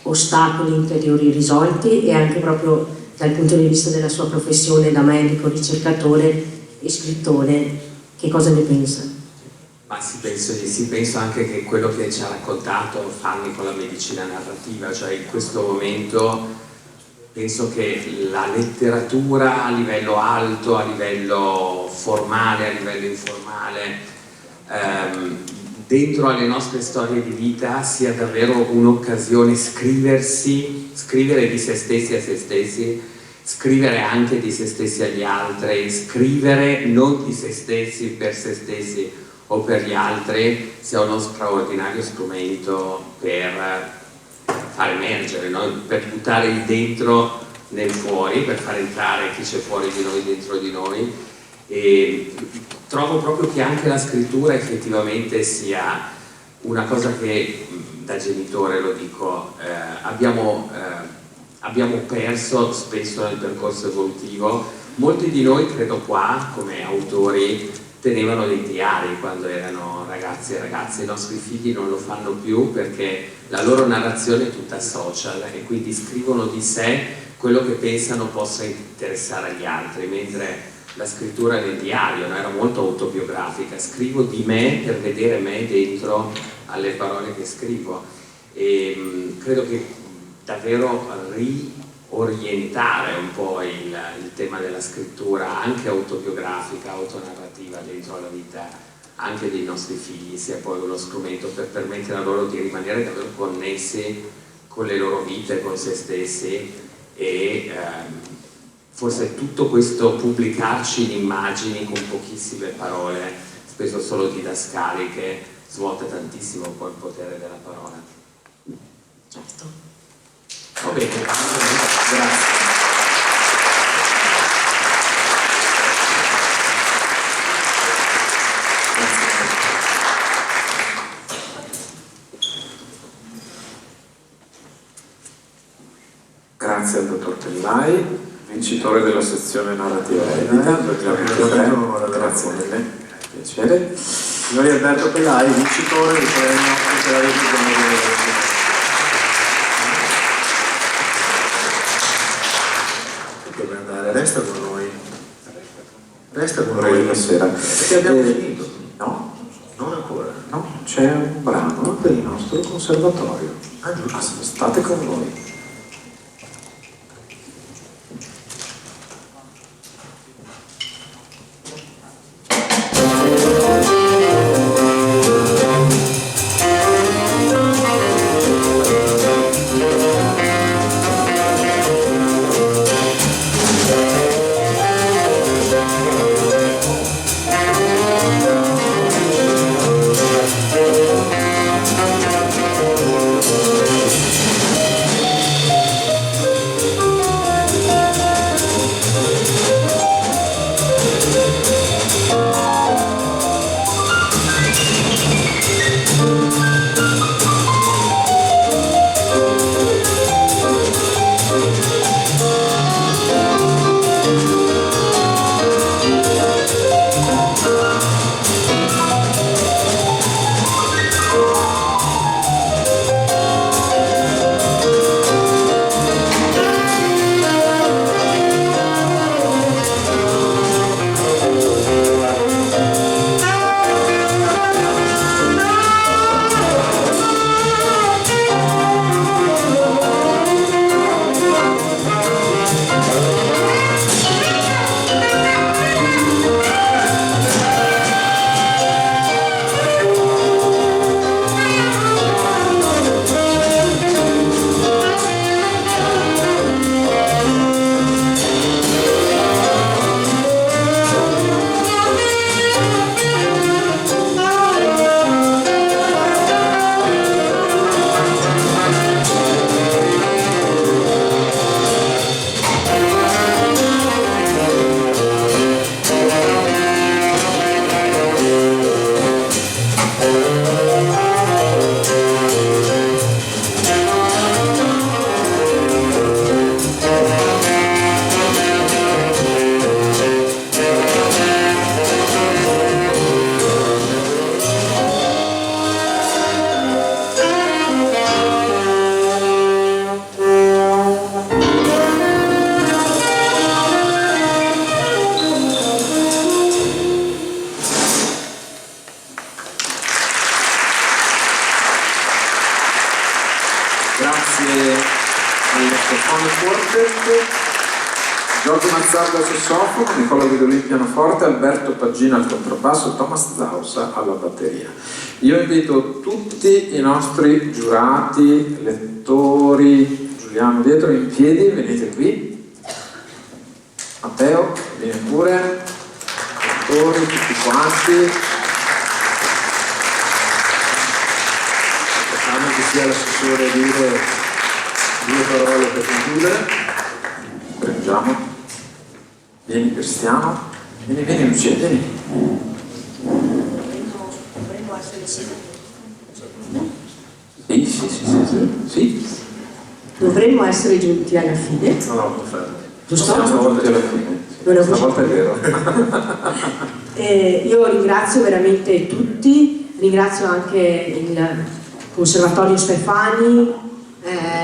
ostacoli interiori irrisolti, e anche proprio dal punto di vista della sua professione da medico, ricercatore e scrittore, che cosa ne pensa? Ma penso anche che quello che ci ha raccontato Fanny con la medicina narrativa, cioè in questo momento penso che la letteratura a livello alto, a livello formale, a livello informale, dentro alle nostre storie di vita sia davvero un'occasione scrivere di se stessi a se stessi, scrivere anche di se stessi agli altri, scrivere non di se stessi per se stessi o per gli altri, sia uno straordinario strumento per far emergere, no? Per buttare il dentro nel fuori, per far entrare chi c'è fuori di noi dentro di noi. E trovo proprio che anche la scrittura effettivamente sia una cosa che, da genitore lo dico, abbiamo perso spesso nel percorso evolutivo. Molti di noi, credo qua, come autori, tenevano dei diari quando erano ragazzi e ragazze. I nostri figli non lo fanno più perché la loro narrazione è tutta social, e quindi scrivono di sé quello che pensano possa interessare agli altri, mentre la scrittura nel diario, no, era molto autobiografica. Scrivo di me per vedere me dentro alle parole che scrivo, e credo che davvero riorientare un po' il tema della scrittura anche autobiografica, autonarrativa dentro alla vita anche dei nostri figli sia poi uno strumento per permettere a loro di rimanere davvero connessi con le loro vite, con se stessi, e forse tutto questo pubblicarci in immagini con pochissime parole, spesso solo didascaliche, svuota tantissimo poi il potere della parola. Certo. Va bene, grazie. Grazie al dottor Pellai, vincitore della sezione narrativa edita 2023. Grazie mille, piacere. Signori Alberto Pellai, vincitore del premio letterario Giorgione. Dove andare? Resta con noi. Resta con noi stasera. Perché abbiamo finito? No. Non ancora? No, c'è un brano per il nostro conservatorio. Ah, giusto. State con noi. Mazzardo al sassofono, Nicola Guidolin al pianoforte, Alberto Paggina al contrabbasso, Thomas Zausa alla batteria. Io invito tutti i nostri giurati, lettori, Giuliano dietro, in piedi, venite qui. Matteo, vieni pure, lettori, tutti quanti. Facciamo che sia l'assessore a dire 2 parole per concludere. Prendiamo. Vieni Cristiano, vieni Lucia, vieni. Dovremmo essere sì. Sì. Dovremmo essere giunti alla fine. No, confermo. Giusto? Stavolta alla fine. Stavolta è vero. Io ringrazio veramente tutti, ringrazio anche il Conservatorio Stefani,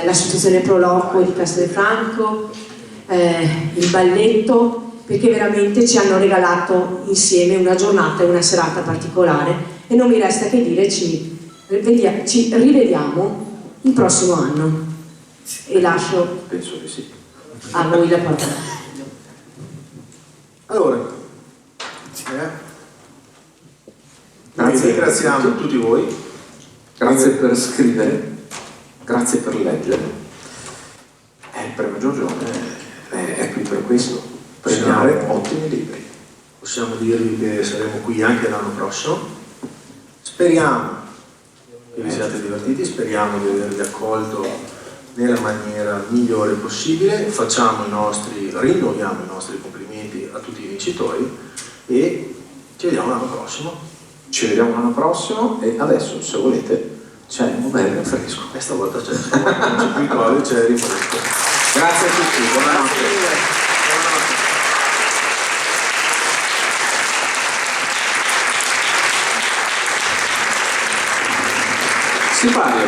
l'associazione Proloquo di Castelfranco, il balletto, perché veramente ci hanno regalato insieme una giornata e una serata particolare, e non mi resta che dire ci rivediamo il prossimo anno, e lascio Penso di sì. a voi la parola. Allora, Grazie. ringraziamo tutti voi. Grazie per scrivere, grazie per leggere. Il premio Giorgione è qui per questo, premiare ottimi libri. Possiamo dirvi che saremo qui anche l'anno prossimo. Speriamo che vi siate divertiti, speriamo di avervi accolto nella maniera migliore possibile. Rinnoviamo i nostri complimenti a tutti i vincitori e ci vediamo l'anno prossimo. Ci vediamo l'anno prossimo, e adesso, se volete, c'è un bel rinfresco. E stavolta c'è, non c'è più il Covid, c'è il rinfresco. Grazie a tutti, buonanotte. Sipario.